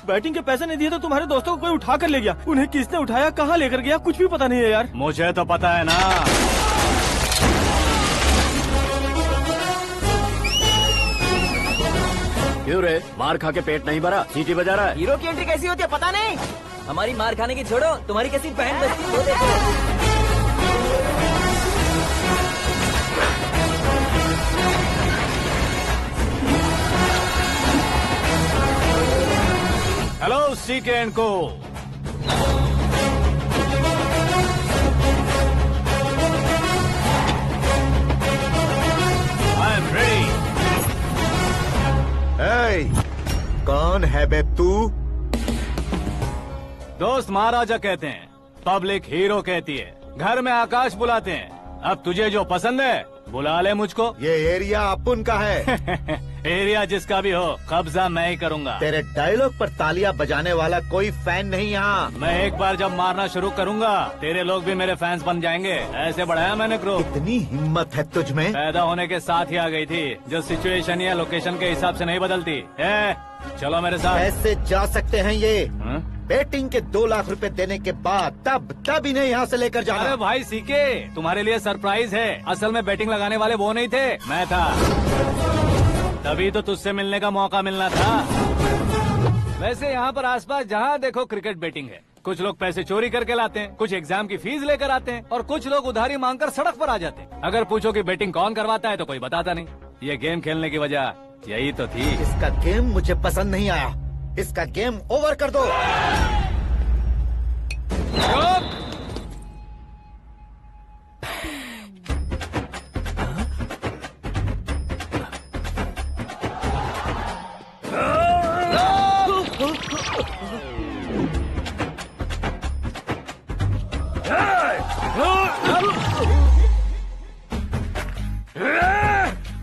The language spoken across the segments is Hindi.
बैटिंग के पैसे नहीं दिए तो तुम्हारे दोस्तों को कोई उठा कर ले गया। उन्हें किसने उठाया, कहाँ लेकर गया, कुछ भी पता नहीं है यार। मुझे तो पता है ना। क्यों रे, मार खा के पेट नहीं भरा, सीटी बजा रहा है? हीरो की एंट्री कैसी होती है पता नहीं। हमारी मार खाने की छोड़ो, तुम्हारी कैसी बहन बचती है वो देखो। हेलो सीके एंड को। I am ready. कौन है बे तू? दोस्त महाराजा कहते हैं, पब्लिक हीरो कहती है, घर में आकाश बुलाते हैं। अब तुझे जो पसंद है बुला ले मुझको। ये एरिया अपुन का है। एरिया जिसका भी हो, कब्जा मैं ही करूंगा। तेरे डायलॉग पर तालियां बजाने वाला कोई फैन नहीं यहाँ। मैं एक बार जब मारना शुरू करूंगा, तेरे लोग भी मेरे फैंस बन जाएंगे। ऐसे बढ़ाया मैंने ग्रुप। कितनी हिम्मत है तुझ में। पैदा होने के साथ ही आ गई थी, जो सिचुएशन या लोकेशन के हिसाब से नहीं बदलती। चलो मेरे साथ। कैसे जा सकते हैं ये? हाँ? बेटिंग के 2 लाख रुपए देने के बाद तब इन्हें यहाँ से लेकर जाना। अरे भाई सीके, तुम्हारे लिए सरप्राइज है। असल में बैटिंग लगाने वाले वो नहीं थे, मैं था। तभी तो तुझसे मिलने का मौका मिलना था। वैसे यहाँ पर आसपास जहाँ देखो क्रिकेट बैटिंग है। कुछ लोग पैसे चोरी करके लाते हैं, कुछ एग्जाम की फीस लेकर आते हैं, और कुछ लोग उधारी मांगकर सड़क पर आ जाते हैं। अगर पूछो कि बैटिंग कौन करवाता है तो कोई बताता नहीं। ये गेम खेलने की वजह यही तो थी। इसका गेम मुझे पसंद नहीं आया। इसका गेम ओवर कर दो।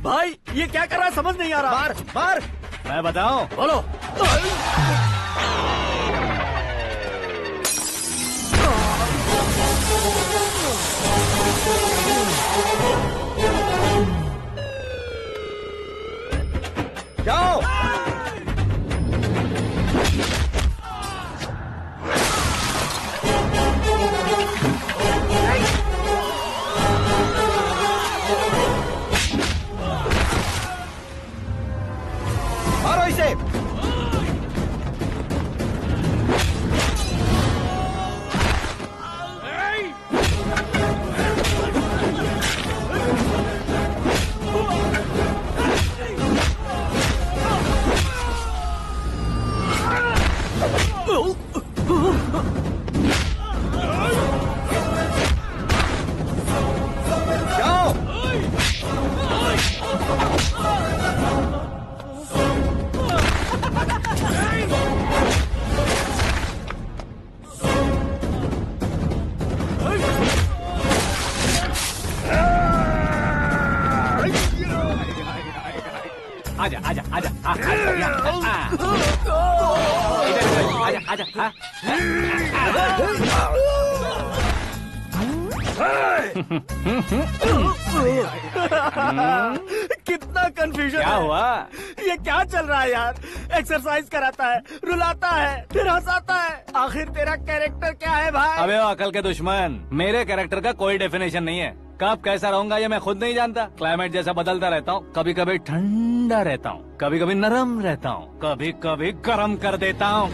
भाई ये क्या कर रहा है, समझ नहीं आ रहा। मार मार। मैं बताऊं? बोलो। जाओ। मारो इसे। जाओ। आजा आजा आजा आजा आजा आजा। कितना कंफ्यूजन क्या है। हुआ? ये क्या चल रहा है यार? एक्सरसाइज कराता है, रुलाता है, फिर हंसाता है। आखिर तेरा कैरेक्टर क्या है भाई? अबे वो अकल के दुश्मन, मेरे कैरेक्टर का कोई डेफिनेशन नहीं है। कब कैसा रहूंगा ये मैं खुद नहीं जानता। क्लाइमेट जैसा बदलता रहता हूँ। कभी कभी ठंडा रहता हूँ, कभी कभी नरम रहता हूँ, कभी कभी गर्म कर देता हूँ।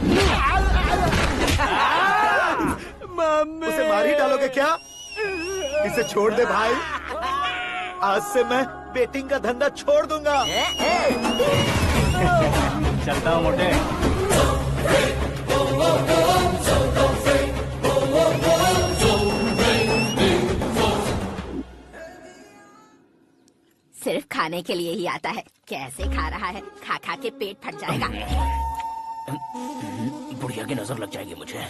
मम्मी। उसे मार ही डालोगे क्या? इसे छोड़ दे भाई। आज से मैं बेटिंग का धंधा छोड़ दूंगा। चलता हूँ मोटे। सिर्फ खाने के लिए ही आता है। कैसे खा रहा है, खा खा के पेट फट जाएगा। बुढ़िया की नजर लग जाएगी मुझे।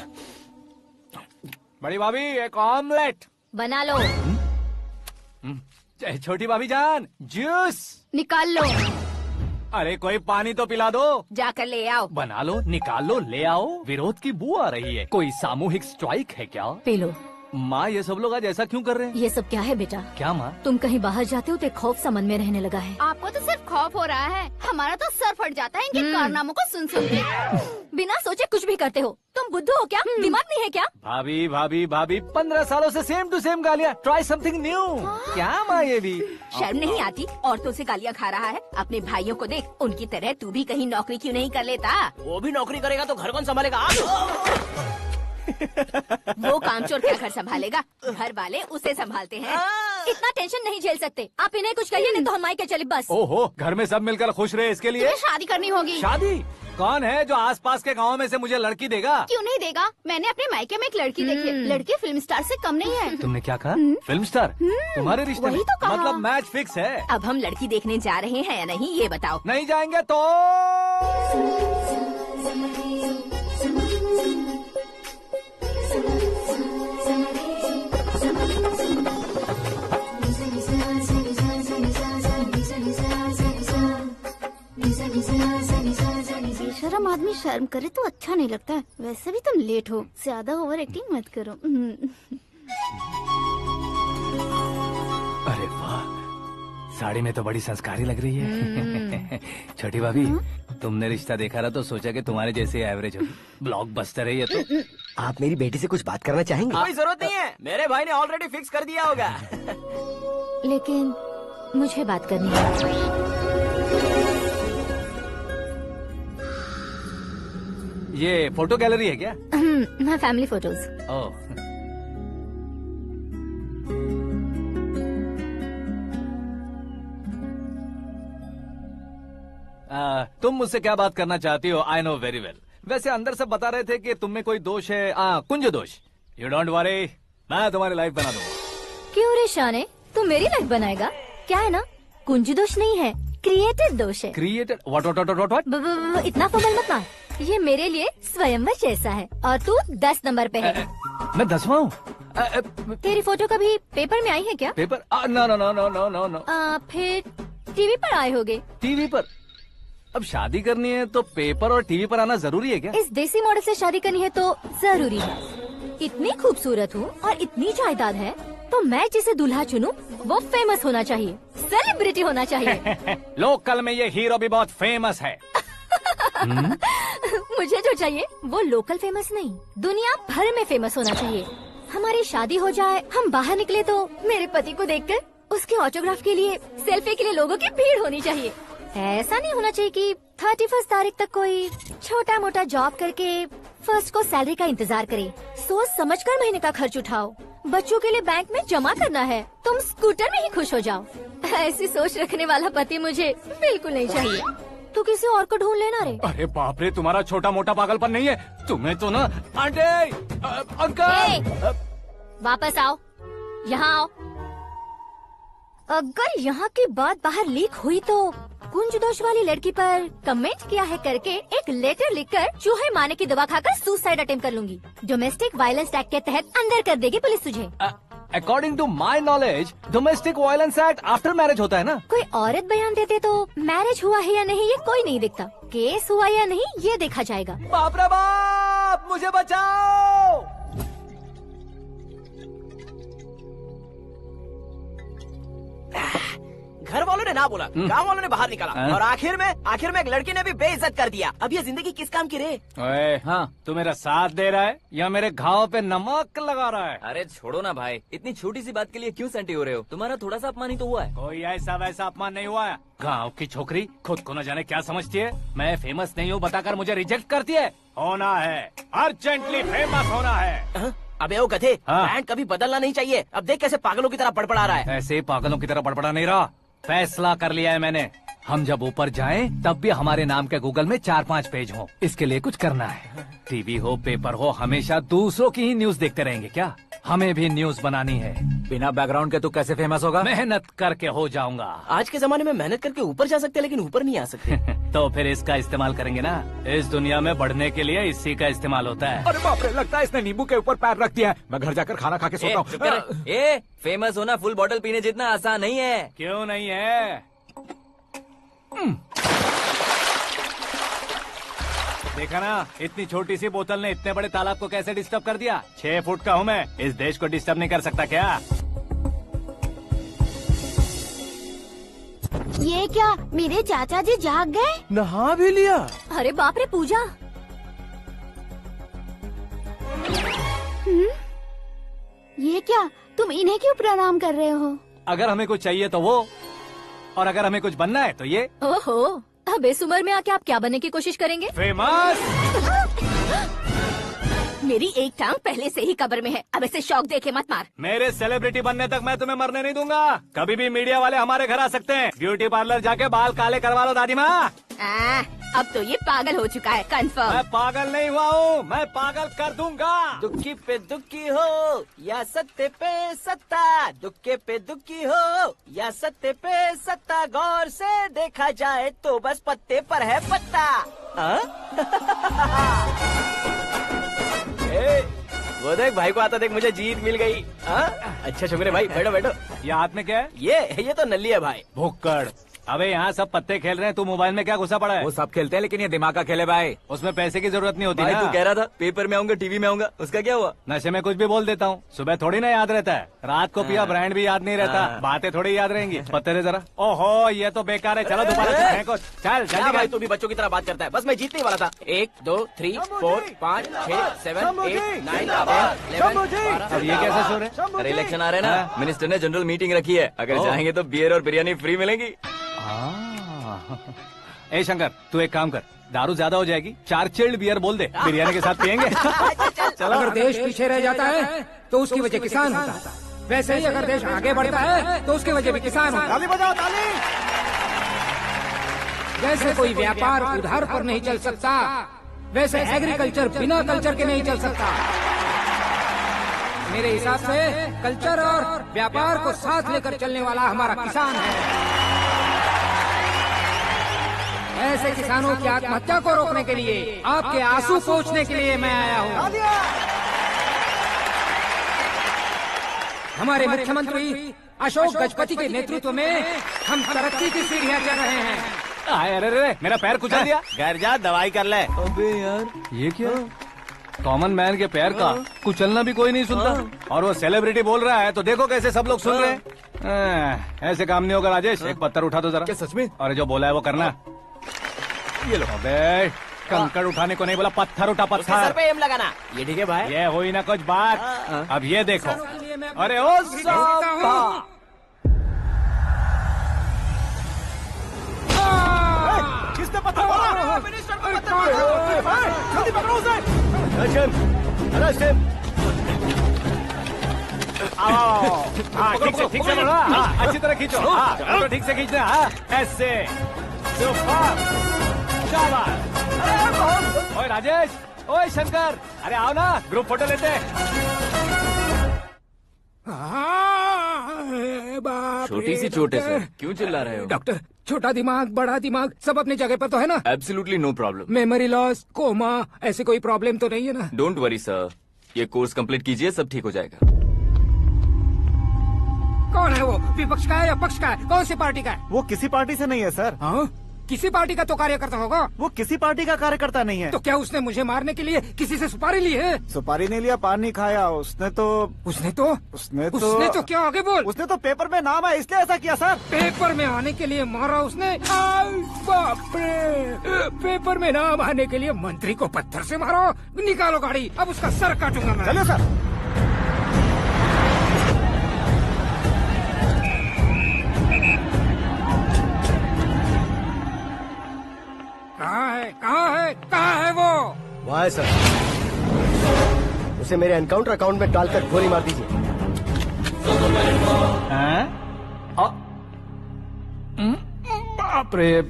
बड़ी भाभी एक ऑमलेट। बना लो। छोटी भाभी जान जूस निकाल लो। अरे कोई पानी तो पिला दो। जाकर ले आओ। बना लो, निकाल लो, ले आओ। विरोध की बू आ रही है। कोई सामूहिक स्ट्राइक है क्या? P low. माँ ये सब लोग आज ऐसा क्यों कर रहे हैं? ये सब क्या है बेटा? क्या माँ? तुम कहीं बाहर जाते हो तो एक खौफ सा मन में रहने लगा है। आपको तो सिर्फ खौफ हो रहा है, हमारा तो सर फट जाता है इनके कारनामों को सुन सुन के। बिना सोचे कुछ भी करते हो। तुम बुद्धू हो क्या? दिमाग नहीं है क्या? भाभी भाभी भाभी 15 सालों से सेम टू सेम गालियाँ। Try something new. क्या माँ ये भी? शर्म नहीं आती? औरतों से गालियाँ खा रहा है। अपने भाइयों को देख, उनकी तरह तू भी कहीं नौकरी क्यों नहीं कर लेता? वो भी नौकरी करेगा तो घर कौन संभालेगा? वो कामचोर क्या घर संभालेगा? घर वाले उसे संभालते हैं। इतना टेंशन नहीं झेल सकते। आप इन्हें कुछ कहिए नहीं तो हम मायके चले बस। ओहो, घर में सब मिलकर खुश रहे इसके लिए। तुम्हें शादी करनी होगी। शादी? कौन है जो आसपास के गाँव में से मुझे लड़की देगा? क्यों नहीं देगा? मैंने अपने मायके में एक लड़की देखी है। लड़की फिल्म स्टार से कम नहीं है। तुमने क्या कहा? Film star? तुम्हारे रिश्ते में? वही तो कहा। मतलब मैच फिक्स है। अब हम लड़की देखने जा रहे हैं या नहीं, ये बताओ। नहीं जाएंगे तो? बेशरम आदमी शर्म करे तो अच्छा नहीं लगता है। वैसे भी तुम लेट हो, ज्यादा ओवर एक्टिंग मत करो। अरे वाह, साड़ी में तो बड़ी संस्कारी लग रही है। छोटी भाभी, तुमने रिश्ता देखा रहा तो सोचा कि तुम्हारे जैसे एवरेज होगी। ब्लॉकबस्टर है ये तो। आप मेरी बेटी से कुछ बात करना चाहेंगे? कोई जरूरत नहीं है, मेरे भाई ने ऑलरेडी फिक्स कर दिया होगा। लेकिन मुझे बात करनी है। ये फोटो गैलरी है क्या? मैं फैमिली फोटोज। ओह, तुम मुझसे क्या बात करना चाहती हो? I know very well. वैसे अंदर से बता रहे थे कि तुम में कोई दोष है, कुंज दोष। यू डोंट वरी, मैं तुम्हारी लाइफ बना दूंगा। क्यों रे शाने, तू मेरी लाइफ बनाएगा? क्या है ना, कुंज दोष नहीं है, क्रिएटेड दोष है। क्रिएटेड? व्हाट? इतना फॉर्मल मत मार। ये मेरे लिए स्वयंवर जैसा है और तू 10 नंबर पे है। मैं 10वां हूँ? तेरी फोटो कभी पेपर में आई है क्या? Paper? No no no no no no no. फिर टीवी पर आए होगे। टीवी पर? अब शादी करनी है तो पेपर और टीवी पर आना जरूरी है क्या? इस देसी मॉडल से शादी करनी है तो जरूरी है। इतनी खूबसूरत हूँ और इतनी जायदाद है तो मैं जिसे दूल्हा चुनूं वो फेमस होना चाहिए, सेलिब्रिटी होना चाहिए। लोकल में ये हीरो भी बहुत फेमस है। मुझे जो चाहिए वो लोकल फेमस नहीं, दुनिया भर में फेमस होना चाहिए। हमारी शादी हो जाए, हम बाहर निकले तो मेरे पति को देखकर उसके ऑटोग्राफ के लिए, सेल्फी के लिए लोगों की भीड़ होनी चाहिए। ऐसा नहीं होना चाहिए कि 31 तारीख तक कोई छोटा मोटा जॉब करके फर्स्ट को सैलरी का इंतजार करे। सोच समझकर महीने का खर्च उठाओ। बच्चों के लिए बैंक में जमा करना है, तुम स्कूटर में ही खुश हो जाओ। ऐसी सोच रखने वाला पति मुझे बिल्कुल नहीं चाहिए। तू किसी और को ढूंढ लेना रे। अरे बाप रे, तुम्हारा छोटा मोटा पागलपन नहीं है? तुम्हें तो ना आंटी, अंकल। वापस आओ, यहाँ आओ। अगर यहाँ की बात बाहर लीक हुई तो कुंज दोष वाली लड़की पर कमेंट किया है करके एक लेटर लिखकर चूहे मारने की दवा खाकर सुसाइड अटेम्प्ट कर लूंगी। डोमेस्टिक वायलेंस एक्ट के तहत अंदर कर देगी पुलिस तुझे। According to my knowledge domestic violence act after marriage होता है ना? कोई औरत बयान देते तो मैरिज हुआ है या नहीं ये कोई नहीं दिखता, केस हुआ या नहीं ये देखा जाएगा। बाप रे बाप, मुझे बचाओ। घर वालों ने ना बोला, गांव वालों ने बाहर निकाला और आखिर में एक लड़की ने भी बेइज्जत कर दिया। अब ये जिंदगी किस काम की रे? ओए, हाँ, तू मेरा साथ दे रहा है या मेरे घाव पे नमक लगा रहा है? अरे छोड़ो ना भाई, इतनी छोटी सी बात के लिए क्यों सेंटी हो रहे हो? तुम्हारा थोड़ा सा अपमान ही तो हुआ है। कोई ऐसा वैसा अपमान नहीं हुआ है। गाँव की छोकरी खुद को न जाने क्या समझती है। मैं फेमस नहीं हूँ बताकर मुझे रिजेक्ट करती है। होना है, अर्जेंटली फेमस होना है। अबे ओ गधे, हाँ। ब्रांड कभी बदलना नहीं चाहिए। अब देख कैसे पागलों की तरह बड़बड़ा रहा है। ऐसे पागलों की तरह बड़बड़ा नहीं रहा, फैसला कर लिया है मैंने। हम जब ऊपर जाएं तब भी हमारे नाम के गूगल में 4-5 पेज हो। इसके लिए कुछ करना है। टीवी हो, पेपर हो, हमेशा दूसरों की ही न्यूज देखते रहेंगे क्या? हमें भी न्यूज बनानी है। बिना बैकग्राउंड के तू कैसे फेमस होगा? मेहनत करके हो जाऊंगा। आज के जमाने में मेहनत करके ऊपर जा सकते हैं लेकिन ऊपर नहीं आ सकते। तो फिर इसका इस्तेमाल करेंगे ना। इस दुनिया में बढ़ने के लिए इसी का इस्तेमाल होता है। अरे बाप रे, लगता है इसने नींबू के ऊपर पैर रख दिया है। मैं घर जाकर खाना खा के सोता हूँ। ए, फेमस होना फुल बॉटल पीने जितना आसान नहीं है। क्यों नहीं है? देखा ना, इतनी छोटी सी बोतल ने इतने बड़े तालाब को कैसे डिस्टर्ब कर दिया। 6 फुट का हूँ मैं, इस देश को डिस्टर्ब नहीं कर सकता क्या? ये क्या मेरे चाचा जी जाग गए? नहा भी लिया। अरे बाप रे पूजा, ये क्या तुम इन्हें क्यों प्रणाम कर रहे हो? अगर हमें कुछ चाहिए तो वो, और अगर हमें कुछ बनना है तो ये। ओहो, अब इस उम्र में आके आप क्या बनने की कोशिश करेंगे? फेमस। मेरी एक टांग पहले से ही कब्र में है, अब ऐसे शौक देके मत मार। मेरे सेलिब्रिटी बनने तक मैं तुम्हें मरने नहीं दूंगा। कभी भी मीडिया वाले हमारे घर आ सकते हैं। ब्यूटी पार्लर जाके बाल काले करवा लो दादी माँ। अब तो ये पागल हो चुका है, कंफर्म। मैं पागल नहीं हुआ हूँ, मैं पागल कर दूंगा। दुखी पे दुखी हो या सत्ते पे सत्ता, दुखे पे दुखी हो या सत्ते पे सत्ता, गौर से देखा जाए तो बस पत्ते पर है पत्ता। वो देख भाई को आता देख, मुझे जीत मिल गई। अच्छा शुक्र है भाई, बैठो बैठो। ये हाथ में क्या है? ये तो नल्ली है भाई। भुक्कड़। अबे यहाँ सब पत्ते खेल रहे हैं, तू मोबाइल में क्या घुसा पड़ा है? वो सब खेलते हैं लेकिन ये दिमाग का खेल है भाई। उसमें पैसे की जरूरत नहीं होती भाई ना। तू कह रहा था पेपर में आऊंगा, टीवी में आऊंगा, उसका क्या हुआ? नशे में कुछ भी बोल देता हूँ, सुबह थोड़ी ना याद रहता है। रात को पिया ब्रांड भी याद नहीं रहता, बातें थोड़ी याद रहेंगी। पत्ते दे जरा। ओहो ये तो बेकार है, चलो दोबारा से फेंको। चल क्या जल्दी भाई कर। तू भी बच्चों की तरह बात करता है। बस मैं जीतने वाला था। 1 2 3 4 5 6 7 8 9 10 11 अब ये कैसे सो रहे? अरे इलेक्शन आ रहे हैं ना, मिनिस्टर ने जनरल मीटिंग रखी है, अगर जाएंगे तो बियर और बिरयानी फ्री मिलेगी। ए शंकर, तू एक काम कर, दारू ज्यादा हो जाएगी, 4 चिल्ड बियर बोल दे, बिरयानी के साथ पियेंगे। चलो। अगर देश पीछे रह जाता है तो उसकी वजह किसान होता है, वैसे ही अगर देश आगे बढ़ता है तो उसकी वजह भी किसान होता है। ताली बजाओ ताली। जैसे कोई व्यापार उधार पर नहीं चल सकता, वैसे एग्रीकल्चर बिना कल्चर के नहीं चल सकता। मेरे हिसाब से कल्चर और व्यापार को साथ लेकर चलने वाला हमारा किसान है। ऐसे किसानों की आत्महत्या को रोकने के लिए, आपके आंसू पोंछने के लिए मैं आया हूँ। हमारे मुख्यमंत्री अशोक गजपति के नेतृत्व में हम तरक्की की सीढ़ियाँ चढ़ रहे हैं। अरे अरे मेरा पैर कुचल दिया। घर जा दवाई कर ले। अबे यार ये क्या? कॉमन मैन के पैर का कुचलना भी कोई नहीं सुनता, और वो सेलिब्रिटी बोल रहा है तो देखो कैसे सब लोग सुन रहे हैं। ऐसे काम नहीं होगा राजेश, एक पत्थर उठा दो जरा। क्या सच में? और जो बोला है वो करना। ये लो। अबे कंकड़ उठाने को नहीं बोला, पत्थर उठा उसके सर पत्थर। पे एम लगाना। ये ठीक है भाई। ये हुई ना कुछ बात। अब ये देखो। अरे ओ साहब, किसने पत्थर मारा? मिनिस्टर को पत्थर मारा। जल्दी पकड़ो उसे। हाँ ठीक से पकड़ो। हाँ अच्छी तरह खींचो। हाँ तो ठीक से खींचना। हाँ ऐसे। ओए राजेश, ओए शंकर, अरे आओ ना, ग्रुप फोटो लेते हैं। छोटी सी चोट है सर, क्यों चिल्ला रहे हो? डॉक्टर, छोटा दिमाग बड़ा दिमाग सब अपनी जगह पर तो है ना? Absolutely no problem. Memory loss, coma, ऐसी कोई प्रॉब्लम तो नहीं है ना? डोंट वरी सर, ये कोर्स कंप्लीट कीजिए, सब ठीक हो जाएगा। कौन है वो? विपक्ष का है या पक्ष का है? कौन सी पार्टी का है? वो किसी पार्टी से नहीं है सर। हाँ? किसी पार्टी का तो कार्यकर्ता होगा। वो किसी पार्टी का कार्यकर्ता नहीं है। तो क्या उसने मुझे मारने के लिए किसी से सुपारी ली है? सुपारी नहीं लिया, पान नहीं खाया। उसने तो क्या आगे बोल? उसने तो पेपर में नाम है इसलिए ऐसा किया सर। पेपर में आने के लिए मारा उसने? बाप रे! पेपर में नाम आने के लिए मंत्री को पत्थर से मारो? निकालो गाड़ी, अब उसका सर काटूंगा मैं। चलो सर। कहाँ है वो? वहाँ है सर, उसे मेरे एनकाउंटर अकाउंट में डालकर गोली मार दीजिए। बाप रे,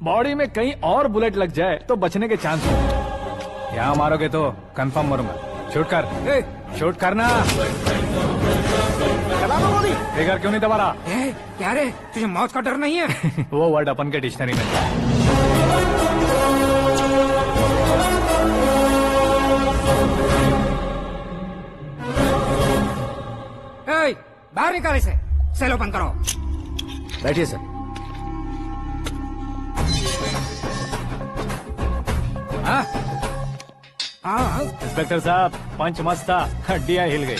बॉडी में कहीं और बुलेट लग जाए तो बचने के चांस हो। यहाँ मारोगे तो कंफर्म मरूंगा। शूट कर, शूट करना। फिगर क्यों नहीं दबा रहा? क्या रे, तुझे मौत का डर नहीं है? वो वर्ड अपन के डिक्शनरी में था। बाहर निकाल इसे, सेल ओपन करो। बैठिए सर। हाँ हाँ इंस्पेक्टर साहब, पंच मस्त था, हड्डियां हिल गई।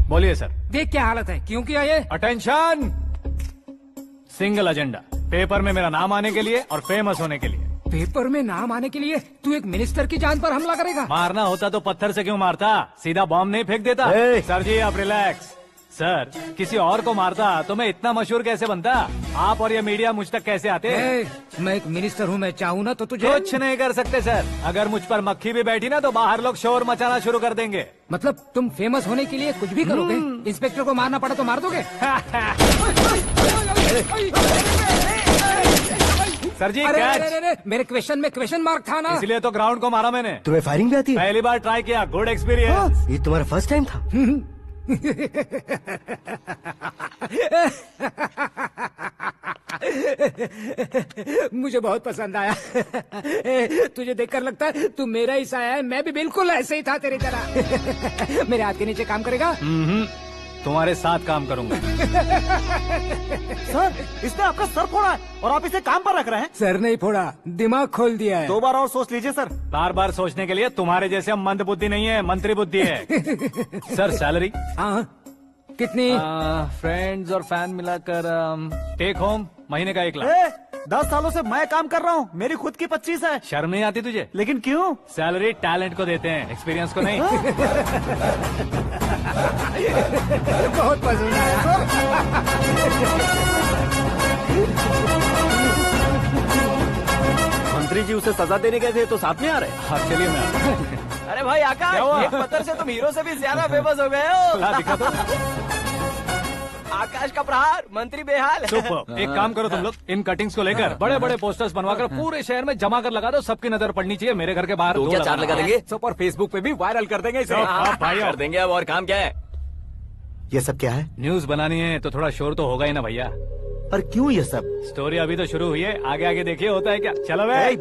बोलिए सर। देख क्या हालत है, क्यों किया ये? अटेंशन, सिंगल एजेंडा, पेपर में मेरा नाम आने के लिए और फेमस होने के लिए। पेपर में नाम आने के लिए तू एक मिनिस्टर की जान पर हमला करेगा? मारना होता तो पत्थर से क्यों मारता, सीधा बॉम्ब नहीं फेंक देता। सर जी आप रिलैक्स। सर, किसी और को मारता तो मैं इतना मशहूर कैसे बनता? आप और ये मीडिया मुझ तक कैसे आते? मैं एक मिनिस्टर हूँ, मैं चाहूँ ना तो तुझे कुछ नहीं कर सकते सर। अगर मुझ पर मक्खी भी बैठी ना तो बाहर लोग शोर मचाना शुरू कर देंगे। मतलब तुम फेमस होने के लिए कुछ भी करोगे? इंस्पेक्टर को मारना पड़ा तो मार दोगे? सर जी अरे, मेरे क्वेश्चन में क्वेश्चन मार्क था ना, इसलिए तो ग्राउंड को मारा मैंने। तुम्हें फायरिंग भी आती है? पहली बार ट्राई किया, गुड एक्सपीरियंस। ये तुम्हारा फर्स्ट टाइम था? मुझे बहुत पसंद आया। तुझे देखकर लगता है तू मेरा ही साया है, मैं भी बिल्कुल ऐसे ही था तेरी तरह। मेरे हाथ के नीचे काम करेगा? तुम्हारे साथ काम करूंगा। सर, इसने आपका सर फोड़ा है और आप इसे काम पर रख रहे हैं। सर नहीं फोड़ा, दिमाग खोल दिया है। 2 बार और सोच लीजिए सर। बार बार सोचने के लिए तुम्हारे जैसे मंद बुद्धि नहीं है, मंत्री बुद्धि है। Sir salary? हाँ कितनी? फ्रेंड्स और फैन मिलाकर टेक होम महीने का 1 लाख। 10 सालों से मैं काम कर रहा हूँ, मेरी खुद की 25 है। शर्म नहीं आती तुझे? लेकिन क्यों? सैलरी टैलेंट को देते हैं, एक्सपीरियंस को नहीं। बहुत पसंद आया। मंत्री जी उसे सजा देने गए थे तो साथ में आ रहे। हाँ चलिए मैं आता हूं। अरे भाई आकाश, एक पत्थर से तुम हीरो से भी ज्यादा फेमस हो गए हो। दिखा दो। आकाश का प्रहार, मंत्री बेहाल। सुपर। एक काम करो तुम लोग, इन कटिंग्स को लेकर बड़े बड़े पोस्टर्स बनवाकर पूरे शहर में जमा कर लगा दो, सबकी नजर पड़नी चाहिए। मेरे घर के बाहर 2 क्या 4 लगा देंगे? सुपर, फेसबुक पे भी वायरल कर देंगे इसे। भाई कर देंगे। अब और काम क्या है? ये सब क्या है? न्यूज बनानी है तो थोड़ा शोर तो होगा ही ना भैया। पर क्यों ये सब? स्टोरी अभी तो शुरू हुई है, आगे आगे देखिए होता है क्या। चलो भाई।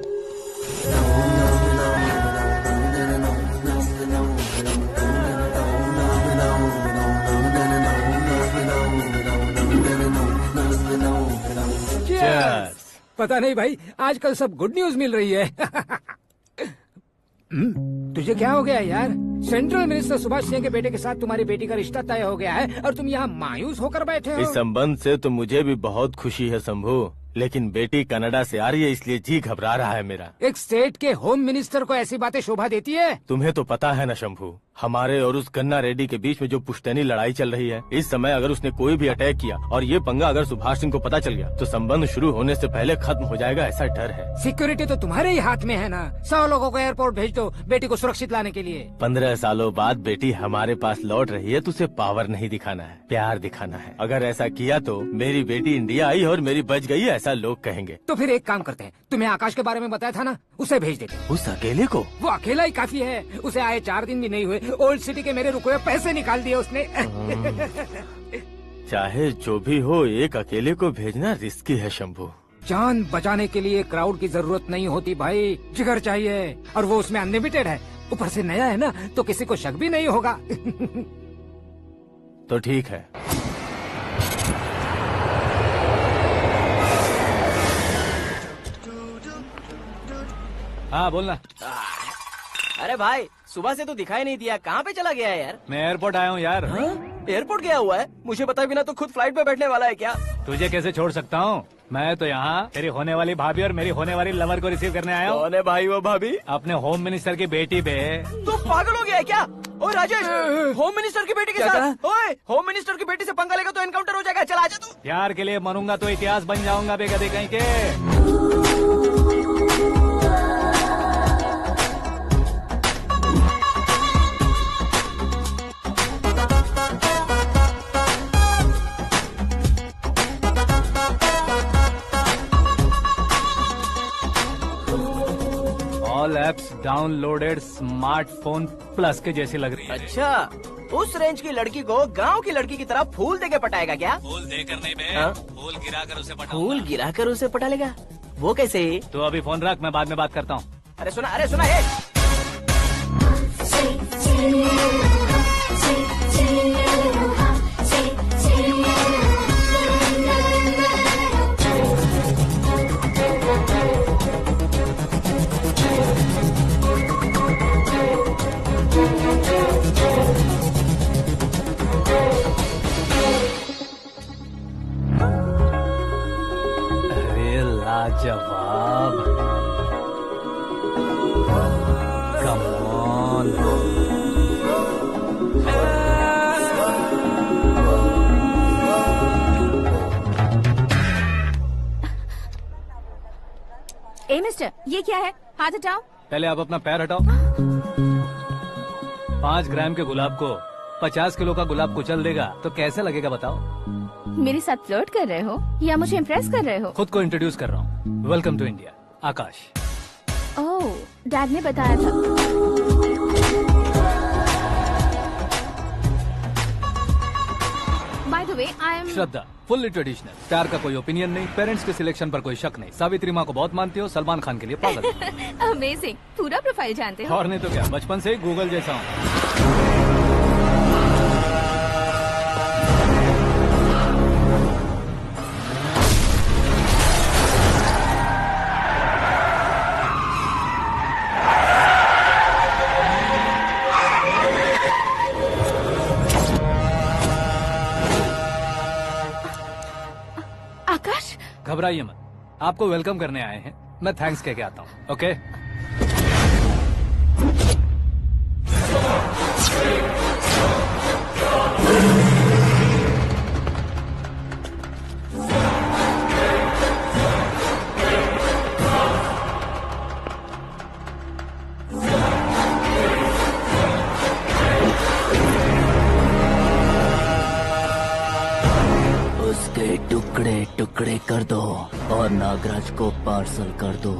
पता नहीं भाई, आजकल सब गुड न्यूज मिल रही है। तुझे क्या हो गया यार? सेंट्रल मिनिस्टर सुभाष सिंह के बेटे के साथ तुम्हारी बेटी का रिश्ता तय हो गया है और तुम यहाँ मायूस होकर बैठे हो। इस संबंध से तो मुझे भी बहुत खुशी है शंभू, लेकिन बेटी कनाडा से आ रही है इसलिए जी घबरा रहा है मेरा। एक स्टेट के होम मिनिस्टर को ऐसी बातें शोभा देती है? तुम्हें तो पता है ना शंभू, हमारे और उस गन्ना रेड्डी के बीच में जो पुश्तैनी लड़ाई चल रही है, इस समय अगर उसने कोई भी अटैक किया और ये पंगा अगर सुभाष सिंह को पता चल गया तो संबंध शुरू होने से पहले खत्म हो जाएगा, ऐसा डर है। सिक्योरिटी तो तुम्हारे ही हाथ में है ना। 100 लोगों को एयरपोर्ट भेज दो बेटी को सुरक्षित लाने के लिए। 15 सालों बाद बेटी हमारे पास लौट रही है तो उसे पावर नहीं दिखाना है, प्यार दिखाना है। अगर ऐसा किया तो मेरी बेटी इंडिया आई और मेरी बच गई, ऐसा लोग कहेंगे। तो फिर एक काम करते हैं, तुम्हें आकाश के बारे में बताया था ना, उसे भेज देते हैं। उस अकेले को? वो अकेला ही काफी है, उसे आए 4 दिन भी नहीं हुए, ओल्ड सिटी के मेरे रुके हुए पैसे निकाल दिए उसने। चाहे जो भी हो, एक अकेले को भेजना रिस्की है शंभू। जान बचाने के लिए क्राउड की जरूरत नहीं होती भाई, जिगर चाहिए, और वो उसमें अनलिमिटेड है। ऊपर से नया है ना तो किसी को शक भी नहीं होगा। तो ठीक है। हाँ बोलना। अरे भाई, सुबह से तो दिखाई नहीं दिया, कहाँ पे चला गया है यार? मैं एयरपोर्ट आया हूँ यार। एयरपोर्ट गया हुआ है? मुझे बताए बिना तो खुद फ्लाइट पे बैठने वाला है क्या? तुझे कैसे छोड़ सकता हूँ? मैं तो यहाँ तेरी होने वाली भाभी और मेरी होने वाली लवर को रिसीव करने आया हूँ। कौन है भाई वो भाभी? अपने होम मिनिस्टर की बेटी पे। तू पागल हो गया है क्या? ओए राजेश, होम मिनिस्टर की बेटी के साथ? ओए, होम मिनिस्टर की बेटी से पंगा लेगा तो एनकाउंटर हो जाएगा। चल आजा तू। प्यार के लिए मरूंगा तो इतिहास बन जाऊंगा बेगदे कहीं के। All apps downloaded smartphone plus के जैसी लग रही है। अच्छा, उस रेंज की लड़की को गांव की लड़की की तरह फूल देके पटाएगा क्या? फूल देकर नहीं बे, फूल गिराकर उसे पटा। फूल गिराकर उसे पटा लेगा? वो कैसे? तो अभी फोन रख, मैं बाद में बात करता हूँ। अरे सुना हे। लाजवाब। Come on. ए मिस्टर, ये क्या है? हाथ हटाओ। पहले आप अपना पैर हटाओ। 5 ग्राम के गुलाब को 50 किलो का गुलाब कुचल देगा तो कैसे लगेगा बताओ? मेरे साथ फ्लर्ट कर रहे हो या मुझे इम्प्रेस कर रहे हो? खुद को इंट्रोड्यूस कर रहा हूँ। Welcome to India, Akash. Oh, dad ने बताया था। By the way, I am Shraddha, fully traditional. प्यार का कोई ओपिनियन नहीं, पेरेंट्स के सिलेक्शन पर कोई शक नहीं। सावित्री माँ को बहुत मानती हो, सलमान खान के लिए पागल। अमेजिंग, पूरा प्रोफाइल जानते हो। और नहीं तो क्या, बचपन से ही गूगल जैसा हूँ। आकाश, घबराइए मत, आपको वेलकम करने आए हैं। मैं थैंक्स कह के आता हूँ। ओके? उसके टुकड़े टुकड़े कर दो और नागराज को पार्सल कर दो।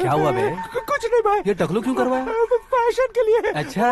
क्या हुआ बे? कुछ नहीं भाई। ये टकलू क्यों करवाया? फैशन के लिए। अच्छा।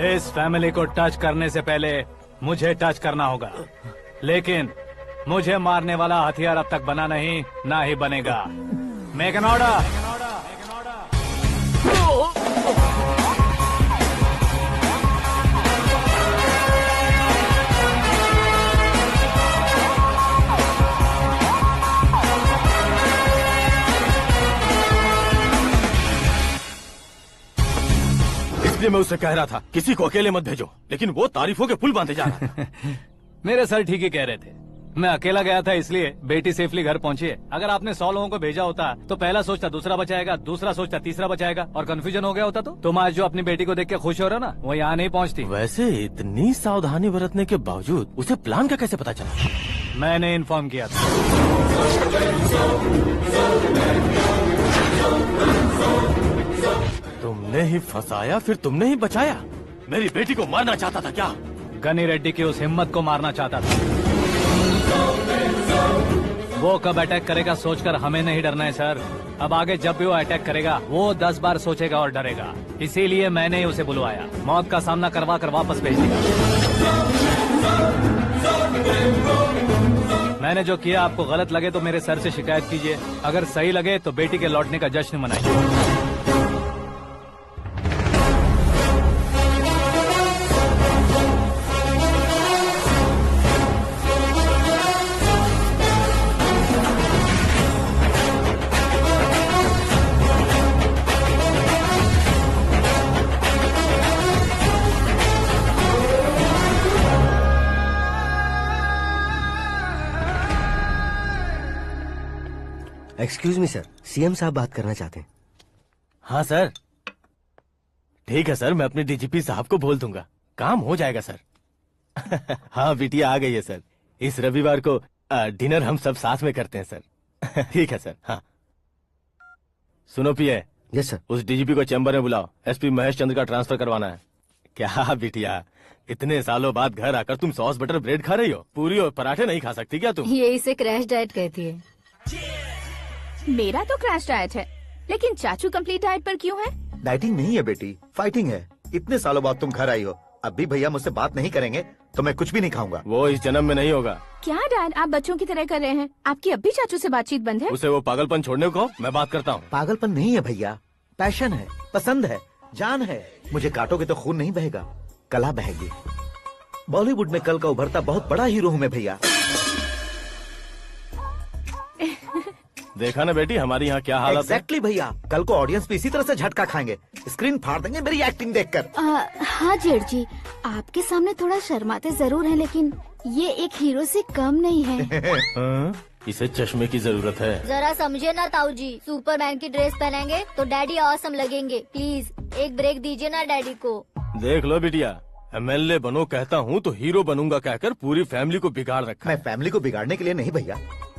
इस फैमिली को टच करने से पहले मुझे टच करना होगा, लेकिन मुझे मारने वाला हथियार अब तक बना नहीं, ना ही बनेगा। Make an order. इसलिए मैं उससे कह रहा था किसी को अकेले मत भेजो, लेकिन वो तारीफों के पुल बांधे जा रहा है। मेरे सर ठीक ही कह रहे थे। मैं अकेला गया था इसलिए बेटी सेफली घर पहुंची है। अगर आपने 100 लोगों को भेजा होता तो पहला सोचता दूसरा बचाएगा, दूसरा सोचता तीसरा बचाएगा, और कंफ्यूजन हो गया होता तो तुम आज जो अपनी बेटी को देख के खुश हो रहे हो ना, वो यहाँ नहीं पहुँचती। वैसे इतनी सावधानी बरतने के बावजूद उसे प्लान का कैसे पता चला? मैंने इन्फॉर्म किया था। तुमने ही फंसाया, फिर तुमने ही बचाया। मेरी बेटी को मारना चाहता था क्या? गनी रेड्डी की उस हिम्मत को मारना चाहता था। वो कब अटैक करेगा सोचकर हमें नहीं डरना है सर। अब आगे जब भी वो अटैक करेगा वो 10 बार सोचेगा और डरेगा। इसीलिए मैंने ही उसे बुलवाया। मौत का सामना करवा कर वापस भेज दिया। मैंने जो किया आपको गलत लगे तो मेरे सर से शिकायत कीजिए, अगर सही लगे तो बेटी के लौटने का जश्न मनाइए। एक्सक्यूज मी सर, सीएम साहब बात करना चाहते हैं। हाँ सर, ठीक है सर, मैं अपने डीजीपी साहब को बोल दूंगा, काम हो जाएगा सर। हाँ बिटिया आ गई है सर। इस रविवार को डिनर हम सब साथ में करते हैं सर। ठीक है सर। हाँ सुनो पिए। Yes sir. उस डीजीपी को चैम्बर में बुलाओ, एसपी महेश चंद्र का ट्रांसफर करवाना है। क्या बिटिया, इतने सालों बाद घर आकर तुम सॉस बटर ब्रेड खा रही हो? पूरी और पराठे नहीं खा सकती क्या तुम? ये इसे क्रैश डाइट कहती है। मेरा तो क्रैश डाइट है, लेकिन चाचू कंप्लीट डाइट पर क्यों है? डाइटिंग नहीं है बेटी, फाइटिंग है। इतने सालों बाद तुम घर आई हो, अब भी भैया मुझसे बात नहीं करेंगे तो मैं कुछ भी नहीं खाऊंगा। वो इस जन्म में नहीं होगा। क्या डैड, आप बच्चों की तरह कर रहे हैं? आपकी अब भी चाचू से बातचीत बंद है? उसे वो पागलपन छोड़ने को मैं बात करता हूँ। पागलपन नहीं है भैया, पैशन है, पसंद है, जान है। मुझे काटोगे तो खून नहीं बहेगा, कला बहेगी। बॉलीवुड में कल का उभरता बहुत बड़ा हीरो हूँ मैं भैया। देखा ना बेटी हमारी यहाँ क्या हालत है। एग्जैक्टली भैया, कल को ऑडियंस भी इसी तरह से झटका खाएंगे, स्क्रीन फाड़ देंगे मेरी एक्टिंग देखकर। हाँ जेठ जी, आपके सामने थोड़ा शर्माते जरूर हैं, लेकिन ये एक हीरो से कम नहीं है। इसे चश्मे की जरूरत है। जरा समझे ना ताऊ जी, सुपरमैन की ड्रेस पहनेंगे तो डैडी ऑसम लगेंगे। प्लीज एक ब्रेक दीजिए ना डैडी को। देख लो बिटिया, एमएलए बनो कहता हूँ तो हीरो बनूंगा कहकर पूरी फैमिली को बिगाड़ रखा। मैं फैमिली को बिगाड़ने के लिए नहीं भैया,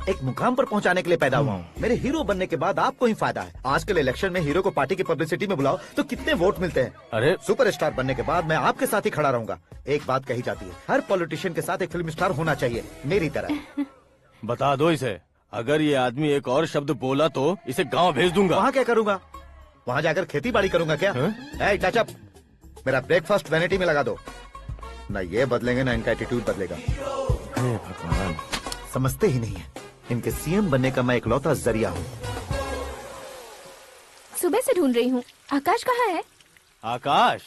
एक मुकाम पर पहुंचाने के लिए पैदा हुआ हूँ। मेरे हीरो बनने के बाद आपको ही फायदा है। आजकल इलेक्शन में हीरो को पार्टी की पब्लिसिटी में बुलाओ तो कितने वोट मिलते हैं। अरे सुपरस्टार बनने के बाद मैं आपके साथ ही खड़ा रहूंगा। एक बात कही जाती है, हर पॉलिटिशियन के साथ एक फिल्म स्टार होना चाहिए, मेरी तरह। बता दो इसे, अगर ये आदमी एक और शब्द बोला तो इसे गाँव भेज दूंगा। वहाँ क्या करूँगा? वहाँ जाकर खेती बाड़ी करूँगा क्या? टचअप, मेरा ब्रेकफास्ट वैनिटी में लगा दो। न ये बदलेंगे न इनका एटीट्यूड बदलेगा। भगवान, समझते ही नहीं है, इनके सीएम बनने का मैं इकलौता जरिया हूँ। सुबह से ढूंढ रही हूँ, आकाश कहाँ है? आकाश?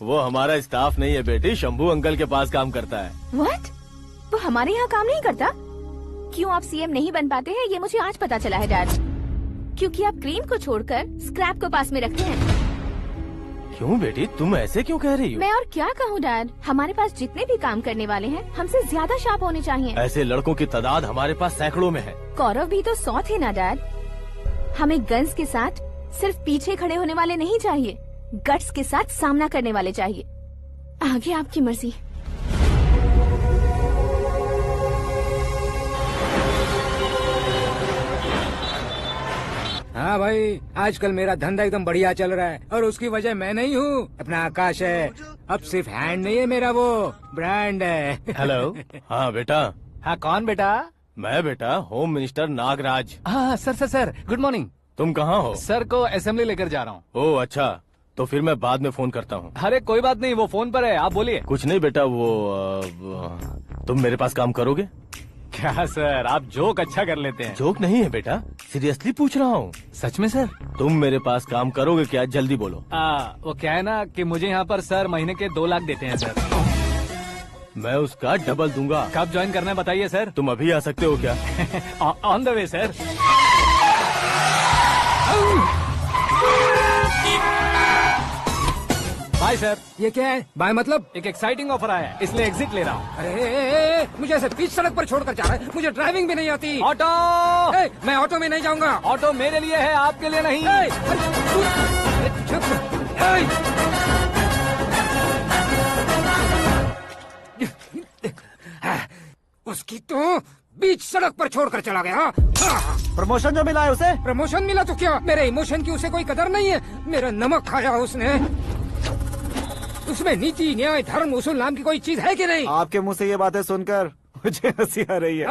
वो हमारा स्टाफ नहीं है बेटी, शंभू अंकल के पास काम करता है। व्हाट? वो हमारे यहाँ काम नहीं करता? क्यों आप सीएम नहीं बन पाते हैं ये मुझे आज पता चला है डैड। क्योंकि आप क्रीम को छोड़कर स्क्रैप को पास में रखते हैं। क्यों बेटी, तुम ऐसे क्यों कह रही हो? मैं और क्या कहूँ डैड, हमारे पास जितने भी काम करने वाले हैं हमसे ज्यादा शार्प होने चाहिए। ऐसे लड़कों की तादाद हमारे पास सैकड़ों में है। कौरव भी तो 100 थे ना डैड। हमें गन्स के साथ सिर्फ पीछे खड़े होने वाले नहीं चाहिए, गट्स के साथ सामना करने वाले चाहिए। आगे आपकी मर्जी। हाँ भाई, आजकल मेरा धंधा एकदम बढ़िया चल रहा है और उसकी वजह मैं नहीं हूँ, अपना आकाश है। अब सिर्फ हैंड नहीं है मेरा, वो ब्रांड है। हेलो। हाँ बेटा। हाँ कौन बेटा? मैं बेटा होम मिनिस्टर नागराज। हाँ सर गुड मॉर्निंग। तुम कहाँ हो? सर को असेंबली लेकर जा रहा हूँ। ओह अच्छा, तो फिर मैं बाद में फोन करता हूँ। अरे कोई बात नहीं, वो फोन पर है, आप बोलिए। कुछ नहीं बेटा, तुम मेरे पास काम करोगे? क्या सर, आप जोक अच्छा कर लेते हैं। जोक नहीं है बेटा, सीरियसली पूछ रहा हूँ। सच में सर? तुम मेरे पास काम करोगे क्या? जल्दी बोलो। वो क्या है ना कि मुझे यहाँ पर सर महीने के 2 लाख देते हैं सर। मैं उसका डबल दूंगा। कब ज्वाइन करना है बताइए सर। तुम अभी आ सकते हो क्या? On the way sir. Bye sir. ये क्या है? बाय मतलब? एक एक्साइटिंग ऑफर आया है, इसलिए एग्जिट ले रहा हूँ। अरे मुझे ऐसे बीच सड़क पर छोड़कर जा रहा है, मुझे ड्राइविंग भी नहीं आती। ऑटो! मैं ऑटो में नहीं जाऊंगा। ऑटो मेरे लिए है, आपके लिए नहीं। उसकी तो बीच सड़क पर छोड़कर चला गया। प्रमोशन जो मिला है उसे? प्रमोशन मिला तो क्या, मेरे इमोशन की उसे कोई कदर नहीं है। मेरा नमक खाया उसने। उसमें नीति, न्याय, धर्म, उसूल नाम की कोई चीज है कि नहीं? आपके मुंह से ये बातें सुनकर मुझे हंसी आ रही है।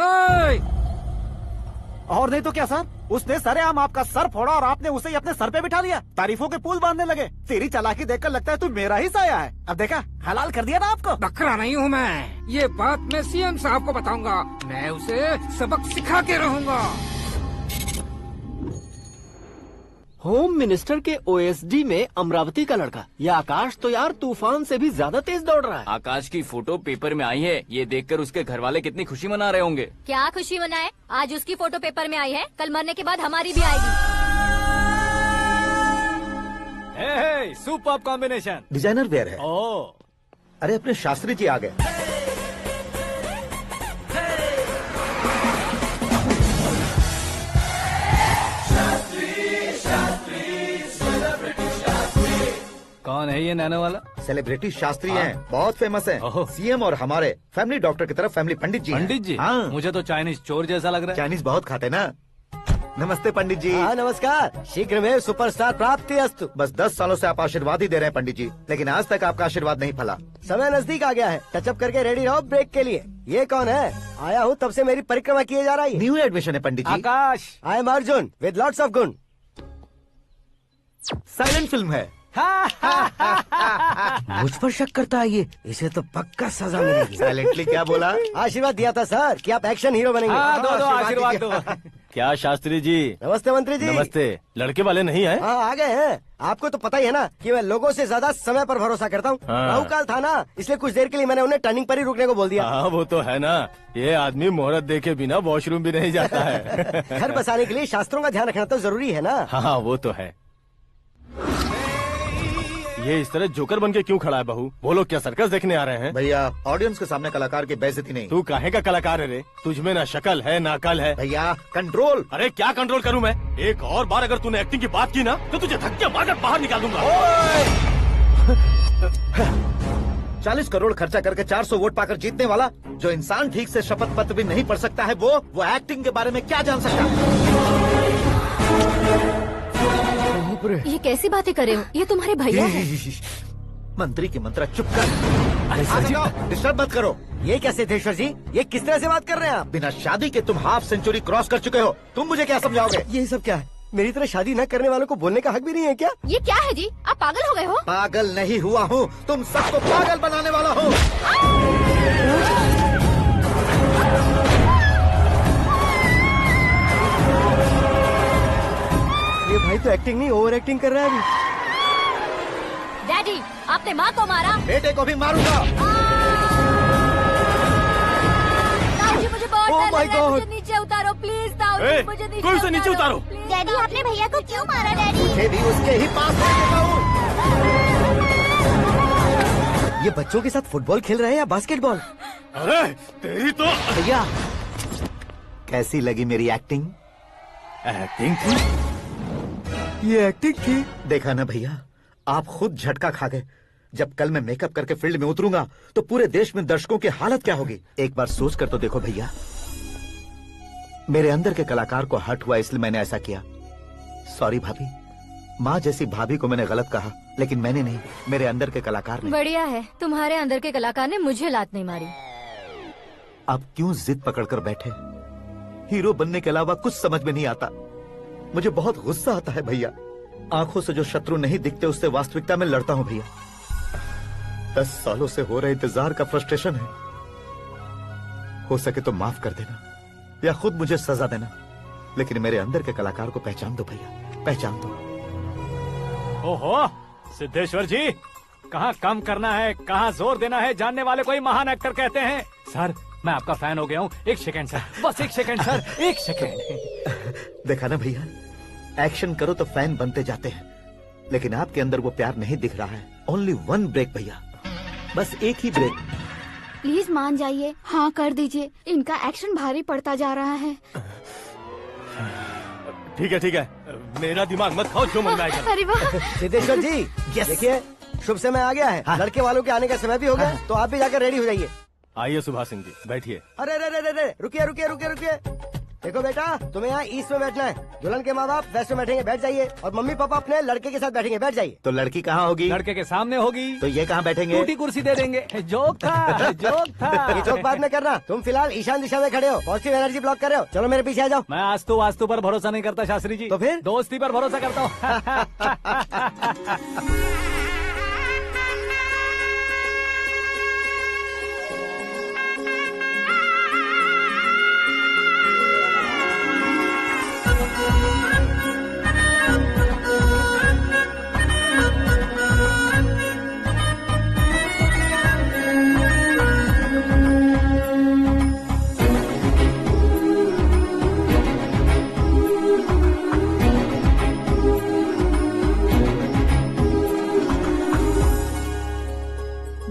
और नहीं तो क्या सर, उसने सरेआम आपका सर फोड़ा और आपने उसे ही अपने सर पे बिठा लिया। तारीफों के पुल बांधने लगे। तेरी चालाकी देखकर लगता है तू मेरा ही साया है। अब देखा, हलाल कर दिया ना आपको। बकरा नहीं हूँ मैं। ये बात मैं सीएम साहब को बताऊंगा। मैं उसे सबक सिखा के रहूंगा। होम मिनिस्टर के ओएसडी में अमरावती का लड़का, ये आकाश तो यार तूफान से भी ज्यादा तेज दौड़ रहा है। आकाश की फोटो पेपर में आई है, ये देखकर उसके घर वाले कितनी खुशी मना रहे होंगे। क्या खुशी मनाए? आज उसकी फोटो पेपर में आई है, कल मरने के बाद हमारी भी आएगी। Superb combination. डिजाइनर वेयर है। ओह, अरे अपने शास्त्री जी आ गए। कौन है ये नैनो वाला? सेलिब्रिटी शास्त्री हैं, बहुत फेमस हैं। सीएम और हमारे फैमिली डॉक्टर की तरफ फैमिली पंडित जी हैं। पंडित जी? हाँ। मुझे तो चाइनीज चोर जैसा लग रहा है। चाइनीज बहुत खाते ना। नमस्ते पंडित जी। हाँ नमस्कार। शीघ्र में सुपरस्टार प्राप्ति अस्तु। बस 10 सालों से आप आशीर्वाद ही दे रहे हैं पंडित जी, लेकिन आज तक आपका आशीर्वाद नहीं फला। समय नजदीक आ गया है, टचअप करके रेडी रहो ब्रेक के लिए। ये कौन है? आया हूँ तब से मेरी परिक्रमा किए जा रही है। न्यू एडमिशन है Pandit ji. Akash. I am Arjun with lots of गुण। साइलेंट फिल्म है। मुझ पर शक करता है ये, इसे तो पक्का सजा मिलेगी। साइलेंटली क्या बोला? आशीर्वाद दिया था सर कि आप एक्शन हीरो बनेंगे। दो आशीर्वाद दो। क्या शास्त्री जी? नमस्ते मंत्री जी। नमस्ते। लड़के वाले नहीं है? हाँ आ गए हैं। आपको तो पता ही है ना कि मैं लोगों से ज्यादा समय पर भरोसा करता हूँ। हाँ। राहु काल था ना, इसलिए कुछ देर के लिए मैंने उन्हें टर्निंग पर ही रुकने को बोल दिया। हाँ वो तो है ना, ये आदमी मुहूर्त देखे बिना वॉशरूम भी नहीं जाता है। घर बसाने के लिए शास्त्रों का ध्यान रखना तो जरूरी है ना। हाँ वो तो है। ये इस तरह जोकर बन के क्यों खड़ा है बहू? वो लोग क्या सर्कस देखने आ रहे हैं? भैया ऑडियंस के सामने कलाकार की बेइज्जती नहीं। तू काहे का कलाकार है रे? तुझमें ना शक्ल है ना अकल है। भैया कंट्रोल। अरे क्या कंट्रोल करूं मैं? एक और बार अगर तूने एक्टिंग की बात की ना तो तुझे धक्के मारकर बाहर निकाल दूंगा। 40 करोड़ खर्चा करके 400 वोट पाकर जीतने वाला, जो इंसान ठीक से शपथ पत्र भी नहीं पढ़ सकता है, वो एक्टिंग के बारे में क्या जान सकता है? ये कैसी बातें कर रहे हो? ये तुम्हारे भैया हैं। मंत्री की मंत्रा चुप कर। अरे सर जी डिस्टर्ब मत करो। ये क्या सिद्धेश्वर जी, ये किस तरह से बात कर रहे हैं आप? बिना शादी के तुम हाफ सेंचुरी क्रॉस कर चुके हो, तुम मुझे क्या समझाओगे? ये सब क्या है? मेरी तरह शादी न करने वालों को बोलने का हक भी नहीं है क्या? ये क्या है जी? आप पागल हो गए हो? पागल नहीं हुआ हूँ, तुम सबको पागल बनाने वाला हूँ। ये भाई तो एक्टिंग नहीं ओवर एक्टिंग कर रहा है अभी। डैडी, आपने माँ को मारा। बेटे को भी मारूंगा। ताऊजी मुझे बहुत Oh डर my लग रहा है, God! मुझे नीचे उतारो प्लीज। ताऊजी मुझे नीचे कोई उसे नीचे उतारो। डैडी आपने भैया को क्यों मारा? डैडी मुझे भी उसके ही पास लेके जाऊं। ये बच्चों के साथ फुटबॉल खेल रहे हैं या बास्केटबॉल? अरे तेरी तो भैया कैसी लगी मेरी एक्टिंग? एक्टिंग थी। ये एक्टिंग थी। देखा ना भैया, आप खुद झटका खा गए। जब कल मैं मेकअप करके फील्ड में उतरूंगा तो पूरे देश में दर्शकों की हालत क्या होगी? एक बार सोच कर तो देखो भैया। मेरे अंदर के कलाकार को हर्ट हुआ इसलिए मैंने ऐसा किया। सॉरी भाभी। माँ जैसी भाभी को मैंने गलत कहा, लेकिन मैंने नहीं, मेरे अंदर के कलाकार ने। बढ़िया है, तुम्हारे अंदर के कलाकार ने मुझे लात नहीं मारी। अब क्यों जिद पकड़कर बैठे? हीरो बनने के अलावा कुछ समझ में नहीं आता। मुझे बहुत गुस्सा आता है भैया। आंखों से जो शत्रु नहीं दिखते उससे वास्तविकता में लड़ता हूँ भैया। 10 सालों से हो रहे इंतजार का फ्रस्ट्रेशन है। हो सके तो माफ कर देना या खुद मुझे सजा देना, लेकिन मेरे अंदर के कलाकार को पहचान दो भैया, पहचान दो। ओहो सिद्धेश्वर जी, कहाँ कम करना है कहाँ जोर देना है, जानने वाले को ही महान एक्टर कहते हैं। सर मैं आपका फैन हो गया हूँ। एक सेकंड सर, बस एक सेकंड सर, एक सेकंड। देखा ना भैया, एक्शन करो तो फैन बनते जाते हैं, लेकिन आपके अंदर वो प्यार नहीं दिख रहा है। ओनली 1 ब्रेक भैया, बस एक ही ब्रेक। प्लीज मान जाइए, हाँ कर दीजिए। इनका एक्शन भारी पड़ता जा रहा है। ठीक है, मेरा दिमाग मत खाओ, जो मन में आएगा। अरे वाह सिद्धेश्वर जी, देखिए शुभ समय आ गया है। लड़के वालों के आने का समय भी हो गया, तो आप भी जाकर रेडी हो जाइए। आइए सुभाष सिंह जी, बैठिए। अरे अरे अरे अरे, रुकिए रुकिए रुकिए रुकिए। देखो बेटा, तुम्हें यहाँ ईस्ट में बैठना है। दुल्हन के माँ बाप वेस्ट में बैठेंगे, बैठ जाइए। और मम्मी पापा अपने लड़के के साथ बैठेंगे, बैठ जाइए। तो लड़की कहाँ होगी? लड़के के सामने होगी। तो ये कहाँ बैठेंगे? टूटी कुर्सी दे देंगे। जोक था, जोक था। ये जोक बाद में करना। तुम फिलहाल ईशान दिशा में खड़े हो, पॉजिटिव एनर्जी ब्लॉक कर रहे हो। चलो मेरे पीछे आ जाओ। मैं वास्तु पर भरोसा नहीं करता शास्त्री जी। तो फिर? दोस्ती पर भरोसा करता हूँ।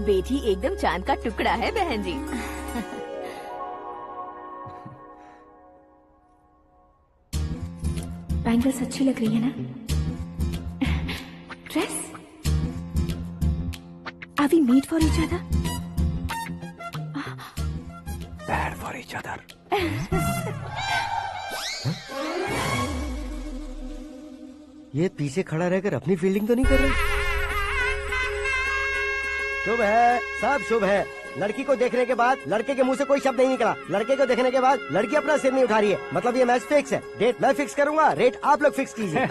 बेटी एकदम चांद का टुकड़ा है बहन जी। बैंगल्स अच्छी लग रही है ना? Dress? Are we made for each other? Bad for each other. ये पीछे खड़ा रहकर अपनी फील्डिंग तो नहीं कर रहा? शुभ है, सब शुभ है। लड़की को देखने के बाद लड़के के मुंह से कोई शब्द नहीं निकला। लड़के को देखने के बाद लड़की अपना सिर नहीं उठा रही है। मतलब ये मैच फिक्स है। डेट मैं फिक्स करूंगा, रेट आप लोग फिक्स कीजिए।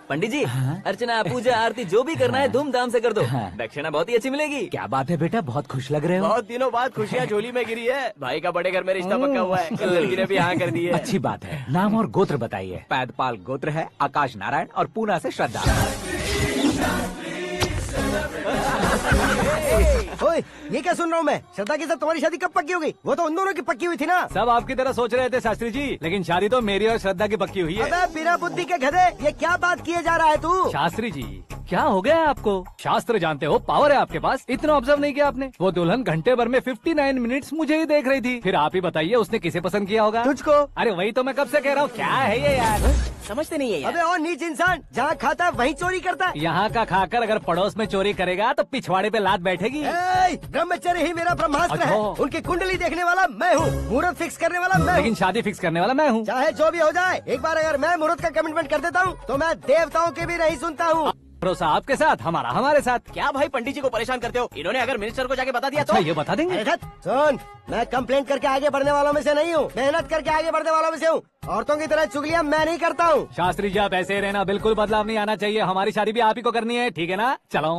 पंडित जी, अर्चना पूजा आरती जो भी करना है धूमधाम से कर दो। दक्षिणा बहुत ही अच्छी मिलेगी। क्या बात है बेटा, बहुत खुश लग रहे हो। बहुत दिनों बाद खुशियाँ झोली में गिरी है। भाई का बड़े घर में रिश्ता पक्का हुआ है। कल लड़की ने भी हाँ कर दी है। अच्छी बात है। नाम और गोत्र बताइए। पैदपाल गोत्र है, आकाश नारायण और पूना से श्रद्धा। ओए, ये क्या सुन रहा हूँ मैं? श्रद्धा के साथ तुम्हारी शादी कब पक्की हो गई? वो तो उन दोनों की पक्की हुई थी ना। सब आपकी तरह सोच रहे थे शास्त्री जी, लेकिन शादी तो मेरी और श्रद्धा की पक्की हुई है। अबे बिना बुद्धि के गधे, ये क्या बात किए जा रहा है तू? शास्त्री जी, क्या हो गया है आपको? शास्त्र जानते हो, पावर है आपके पास। इतना ऑब्जर्व नहीं किया आपने? वो दुल्हन घंटे भर में 59 मिनट्स मुझे ही देख रही थी। फिर आप ही बताइए उसने किसे पसंद किया होगा? तुझको। अरे वही तो मैं कब से कह रहा हूँ, क्या है ये यार? समझते नहीं है यार। अबे और नीच इंसान, जहाँ खाता है वहीं चोरी करता है। यहाँ का खाकर अगर पड़ोस में चोरी करेगा तो पिछवाड़े पे लात बैठेगी। ब्रह्मचर्य ही मेरा ब्रह्मास्त्र है। अच्छा। उनकी कुंडली देखने वाला मैं हूँ, मुहूर्त फिक्स करने वाला मैं लेकिन हूँ। शादी फिक्स करने वाला मैं हूँ। चाहे जो भी हो जाए, एक बार अगर मैं मुहूर्त का कमिटमेंट कर देता हूँ तो मैं देवताओं के भी नहीं सुनता हूँ। भरोसा आपके साथ, हमारा हमारे साथ। क्या भाई पंडित जी को परेशान करते हो? इन्होंने अगर मिनिस्टर को जाके बता दिया अच्छा, तो ये बता देंगे? अरे धत, सुन, मैं कंप्लेंट करके आगे बढ़ने वालों में से नहीं हूँ, मेहनत करके आगे बढ़ने वालों में से हूँ। औरतों की तरह चुगलियाँ मैं नहीं करता हूँ। शास्त्री जी आप ऐसे ही रहना, बिल्कुल बदलाव नहीं आना चाहिए। हमारी शादी भी आप ही को करनी है, ठीक है ना? चलो।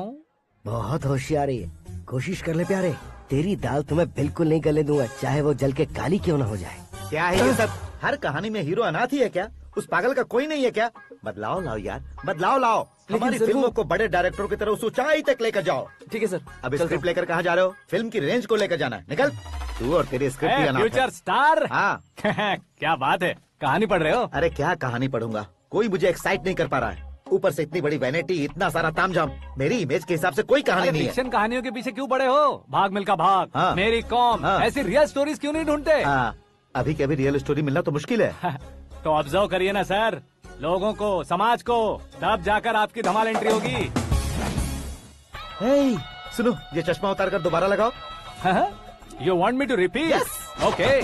बहुत होशियारी है, कोशिश कर ले प्यारे। तेरी दाल तुम्हें बिल्कुल नहीं गलने दूंगा, चाहे वो जल के काली क्यों न हो जाए। क्या है ये सब? हर कहानी में हीरो अनाथ ही है क्या? उस पागल का कोई नहीं है क्या? बदलाव लाओ यार, बदलाव लाओ। हमारी फिल्मों को बड़े डायरेक्टरों की तरह उस ऊंचाई तक लेकर जाओ। ठीक है सर। अब स्क्रिप्ट लेकर कहाँ जा रहे हो? फिल्म की रेंज को लेकर जाना है। निकल तू और तेरी स्क्रिप्ट भी अनाथ है। Future star. हाँ। क्या बात है, कहानी पढ़ रहे हो? अरे क्या कहानी पढ़ूंगा, कोई मुझे एक्साइट नहीं कर पा रहा है। ऊपर से इतनी बड़ी वैनिटी, इतना सारा तामझाम। मेरी इमेज के हिसाब से कोई कहानी नहीं है। फिक्शन कहानियों के पीछे क्यों पड़े हो? भाग मिल्खा भाग, हाँ। मेरी कॉम, हाँ। ऐसी रियल स्टोरीज क्यों नहीं ढूंढते? हाँ, अभी के अभी रियल स्टोरी मिलना तो मुश्किल है। तो ऑब्जर्व करिए ना सर, लोगों को, समाज को, तब जाकर आपकी धमाल एंट्री होगी। सुनो, ये चश्मा उतार कर दोबारा लगाओ। You want me to repeat? Okay.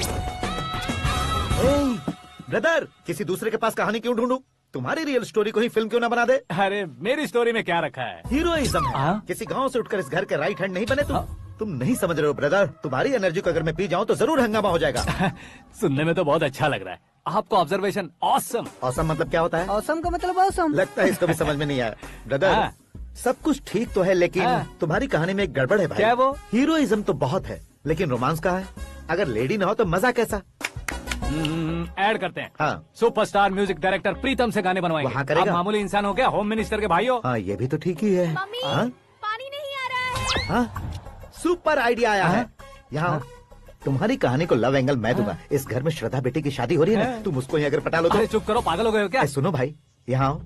Brother, किसी दूसरे के पास कहानी क्यों ढूंढूं? तुम्हारी रियल स्टोरी को ही फिल्म क्यों ना बना दे? अरे मेरी स्टोरी में क्या रखा है? हीरोइज्म है। किसी गांव से उठकर इस घर के राइट हैंड नहीं बने तुम। तुम नहीं समझ रहे हो ब्रदर, तुम्हारी एनर्जी को अगर मैं पी जाऊं तो जरूर हंगामा हो जाएगा। सुनने में तो बहुत अच्छा लग रहा है आपको। Observation awesome. ऑसम मतलब क्या होता है? औसम का मतलब औसम। लगता है इसको भी समझ में नहीं आया। ब्रदर, सब कुछ ठीक तो है, लेकिन तुम्हारी कहानी में एक गड़बड़ है भाई। क्या वो? हीरोइज्म तो बहुत है, लेकिन रोमांस कहाँ है? अगर लेडी ना हो तो मजा कैसा? ऐड करते हैं। हाँ। सुपरस्टार म्यूजिक डायरेक्टर प्रीतम से गाने बनवाएंगे। वहाँ करेगा? आप मामूली इंसान हो क्या, होम मिनिस्टर के भाई हो? हाँ, ये भी तो ठीक ही है। मम्मी, हाँ? पानी नहीं आ रहा है। हाँ? सुपर आइडिया आया है। यहाँ तुम्हारी कहानी को लव एंगल मैं दूंगा। इस घर में श्रद्धा बेटी की शादी हो रही है ना, तुम उसको ही अगर पटा लो तो। अरे चुप करो, पागल हो गए हो क्या? सुनो भाई, यहाँ आओ।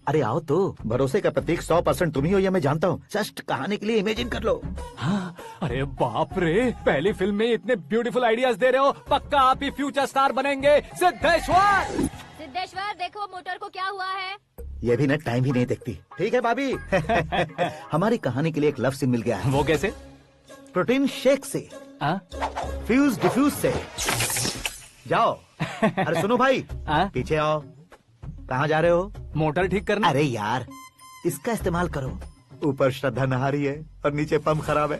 अरे आओ तो, भरोसे का प्रतीक 100% तुम ही हो, यह मैं जानता हूँ। जस्ट कहानी के लिए इमेजिन कर लो। हाँ, अरे बाप रे, पहली फिल्म में इतने ब्यूटीफुल आइडियाज दे रहे हो, पक्का आप ही फ्यूचर स्टार बनेंगे। सिद्धेश्वर, सिद्धेश्वर देखो मोटर को क्या हुआ है। ये भी ना टाइम ही नहीं देखती। ठीक है भाभी। हमारी कहानी के लिए एक लव सीन मिल गया है। वो कैसे? प्रोटीन शेक से, फ्यूज डिफ्यूज से। जाओ। अरे सुनो भाई, पीछे आओ। कहाँ जा रहे हो? मोटर ठीक करना। अरे यार, इसका इस्तेमाल करो। ऊपर श्रद्धा नहा रही है और नीचे पंप खराब है।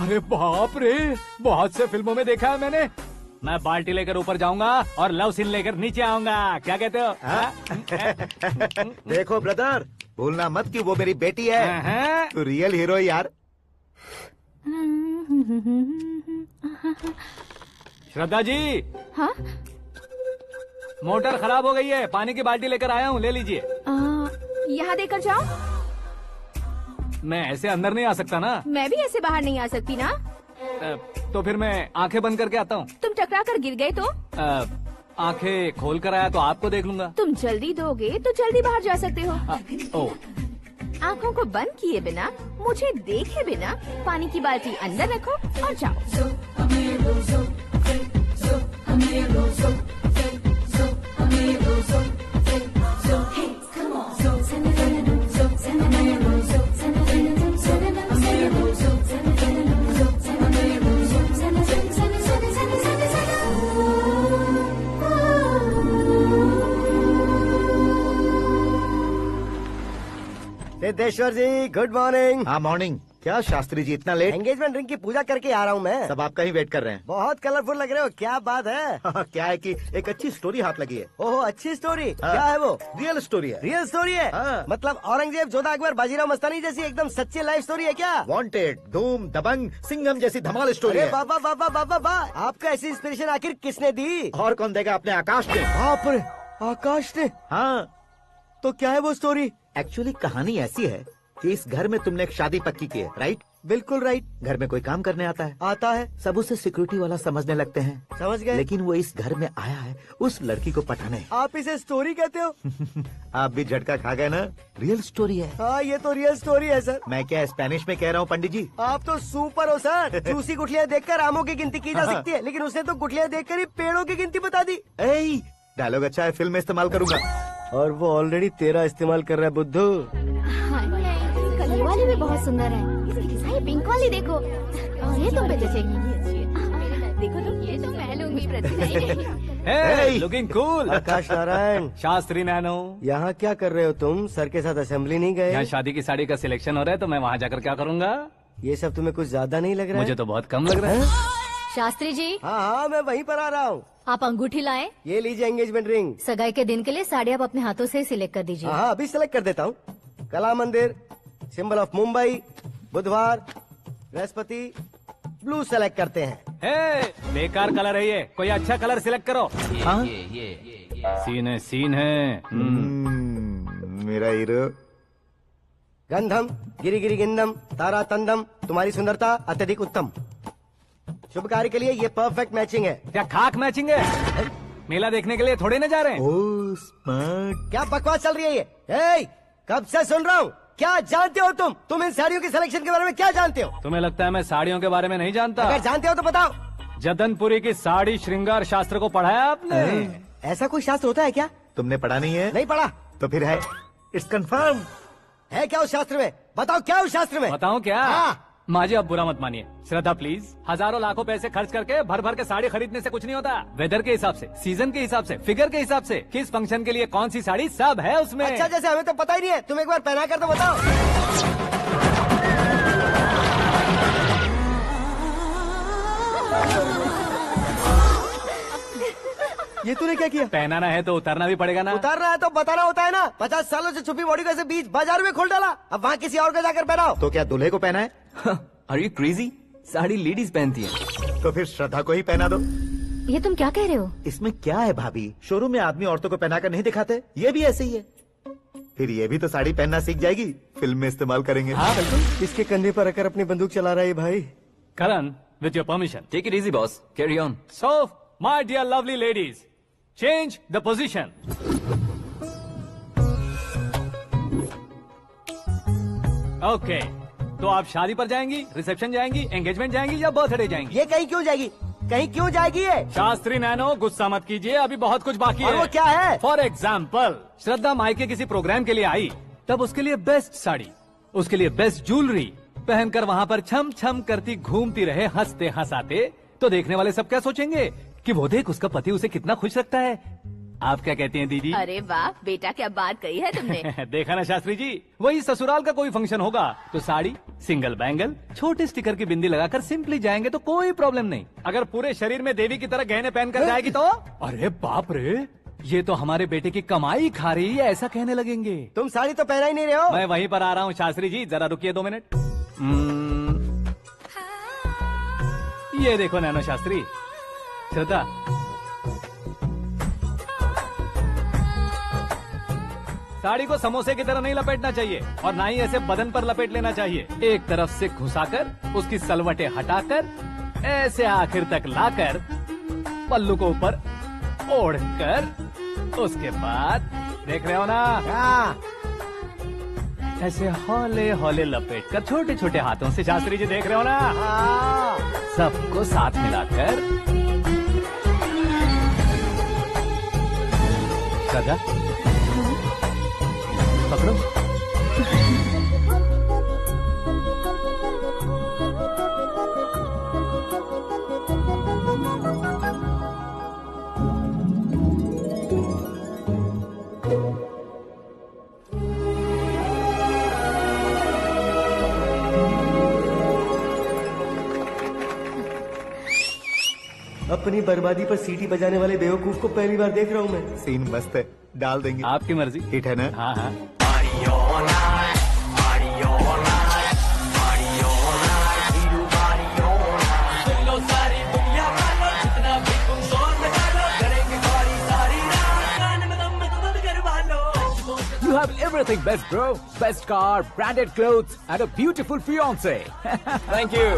अरे बाप रे, बहुत से फिल्मों में देखा है मैंने। मैं बाल्टी लेकर ऊपर जाऊंगा और लव सीन लेकर नीचे आऊंगा। क्या कहते हो? देखो ब्रदर, भूलना मत कि वो मेरी बेटी है। तू रियल हीरो यार। श्रद्धा जी। हाँ? मोटर खराब हो गई है, पानी की बाल्टी लेकर आया हूँ, ले लीजिए। यहाँ देकर जाओ। मैं ऐसे अंदर नहीं आ सकता ना। मैं भी ऐसे बाहर नहीं आ सकती ना। तो फिर मैं आंखें बंद करके आता हूँ। तुम टकरा कर गिर गए तो? आंखें खोल कर आया तो आपको देख लूंगा। तुम जल्दी दोगे तो जल्दी बाहर जा सकते हो। आँखों को बंद किए बिना, मुझे देखे बिना पानी की बाल्टी अंदर रखो और जाओ। सिद्धेश्वर जी, गुड मॉर्निंग। हाँ मॉर्निंग। क्या शास्त्री जी इतना लेट? एंगेजमेंट रिंग की पूजा करके आ रहा हूँ मैं। सब आपका ही वेट कर रहे हैं। बहुत कलरफुल लग रहे हो, क्या बात है? क्या है कि एक अच्छी स्टोरी हाथ लगी है। ओहो, अच्छी स्टोरी। क्या है वो? रियल स्टोरी है। रियल स्टोरी है? मतलब औरंगजेब, जोधा अकबर, बाजीराव मस्तानी जैसी एकदम सच्ची लाइफ स्टोरी है क्या? वांटेड, धूम, दबंग, सिंघम जैसी धमाल स्टोरी है। बाबा बाबा बाबा बा, आपको ऐसी इंस्पिरेशन आखिर किसने दी? और कौन देगा? अपने आकाश ने। बाप रे, आकाश ने? हाँ। तो क्या है वो स्टोरी? एक्चुअली कहानी ऐसी है कि इस घर में तुमने एक शादी पक्की की है, राइट? बिल्कुल राइट। घर में कोई काम करने आता है? आता है। सब उसे सिक्योरिटी वाला समझने लगते हैं। समझ गए। लेकिन वो इस घर में आया है उस लड़की को पटाने। आप इसे स्टोरी कहते हो? आप भी झटका खा गए ना। रियल स्टोरी है। हाँ, ये तो रियल स्टोरी है सर। मैं क्या स्पेनिश में कह रहा हूँ पंडित जी? आप तो सुपर हो सर। चूसी गुठलियाँ देखकर आमों की गिनती की जा सकती है, लेकिन उसने तो गुठलियाँ देखकर ही पेड़ों की गिनती बता दी। डायलॉग अच्छा है, फिल्म में इस्तेमाल करूंगा। और वो ऑलरेडी तेरा इस्तेमाल कर रहा है बुद्धू। कल ये वाली भी बहुत सुंदर है। ये पिंक वाली देखो, और ये तुम पे जचेगी। देखो तुम, ये तो मैं लूंगी। Looking cool. Akash Narayan. Shastri Nano. यहाँ क्या कर रहे हो तुम? सर के साथ असेंबली नहीं गए? यहाँ शादी की साड़ी का सिलेक्शन हो रहा है, तो मैं वहाँ जाकर क्या करूँगा? ये सब तुम्हें कुछ ज्यादा नहीं लग रहा है? मुझे तो बहुत कम लग रहा है। शास्त्री जी। हाँ, मैं वहीं पर आ रहा हूँ। आप अंगूठी लाए। ये लीजिए एंगेजमेंट रिंग। सगाई के दिन के लिए साड़ी आप अपने हाथों से सिलेक्ट कर दीजिए। हाँ, अभी सिलेक्ट कर देता हूँ। कला मंदिर, सिंबल ऑफ मुंबई, बुधवार, बृहस्पति, ब्लू सेलेक्ट करते हैं। बेकार कलर है ये, कोई अच्छा कलर सिलेक्ट करो। सीन है, सीन है। मेरा हीरो। गंधम, गिरी गिरी गिंदम, तारा तंदम, तुम्हारी सुंदरता अत्यधिक उत्तम। शुभ कार्य के लिए ये परफेक्ट मैचिंग है। क्या खाक मैचिंग है? मेला देखने के लिए थोड़े न जा रहे हैं। Oh smart. क्या बकवास चल रही है ये? ए, कब से सुन रहा हूँ। क्या जानते हो तुम? तुम इन साड़ियों की सिलेक्शन के बारे में क्या जानते हो? तुम्हें लगता है मैं साड़ियों के बारे में नहीं जानता? अगर जानते हो तो बताओ। जदनपुरी की साड़ी श्रृंगार शास्त्र को पढ़ा है आपने? ऐसा कोई शास्त्र होता है क्या? तुमने पढ़ा नहीं है? नहीं पढ़ा। तो फिर है, इट्स कंफर्म। है क्या उस शास्त्र में? बताओ क्या उस शास्त्र में? बताऊं क्या? हाँ। माजी, अब बुरा मत मानिए। श्रद्धा प्लीज, हजारों लाखों पैसे खर्च करके भर भर के साड़ी खरीदने से कुछ नहीं होता। वेदर के हिसाब से, सीजन के हिसाब से, फिगर के हिसाब से, किस फंक्शन के लिए कौन सी साड़ी, सब है उसमें। अच्छा, जैसे हमें तो पता ही नहीं है, तुम एक बार पहना कर तो बताओ। ये तूने क्या किया? पहनाना है तो उतारना भी पड़ेगा ना। उतारना है तो बताना होता है ना। 50 सालों से छुपी बॉडी को ऐसे बीच बाजार में खोल डाला, अब वहाँ किसी और को जाकर पहनाओ। तो क्या दूल्हे को पहना है? Are you crazy? Sari ladies पहनती है। तो फिर श्रद्धा को ही पहना दो। ये तुम क्या कह रहे हो? इसमें क्या है भाभी? शोरूम में आदमी औरतों को पहनाकर नहीं दिखाते, ये भी ऐसे ही है। फिर ये भी तो साड़ी पहनना सीख जाएगी, फिल्म में इस्तेमाल करेंगे। हाँ बिल्कुल। इसके कंधे पर रखकर अपनी बंदूक चला रहा है भाई। Karan, with your permission. Take it easy boss, carry on. So my dear lovely ladies, change the position. Okay, तो आप शादी पर जाएंगी, रिसेप्शन जाएंगी, एंगेजमेंट जाएंगी या बर्थडे जाएंगी? ये कहीं क्यों जाएगी? कहीं क्यों जाएगी ये? शास्त्री नैनो गुस्सा मत कीजिए, अभी बहुत कुछ बाकी और है। वो क्या है? फॉर एग्जाम्पल, श्रद्धा मायके किसी प्रोग्राम के लिए आई, तब उसके लिए बेस्ट साड़ी, उसके लिए बेस्ट ज्वेलरी पहनकर वहाँ पर छम छम करती घूमती रहे हंसते हंसाते, तो देखने वाले सब क्या सोचेंगे कि वो देख उसका पति उसे कितना खुश रखता है। आप क्या कहती हैं दीदी? अरे वाह बेटा, क्या बात कही है तुमने। देखा ना शास्त्री जी, वही ससुराल का कोई फंक्शन होगा तो साड़ी, सिंगल बैंगल, छोटे स्टिकर की बिंदी लगाकर सिंपली जाएंगे तो कोई प्रॉब्लम नहीं। अगर पूरे शरीर में देवी की तरह गहने पहनकर जाएगी तो अरे बाप रे, ये तो हमारे बेटे की कमाई खा रही है, ऐसा कहने लगेंगे। तुम साड़ी तो पहना ही नहीं रहे हो। मैं वहीं पर आ रहा हूँ शास्त्री जी, जरा रुकिए 2 मिनट। ये देखो नैनो शास्त्री, श्रद्धा साड़ी को समोसे की तरह नहीं लपेटना चाहिए और ना ही ऐसे बदन पर लपेट लेना चाहिए। एक तरफ से घुसाकर उसकी सलवटें हटाकर ऐसे आखिर तक लाकर पल्लू को ऊपर ओढ़कर उसके बाद देख रहे हो ना, ऐसे हौले हौले लपेट कर छोटे छोटे हाथों से, शास्त्री जी देख रहे हो ना, सबको साथ मिलाकर श्रद्धा पकड़ो। अपनी बर्बादी पर सीटी बजाने वाले बेवकूफ को पहली बार देख रहा हूँ मैं। सीन मस्त है, डाल देंगे। आपकी मर्जी। हिट है ना? हाँ हाँ। You have everything best, bro. Best car, branded clothes, and a beautiful fiance. Thank you.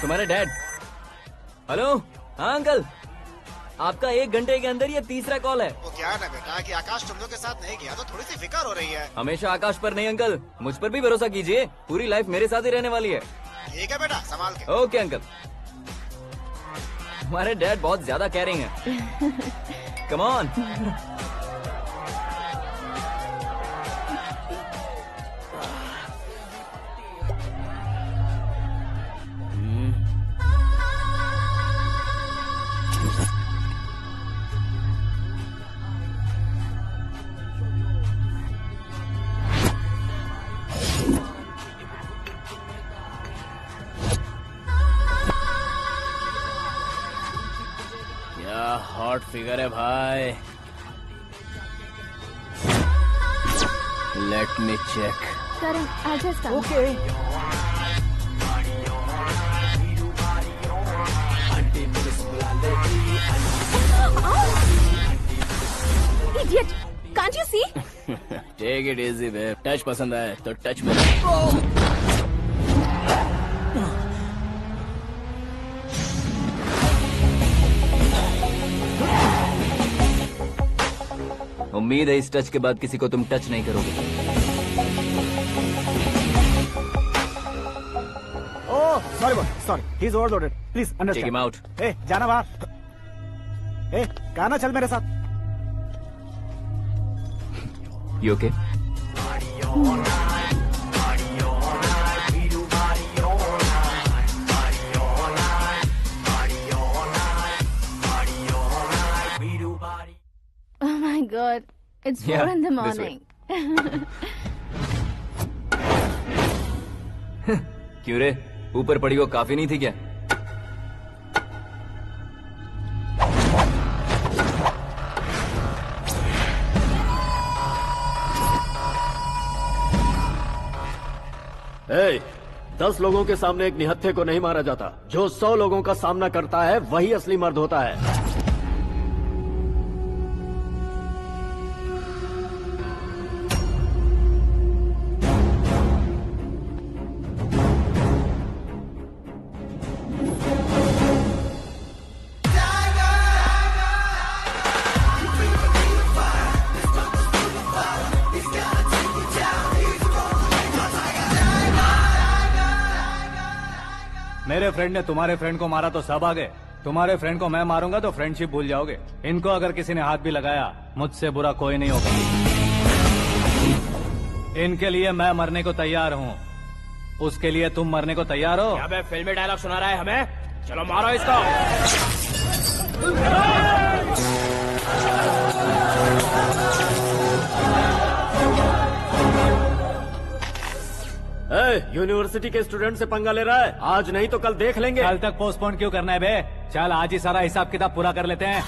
तुम्हारे डैड। हेलो, हाँ अंकल, आपका 1 घंटे के अंदर ये तीसरा कॉल है। वो क्या है ना बेटा कि आकाश तुम लोग के साथ नहीं गया तो थोड़ी सी फिक्र हो रही है। हमेशा आकाश पर नहीं अंकल, मुझ पर भी भरोसा कीजिए, पूरी लाइफ मेरे साथ ही रहने वाली है। ठीक है बेटा, संभाल के। Okay uncle. हमारे डैड बहुत ज्यादा केयरिंग है। Come on. हॉट फिगर है भाई। Let me check. Karan, I'll just come. Okay. Idiot! Can't you see? Take it easy babe. Touch पसंद आए तो टच में। उम्मीद है इस टच के बाद किसी को तुम टच नहीं करोगे। Oh sorry boy, sorry, he is overloaded, please take understand. Him out. ए जाना बाहर। ए गाना चल मेरे साथ। You okay? Oh my God, it's 4 Yeah, in the this morning. क्यों रे, ऊपर पड़ी वो काफी नहीं थी क्या? Hey, 10 लोगों के सामने एक निहत्थे को नहीं मारा जाता। जो 100 लोगों का सामना करता है वही असली मर्द होता है। मेरे फ्रेंड ने तुम्हारे फ्रेंड को मारा तो सब आ गए, तुम्हारे फ्रेंड को मैं मारूंगा तो फ्रेंडशिप भूल जाओगे। इनको अगर किसी ने हाथ भी लगाया, मुझसे बुरा कोई नहीं होगा। इनके लिए मैं मरने को तैयार हूँ, उसके लिए तुम मरने को तैयार हो? क्या बे फिल्मी डायलॉग सुना रहा है हमें? चलो मारो इसको। यूनिवर्सिटी के स्टूडेंट से पंगा ले रहा है, आज नहीं तो कल देख लेंगे। कल तक पोस्टपोन क्यों करना है बे? चल आज ही सारा हिसाब किताब पूरा कर लेते हैं।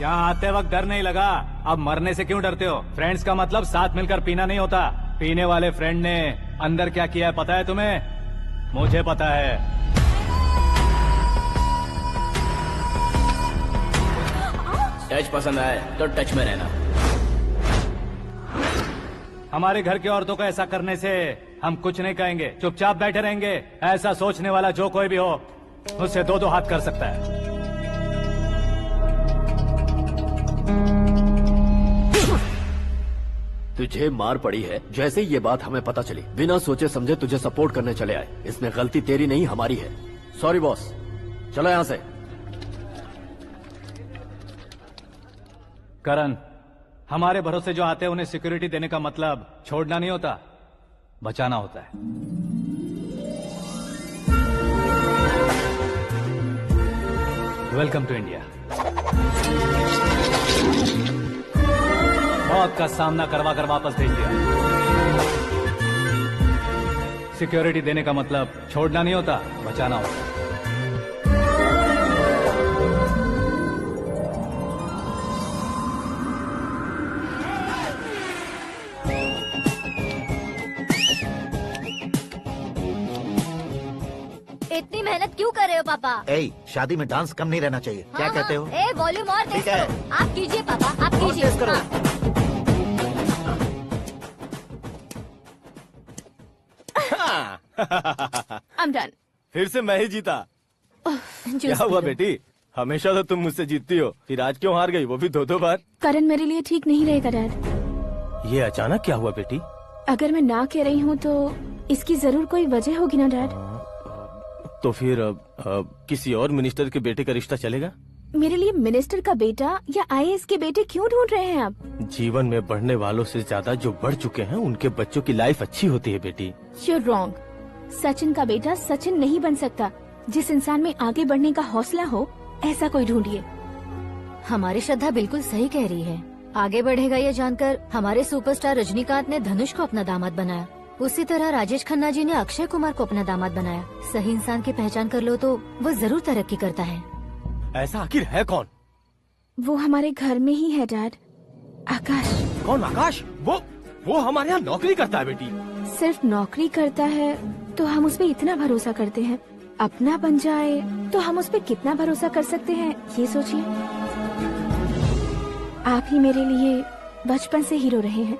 यहाँ आते वक्त डर नहीं लगा, अब मरने से क्यों डरते हो? फ्रेंड्स का मतलब साथ मिलकर पीना नहीं होता। पीने वाले फ्रेंड ने अंदर क्या किया है पता है तुम्हें? मुझे पता है। टच पसंद आए तो टच में रहना। हमारे घर की औरतों को ऐसा करने से हम कुछ नहीं कहेंगे, चुपचाप बैठे रहेंगे। ऐसा सोचने वाला जो कोई भी हो, उससे दो दो हाथ कर सकता है। तुझे मार पड़ी है, जैसे ही ये बात हमें पता चली बिना सोचे समझे तुझे सपोर्ट करने चले आए। इसमें गलती तेरी नहीं हमारी है। सॉरी बॉस, चलो यहाँ से। करण, हमारे भरोसे जो आते हैं उन्हें सिक्योरिटी देने का मतलब छोड़ना नहीं होता, बचाना होता है। Welcome to India. मौत का सामना करवा कर वापस भेज दिया। सिक्योरिटी देने का मतलब छोड़ना नहीं होता, बचाना होता है। इतनी मेहनत क्यों कर रहे हो पापा? ए, शादी में डांस कम नहीं रहना चाहिए। क्या कहते हो? ए वॉल्यूम और तेज ठीक है। करो। आप कीजिए पापा, आप कीजिए। तेज करो। I'm done. फिर से मैं ही जीता। क्या हुआ बेटी? हमेशा तो तुम मुझसे जीतती हो, फिर आज क्यों हार गई, वो भी दो दो बार? करण मेरे लिए ठीक नहीं रहेगा डैड। ये अचानक क्या हुआ बेटी? अगर मैं ना कह रही हूँ तो इसकी जरूर कोई वजह होगी ना डैड। तो फिर किसी और मिनिस्टर के बेटे का रिश्ता चलेगा? मेरे लिए मिनिस्टर का बेटा या IAS के बेटे क्यों ढूंढ रहे हैं आप? जीवन में बढ़ने वालों से ज्यादा जो बढ़ चुके हैं उनके बच्चों की लाइफ अच्छी होती है बेटी। You're wrong. सचिन का बेटा सचिन नहीं बन सकता। जिस इंसान में आगे बढ़ने का हौसला हो, ऐसा कोई ढूंढिए। हमारी श्रद्धा बिल्कुल सही कह रही है। आगे बढ़ेगा ये जानकर हमारे सुपरस्टार रजनीकांत ने धनुष को अपना दामाद बनाया। उसी तरह राजेश खन्ना जी ने अक्षय कुमार को अपना दामाद बनाया। सही इंसान की पहचान कर लो तो वो जरूर तरक्की करता है। ऐसा आखिर है कौन? वो हमारे घर में ही है डैड, आकाश। कौन आकाश? वो हमारे यहाँ नौकरी करता है बेटी। सिर्फ नौकरी करता है तो हम उस पर इतना भरोसा करते हैं, अपना बन जाए तो हम उस पर कितना भरोसा कर सकते हैं, ये सोचिए। आप ही मेरे लिए बचपन से हीरो रहे हैं,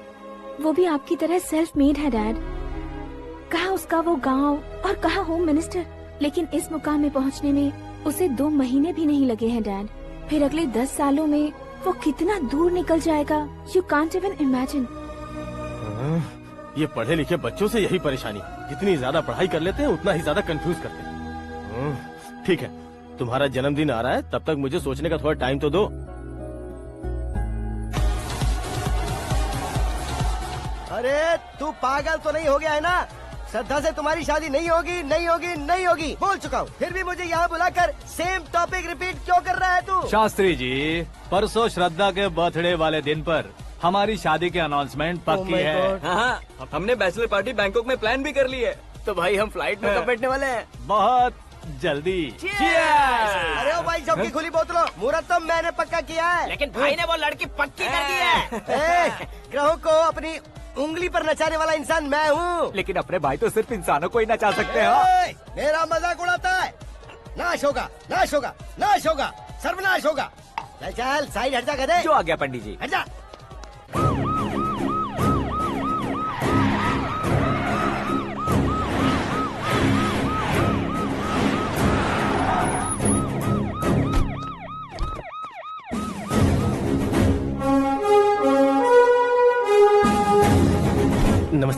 वो भी आपकी तरह सेल्फ मेड है डैड। कहाँ उसका वो गांव और कहाँ होम मिनिस्टर, लेकिन इस मुकाम में पहुँचने में उसे 2 महीने भी नहीं लगे हैं डैड। फिर अगले 10 सालों में वो कितना दूर निकल जाएगा, यू कांट इवन इमेजिन। ये पढ़े लिखे बच्चों से यही परेशानी, जितनी ज्यादा पढ़ाई कर लेते हैं उतना ही ज्यादा कंफ्यूज करते हैं। ठीक है, तुम्हारा जन्मदिन आ रहा है, तब तक मुझे सोचने का थोड़ा टाइम तो दो। अरे तू पागल तो नहीं हो गया है ना? श्रद्धा से तुम्हारी शादी नहीं होगी, नहीं होगी, नहीं होगी, बोल चुका हूँ। फिर भी मुझे यहाँ बुलाकर सेम टॉपिक रिपीट क्यों कर रहा है तू? शास्त्री जी, परसों श्रद्धा के बर्थडे वाले दिन पर हमारी शादी की अनाउंसमेंट पक्की है। हाँ, हमने बैचलर पार्टी बैंकॉक में प्लान भी कर ली है। तो भाई हम फ्लाइट में कब बैठने वाले हैं? बहुत जल्दी। अरे ओ भाई, सबकी खुली बोतलों, मुहूर्त तो मैंने पक्का किया है। लेकिन भाई ने वो लड़की पक्की कर दी है। ग्रहों को अपनी उंगली पर नचाने वाला इंसान मैं हूँ। लेकिन अपने भाई तो सिर्फ इंसानों को ही नचा सकते हैं। मेरा मजाक उड़ाता है? नाश होगा, नाश होगा, नाश होगा, सर्वनाश होगा। चल साइड हट जा गधे। जो आ गया पंडित जी। हट जा।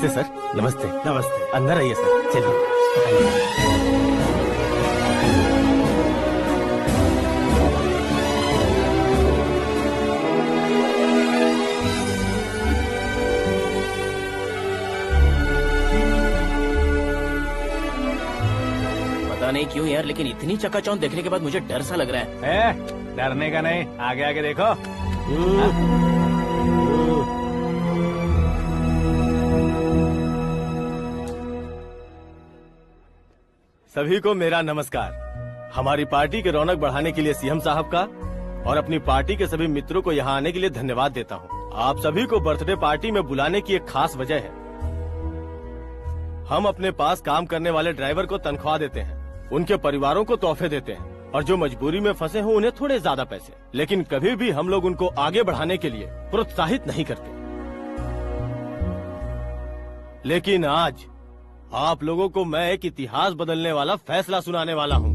नमस्ते सर। नमस्ते। नमस्ते। अंदर आइए सर, चलिए। पता नहीं क्यों यार, लेकिन इतनी चकाचौंध देखने के बाद मुझे डर सा लग रहा है। डरने का नहीं, आगे आगे देखो। सभी को मेरा नमस्कार। हमारी पार्टी की रौनक बढ़ाने के लिए सीएम साहब का और अपनी पार्टी के सभी मित्रों को यहाँ आने के लिए धन्यवाद देता हूँ। आप सभी को बर्थडे पार्टी में बुलाने की एक खास वजह है। हम अपने पास काम करने वाले ड्राइवर को तनख्वाह देते हैं, उनके परिवारों को तोहफे देते हैं और जो मजबूरी में फंसे हो उन्हें थोड़े ज्यादा पैसे। लेकिन कभी भी हम लोग उनको आगे बढ़ाने के लिए प्रोत्साहित नहीं करते। लेकिन आज आप लोगों को मैं एक इतिहास बदलने वाला फैसला सुनाने वाला हूँ।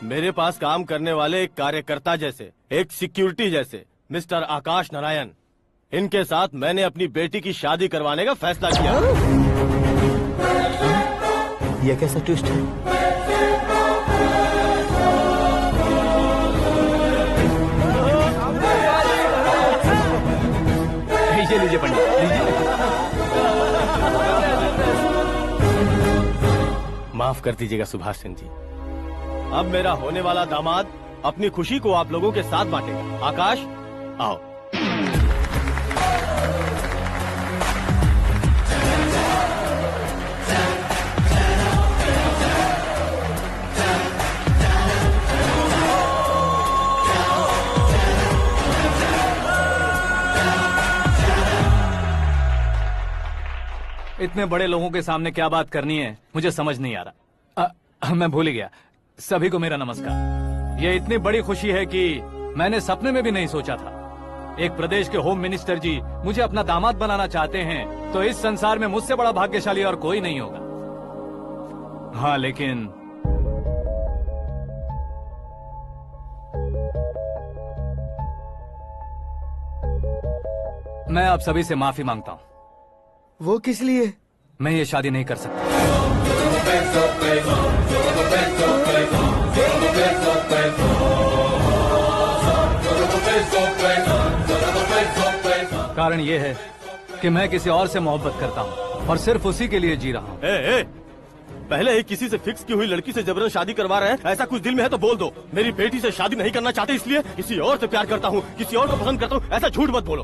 मेरे पास काम करने वाले एक कार्यकर्ता जैसे, एक सिक्योरिटी जैसे मिस्टर आकाश नारायण, इनके साथ मैंने अपनी बेटी की शादी करवाने का फैसला किया। यह कैसा ट्विस्ट है? लीजिए पंडित, लीजिए। माफ कर दीजिएगा सुभाष सिंह जी। अब मेरा होने वाला दामाद अपनी खुशी को आप लोगों के साथ बांटेगा। आकाश, आओ। इतने बड़े लोगों के सामने क्या बात करनी है मुझे समझ नहीं आ रहा। मैं भूल ही गया। सभी को मेरा नमस्कार। ये इतनी बड़ी खुशी है कि मैंने सपने में भी नहीं सोचा था। एक प्रदेश के होम मिनिस्टर जी मुझे अपना दामाद बनाना चाहते हैं तो इस संसार में मुझसे बड़ा भाग्यशाली और कोई नहीं होगा। हाँ, लेकिन मैं आप सभी से माफी मांगता हूँ। वो किस लिए? मैं ये शादी नहीं कर सकता। कारण ये है कि मैं किसी और से मोहब्बत करता हूँ और सिर्फ उसी के लिए जी रहा हूँ। पहले ही किसी से फिक्स की हुई लड़की से जबरन शादी करवा रहे हैं। ऐसा कुछ दिल में है तो बोल दो। मेरी बेटी से शादी नहीं करना चाहते इसलिए किसी और से प्यार करता हूँ, किसी और को पसंद करता हूँ, ऐसा झूठ मत बोलो।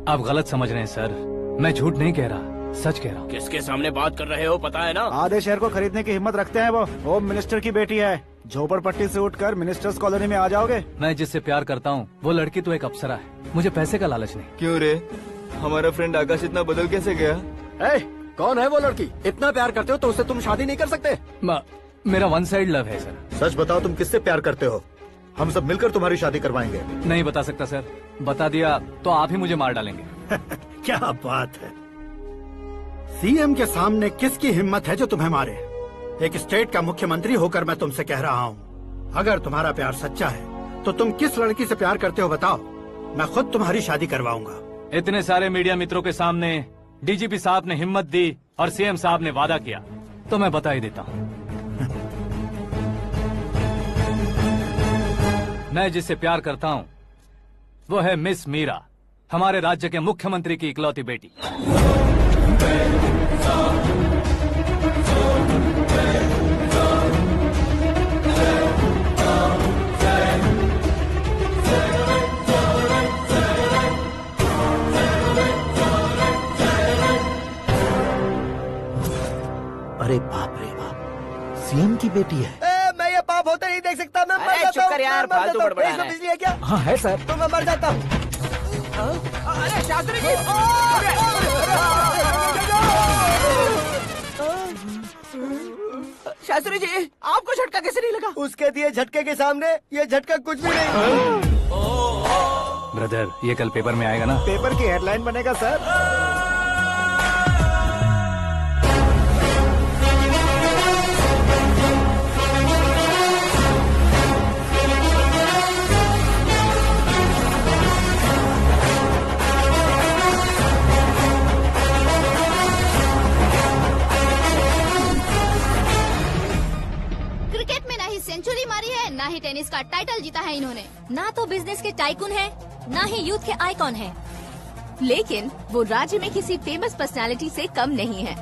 आप गलत समझ रहे हैं सर। मैं झूठ नहीं कह रहा, सच कह रहा हूँ। किसके सामने बात कर रहे हो पता है ना? आधे शहर को खरीदने की हिम्मत रखते हैं वो। होम मिनिस्टर की बेटी है। झोपड़पट्टी से उठकर मिनिस्टर्स कॉलोनी में आ जाओगे। मैं जिससे प्यार करता हूँ वो लड़की तो एक अप्सरा है। मुझे पैसे का लालच नहीं। क्यों रे, हमारा फ्रेंड आकाश इतना बदल कैसे गया? कौन है वो लड़की? इतना प्यार करते हो तो उससे तुम शादी नहीं कर सकते? मेरा वन साइड लव है सर। सच बताओ, तुम किससे प्यार करते हो? हम सब मिलकर तुम्हारी शादी करवाएंगे। नहीं बता सकता सर। बता दिया तो आप ही मुझे मार डालेंगे। क्या बात है। सीएम के सामने किसकी हिम्मत है जो तुम्हें मारे? एक स्टेट का मुख्यमंत्री होकर मैं तुमसे कह रहा हूँ, अगर तुम्हारा प्यार सच्चा है तो तुम किस लड़की से प्यार करते हो बताओ। मैं खुद तुम्हारी शादी करवाऊंगा। इतने सारे मीडिया मित्रों के सामने डीजीपी साहब ने हिम्मत दी और सीएम साहब ने वादा किया तो मैं बता ही देता हूँ। मैं जिससे प्यार करता हूँ वो है मिस मीरा, हमारे राज्य के मुख्यमंत्री की इकलौती बेटी। अरे बाप रे बाप, सीएम की बेटी है। मैं ये पाप होते नहीं देख सकता। मैं मर जाता हूँ। यार, फालतू बड़बड़ा रहा है। बिजली है क्या? हाँ है सर। तो मैं मर जाता हूँ। अरे शास्त्री जी! शास्त्री जी, आपको झटका कैसे नहीं लगा? उसके दिए झटके के सामने ये झटका कुछ भी नहीं। ब्रदर, ये कल पेपर में आएगा ना? पेपर की हेडलाइन बनेगा सर। ही टेनिस का टाइटल जीता है इन्होंने। ना तो बिजनेस के टाइकून है, ना ही यूथ के आइकॉन है, लेकिन वो राज्य में किसी फेमस पर्सनालिटी से कम नहीं है।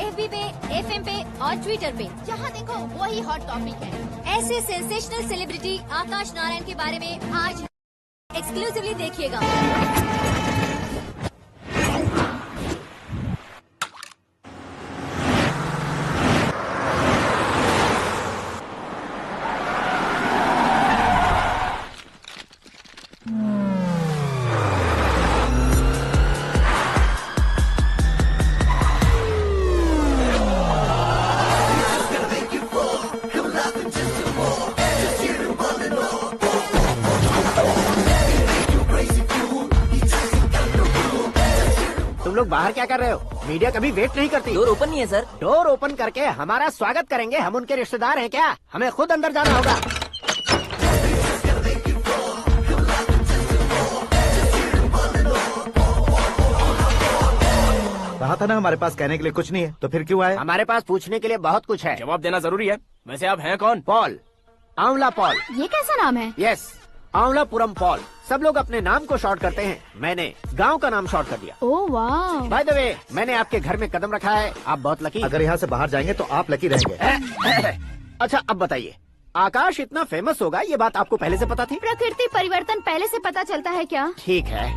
FB पे, FM पे और ट्विटर पे जहाँ देखो वही हॉट टॉपिक है। ऐसे सेंसेशनल सेलिब्रिटी आकाश नारायण के बारे में आज एक्सक्लूसिवली देखिएगा। तुम लोग बाहर क्या कर रहे हो? मीडिया कभी वेट नहीं करती। डोर ओपन नहीं है सर। डोर ओपन करके हमारा स्वागत करेंगे? हम उनके रिश्तेदार हैं क्या? हमें खुद अंदर जाना होगा। कहा था ना हमारे पास कहने के लिए कुछ नहीं है, तो फिर क्यों आए? हमारे पास पूछने के लिए बहुत कुछ है। जवाब देना जरूरी है। वैसे आप हैं कौन? पॉल, आंवला पॉल। ये कैसा नाम है? Yes, Anwalapuram Paul. सब लोग अपने नाम को शॉर्ट करते हैं, मैंने गांव का नाम शॉर्ट कर दिया। ओह वाह। बाय द वे, मैंने आपके घर में कदम रखा है, आप बहुत लकी। अगर यहाँ से बाहर जाएंगे तो आप लकी रहेंगे। अच्छा अब बताइए, आकाश इतना फेमस होगा ये बात आपको पहले से पता थी? प्रकृति परिवर्तन पहले से पता चलता है क्या? ठीक है,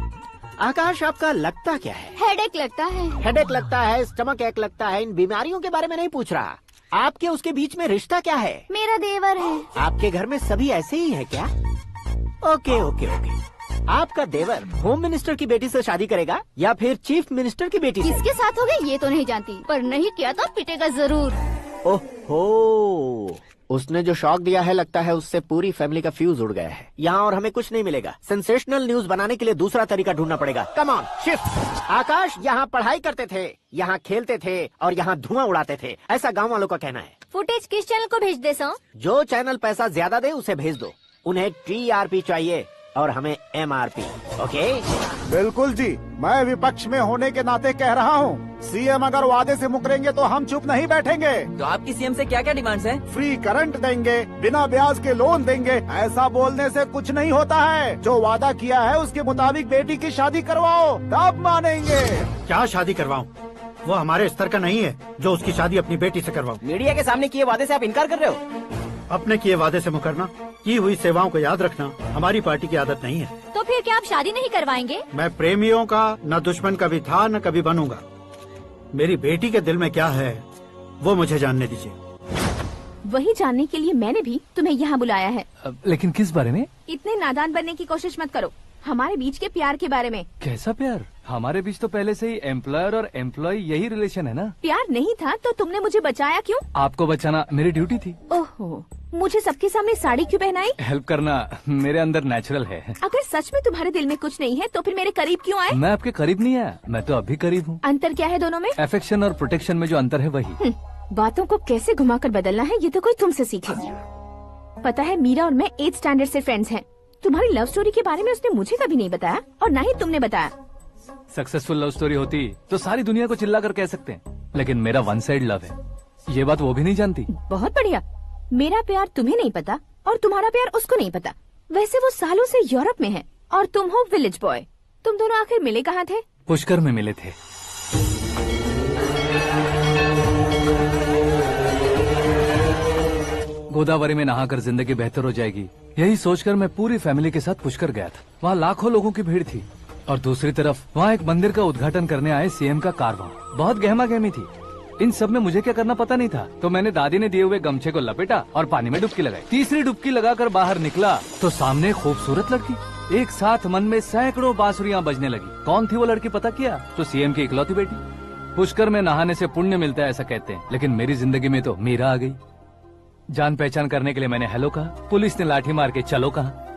आकाश आपका लगता क्या है? हेडेक लगता है। हेडेक लगता है, स्टमक एक लगता है, इन बीमारियों के बारे में नहीं पूछ रहा। आपके उसके बीच में रिश्ता क्या है? मेरा देवर है। आपके घर में सभी ऐसे ही है क्या? Okay okay okay. आपका देवर होम मिनिस्टर की बेटी से शादी करेगा या फिर चीफ मिनिस्टर की बेटी से? किसके साथ होगा ये तो नहीं जानती, पर नहीं किया तो पिटेगा जरूर। ओहो, उसने जो शॉक दिया है लगता है उससे पूरी फैमिली का फ्यूज उड़ गया है। यहाँ और हमें कुछ नहीं मिलेगा। सेंसेशनल न्यूज बनाने के लिए दूसरा तरीका ढूंढना पड़ेगा। Come on shift. आकाश यहाँ पढ़ाई करते थे, यहाँ खेलते थे और यहाँ धुआं उड़ाते थे, ऐसा गाँव वालों का कहना है। फुटेज किस चैनल को भेज दे सो? जो चैनल पैसा ज्यादा दे उसे भेज दो। उन्हें TRP चाहिए और हमें MRP। ओके? बिल्कुल जी, मैं विपक्ष में होने के नाते कह रहा हूँ, सीएम अगर वादे से मुकरेंगे तो हम चुप नहीं बैठेंगे। तो आपकी सीएम से क्या क्या डिमांड्स हैं? फ्री करंट देंगे, बिना ब्याज के लोन देंगे। ऐसा बोलने से कुछ नहीं होता है। जो वादा किया है उसके मुताबिक बेटी की शादी करवाओ, तब मानेंगे। क्या शादी करवाऊं? वो हमारे स्तर का नहीं है जो उसकी शादी अपनी बेटी से करवाऊं। मीडिया के सामने किए वादे से आप इनकार कर रहे हो? अपने किए वादे से मुकरना, की हुई सेवाओं को याद रखना हमारी पार्टी की आदत नहीं है। तो फिर क्या आप शादी नहीं करवाएंगे? मैं प्रेमियों का न दुश्मन कभी था न कभी बनूंगा। मेरी बेटी के दिल में क्या है वो मुझे जानने दीजिए। वही जानने के लिए मैंने भी तुम्हें यहाँ बुलाया है। लेकिन किस बारे में? इतने नादान बनने की कोशिश मत करो। हमारे बीच के प्यार के बारे में। कैसा प्यार? हमारे बीच तो पहले से ही एम्प्लॉयर और एम्प्लॉय यही रिलेशन है ना। प्यार नहीं था तो तुमने मुझे बचाया क्यों? आपको बचाना मेरी ड्यूटी थी। ओहो, मुझे सबके सामने साड़ी क्यों पहनाई? हेल्प करना मेरे अंदर नेचुरल है। अगर सच में तुम्हारे दिल में कुछ नहीं है तो फिर मेरे करीब क्यों आए? मैं आपके करीब नहीं आया, मैं तो अभी करीब हूँ। अंतर क्या है दोनों में? अफेक्शन और प्रोटेक्शन में जो अंतर है वही। बातों को कैसे घुमाकर बदलना है ये तो कोई तुमसे सीखे। पता है, मीरा और मैं 8th स्टैंडर्ड से फ्रेंड्स हैं। तुम्हारी लव स्टोरी के बारे में उसने मुझे कभी नहीं बताया और न ही तुमने बताया। सक्सेसफुल लव स्टोरी होती तो सारी दुनिया को चिल्ला कर कह सकते हैं, लेकिन मेरा वन साइड लव है, ये बात वो भी नहीं जानती। बहुत बढ़िया। मेरा प्यार तुम्हें नहीं पता और तुम्हारा प्यार उसको नहीं पता। वैसे वो सालों से यूरोप में है और तुम हो विलेज बॉय। तुम दोनों आखिर मिले कहाँ थे? पुष्कर में मिले थे। गोदावरी में नहाकर जिंदगी बेहतर हो जाएगी, यही सोचकर मैं पूरी फैमिली के साथ पुष्कर गया था। वहाँ लाखों लोगों की भीड़ थी और दूसरी तरफ वहाँ एक मंदिर का उद्घाटन करने आए सीएम का कारवां। बहुत गहमा गहमी थी। इन सब में मुझे क्या करना पता नहीं था, तो मैंने दादी ने दिए हुए गमछे को लपेटा और पानी में डुबकी लगाई। तीसरी डुबकी लगाकर बाहर निकला तो सामने खूबसूरत लड़की। एक साथ मन में सैकड़ों बांसुरियां बजने लगी। कौन थी वो लड़की पता किया? तो सीएम की इकलौती बेटी। पुष्कर में नहाने से पुण्य मिलता है ऐसा कहते हैं, लेकिन मेरी जिंदगी में तो मीरा आ गई। जान पहचान करने के लिए मैंने हेलो कहा, पुलिस ने लाठी मार के चलो कहा।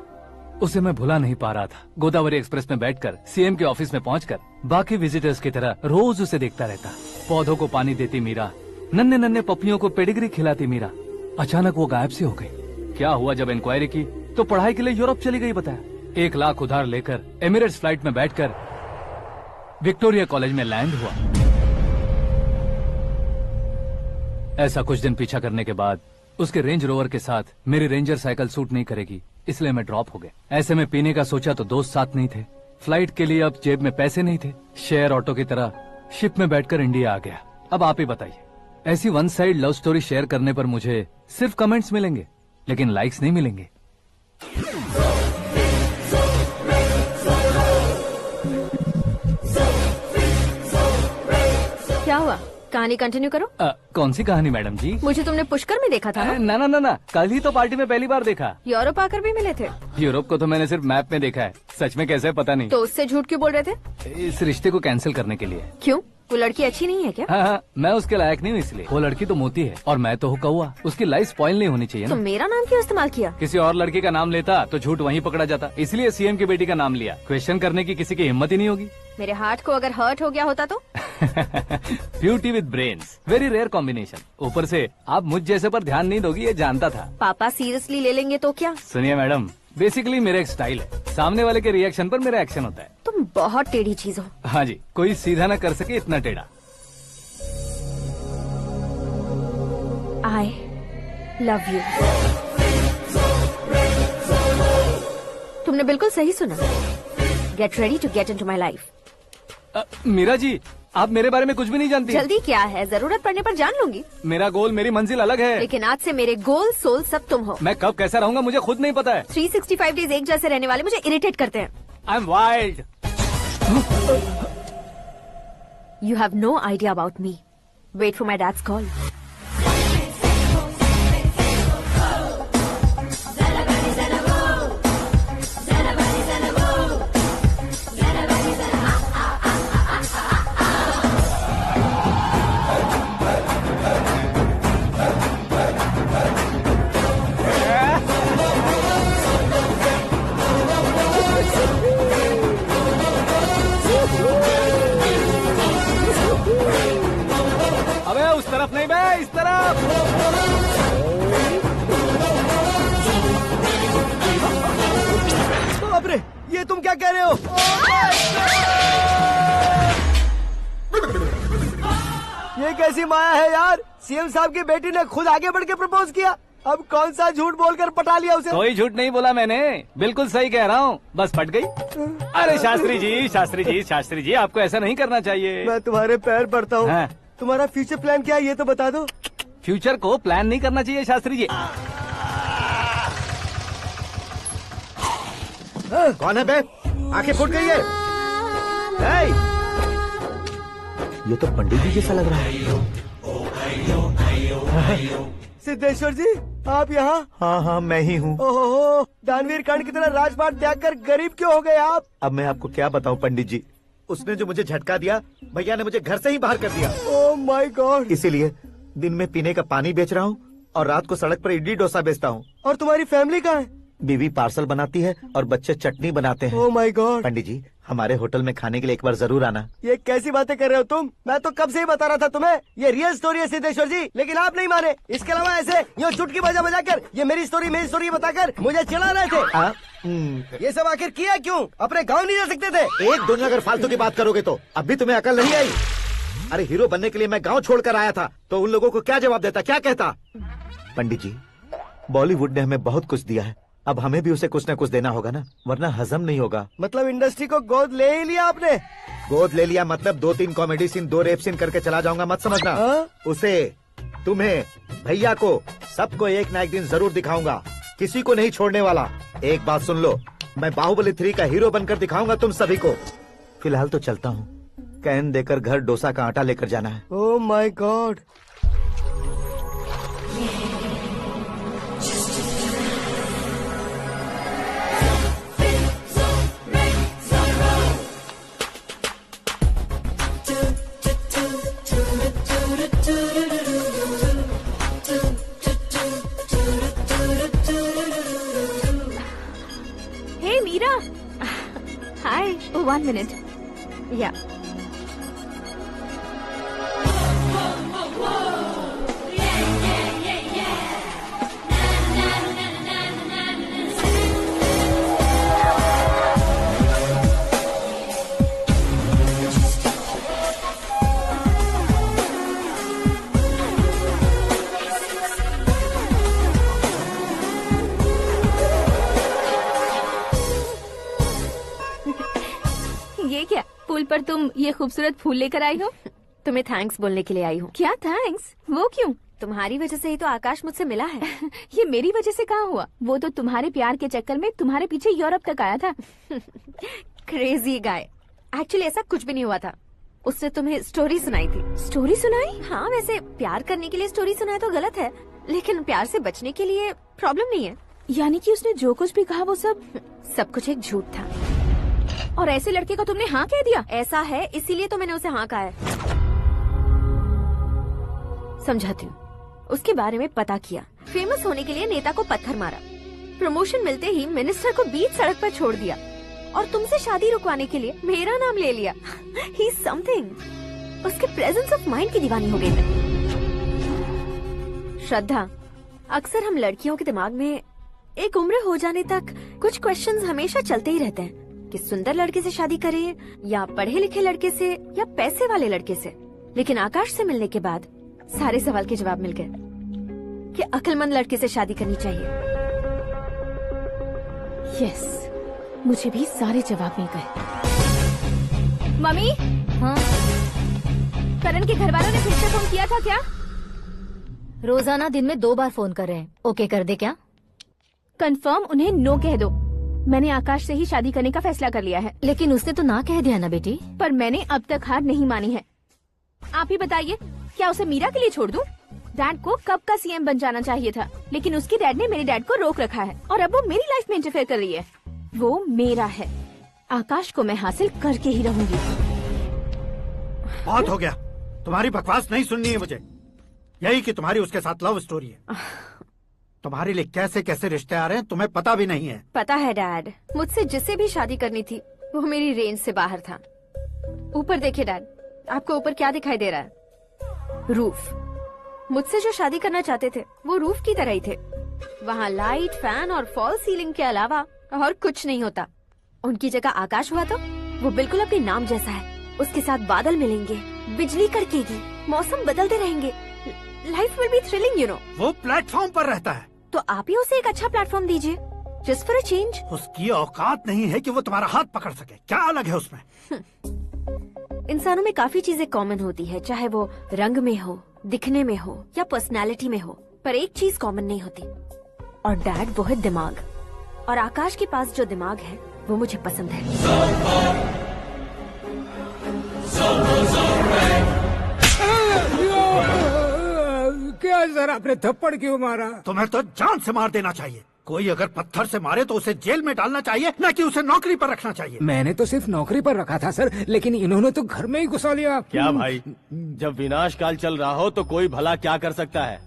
उसे मैं भुला नहीं पा रहा था। गोदावरी एक्सप्रेस में बैठकर सीएम के ऑफिस में पहुंचकर बाकी विजिटर्स की तरह रोज उसे देखता रहता। पौधों को पानी देती मीरा, नन्हे नन्हे पपियों को पेडिग्री खिलाती मीरा। अचानक वो गायब सी हो गई। क्या हुआ? जब इंक्वायरी की तो पढ़ाई के लिए यूरोप चली गई बताया। 1 लाख उधार लेकर एमिरेट्स फ्लाइट में बैठकर विक्टोरिया कॉलेज में लैंड हुआ। ऐसा कुछ दिन पीछा करने के बाद उसके रेंज रोवर के साथ मेरी रेंजर साइकिल सूट नहीं करेगी, इसलिए मैं ड्रॉप हो गया। ऐसे में पीने का सोचा तो दोस्त साथ नहीं थे, फ्लाइट के लिए अब जेब में पैसे नहीं थे, शेयर ऑटो की तरह शिप में बैठकर इंडिया आ गया। अब आप ही बताइए, ऐसी one side love story share करने पर मुझे सिर्फ कमेंट्स मिलेंगे, लेकिन लाइक्स नहीं मिलेंगे। क्या हुआ, कहानी कंटिन्यू करो। कौन सी कहानी मैडम जी? मुझे तुमने पुष्कर में देखा था ना? ना ना ना, कल ही तो पार्टी में पहली बार देखा। यूरोप आकर भी मिले थे? यूरोप को तो मैंने सिर्फ मैप में देखा है, सच में कैसे है पता नहीं। तो उससे झूठ क्यों बोल रहे थे? इस रिश्ते को कैंसिल करने के लिए। क्यों, वो लड़की अच्छी नहीं है क्या? हाँ, मैं उसके लायक नहीं हूँ इसलिए। वो लड़की तो मोती है और मैं तो हूँ कौवा, उसकी लाइफ स्पॉइल नहीं होनी चाहिए तो ना। मेरा नाम क्यों इस्तेमाल किया? किसी और लड़की का नाम लेता तो झूठ वहीं पकड़ा जाता, इसलिए सीएम की बेटी का नाम लिया। क्वेश्चन करने की किसी की हिम्मत ही नहीं होगी। मेरे हार्ट को अगर हर्ट हो गया होता तो? Beauty with brains, very rare combination. ऊपर से आप मुझ जैसे पर ध्यान नहीं दोगी, ये जानता था। पापा सीरियसली ले लेंगे तो क्या? सुनिए मैडम, बेसिकली मेरा एक स्टाइल है, सामने वाले के रिएक्शन पर मेरा एक्शन होता है। तुम बहुत टेढ़ी चीज हो। हाँ जी, कोई सीधा न कर सके इतना टेढ़ा। I love you। तुमने बिल्कुल सही सुना। Get ready to get into my life। Meera ji, आप मेरे बारे में कुछ भी नहीं जानती। जल्दी क्या है, जरूरत पड़ने पर जान लूंगी। मेरा गोल, मेरी मंजिल अलग है। लेकिन आज से मेरे गोल सोल सब तुम हो। मैं कब कैसा रहूंगा मुझे खुद नहीं पता है। 365 डेज एक जैसे रहने वाले मुझे इरिटेट करते हैं। I am wild. You have no idea about me। Wait for my dad's call। अबे उस तरफ नहीं बे, इस तरफ। बाप रे, ये तुम क्या कह रहे हो? ये कैसी माया है यार? सीएम साहब की बेटी ने खुद आगे बढ़ के प्रपोज किया, अब कौन सा झूठ बोलकर पटा लिया उसे? कोई झूठ नहीं बोला मैंने, बिल्कुल सही कह रहा हूँ, बस पट गई। अरे शास्त्री जी, शास्त्री जी, शास्त्री जी, आपको ऐसा नहीं करना चाहिए। मैं तुम्हारे पैर पड़ता हूँ। हाँ। तुम्हारा फ्यूचर प्लान क्या है ये तो बता दो। फ्यूचर को प्लान नहीं करना चाहिए शास्त्री जी। कौन है बे? आंखें फूट गई है। हे! ये तो पंडित जी जैसा लग रहा है। सिद्धेश्वर जी, आप यहाँ? हाँ हाँ, मैं ही हूँ। ओहो, दानवीर कांड की तरह राजपाट त्याग कर गरीब क्यों हो गए आप? अब मैं आपको क्या बताऊँ पंडित जी, उसने जो मुझे झटका दिया, भैया ने मुझे घर से ही बाहर कर दिया। Oh my God. इसीलिए दिन में पीने का पानी बेच रहा हूँ और रात को सड़क पर इडली डोसा बेचता हूँ। और तुम्हारी फैमिली कहाँ है? बीवी पार्सल बनाती है और बच्चे चटनी बनाते हैं। Oh my God. पंडित जी, हमारे होटल में खाने के लिए एक बार जरूर आना। ये कैसी बातें कर रहे हो तुम? मैं तो कब से ही बता रहा था तुम्हें, ये रियल स्टोरी है सिद्धेश्वर जी, लेकिन आप नहीं माने। इसके अलावा ऐसे यूँ चुटकी बजा बजा कर ये मेरी स्टोरी बताकर मुझे चिढ़ा रहे थे। ये सब आखिर किया क्यों? अपने गाँव नहीं जा सकते थे? एक दो अगर फालतू की बात करोगे तो अब भी तुम्हें अकल नहीं आई। अरे हीरो बनने के लिए मैं गाँव छोड़कर आया था, तो उन लोगों को क्या जवाब देता, क्या कहता? पंडित जी, बॉलीवुड ने हमें बहुत कुछ दिया है, अब हमें भी उसे कुछ न कुछ देना होगा ना, वरना हजम नहीं होगा। मतलब इंडस्ट्री को गोद ले ही लिया आपने? गोद ले लिया मतलब 2-3 कॉमेडी सीन, 2 रेप सीन करके चला जाऊंगा मत समझना। उसे, तुम्हें, भैया को, सबको एक ना एक दिन जरूर दिखाऊंगा, किसी को नहीं छोड़ने वाला। एक बात सुन लो, मैं बाहुबली 3 का हीरो बनकर दिखाऊंगा तुम सभी को। फिलहाल तो चलता हूँ, कैन देकर घर डोसा का आटा लेकर जाना है। Oh my God. Hey Meera। Hi। Oh, 1 minute। Yeah। Table पर तुम ये खूबसूरत फूल लेकर आई हो? तुम्हें थैंक्स बोलने के लिए आई हूँ। क्या थैंक्स? वो क्यों? तुम्हारी वजह से ही तो आकाश मुझसे मिला है। ये मेरी वजह से कहाँ हुआ? वो तो तुम्हारे प्यार के चक्कर में तुम्हारे पीछे यूरोप तक आया था। Crazy guy. एक्चुअली ऐसा कुछ भी नहीं हुआ था। उसने तुम्हें स्टोरी सुनाई थी। स्टोरी सुनाई? हाँ, वैसे प्यार करने के लिए स्टोरी सुनाए तो गलत है, लेकिन प्यार से बचने के लिए प्रॉब्लम नहीं है। यानी कि उसने जो कुछ भी कहा वो सब कुछ एक झूठ था। और ऐसे लड़के को तुमने हाँ कह दिया? ऐसा है, इसीलिए तो मैंने उसे हाँ कहा है। समझाती हूँ। उसके बारे में पता किया, फेमस होने के लिए नेता को पत्थर मारा, प्रमोशन मिलते ही मिनिस्टर को बीच सड़क पर छोड़ दिया, और तुमसे शादी रुकवाने के लिए मेरा नाम ले लिया। ही समथिंग। उसके प्रेजेंस ऑफ माइंड की दीवानी हो गई मैं। श्रद्धा, अक्सर हम लड़कियों के दिमाग में एक उम्र हो जाने तक कुछ क्वेश्चंस हमेशा चलते ही रहते हैं कि सुंदर लड़के से शादी करें या पढ़े लिखे लड़के से या पैसे वाले लड़के से। लेकिन आकाश से मिलने के बाद सारे सवाल के जवाब मिल गए कि अक्लमंद लड़के से शादी करनी चाहिए। यस, मुझे भी सारे जवाब मिल गए। मम्मी, हाँ? करण के घर वालों ने फिर से फोन किया था क्या? रोजाना दिन में 2 बार फोन कर रहे हैं। ओके कर दे क्या? कंफर्म उन्हें नो कह दो। मैंने आकाश से ही शादी करने का फैसला कर लिया है। लेकिन उसने तो ना कह दिया ना बेटी। पर मैंने अब तक हार नहीं मानी है। आप ही बताइए, क्या उसे मीरा के लिए छोड़ दूं? डैड को कब का सीएम बन जाना चाहिए था, लेकिन उसके डैड ने मेरे डैड को रोक रखा है और अब वो मेरी लाइफ में इंटरफेयर कर रही है। वो मेरा है। आकाश को मैं हासिल करके ही रहूंगी। बहुत हो गया, तुम्हारी बकवास नहीं सुननी है मुझे। यही कि तुम्हारी उसके साथ लव स्टोरी है। तुम्हारे लिए कैसे कैसे रिश्ते आ रहे हैं तुम्हें पता भी नहीं है। पता है डैड, मुझसे जिससे भी शादी करनी थी वो मेरी रेंज से बाहर था। ऊपर देखिए डैड, आपको ऊपर क्या दिखाई दे रहा है? रूफ। मुझसे जो शादी करना चाहते थे वो रूफ की तरह ही थे। वहाँ लाइट, फैन और फॉल सीलिंग के अलावा और कुछ नहीं होता। उनकी जगह आकाश हुआ तो वो बिल्कुल अपने नाम जैसा है। उसके साथ बादल मिलेंगे, बिजली कड़केगी, मौसम बदलते रहेंगे। Life will be thrilling, you know. वो प्लेटफॉर्म पर रहता है तो आप ही उसे एक अच्छा प्लेटफॉर्म दीजिए, जस्ट फॉर अ चेंज। उसकी औकात नहीं है कि वो तुम्हारा हाथ पकड़ सके। क्या अलग है उसमें? इंसानों में काफी चीजें कॉमन होती है, चाहे वो रंग में हो, दिखने में हो या पर्सनालिटी में हो, पर एक चीज कॉमन नहीं होती, और डैड वो है दिमाग। और आकाश के पास जो दिमाग है वो मुझे पसंद है। क्या सर, आपने थप्पड़ क्यों मारा? तुम्हें तो जान से मार देना चाहिए। कोई अगर पत्थर से मारे तो उसे जेल में डालना चाहिए, न कि उसे नौकरी पर रखना चाहिए। मैंने तो सिर्फ नौकरी पर रखा था सर, लेकिन इन्होंने तो घर में ही घुसा लिया। क्या भाई, जब विनाश काल चल रहा हो तो कोई भला क्या कर सकता है?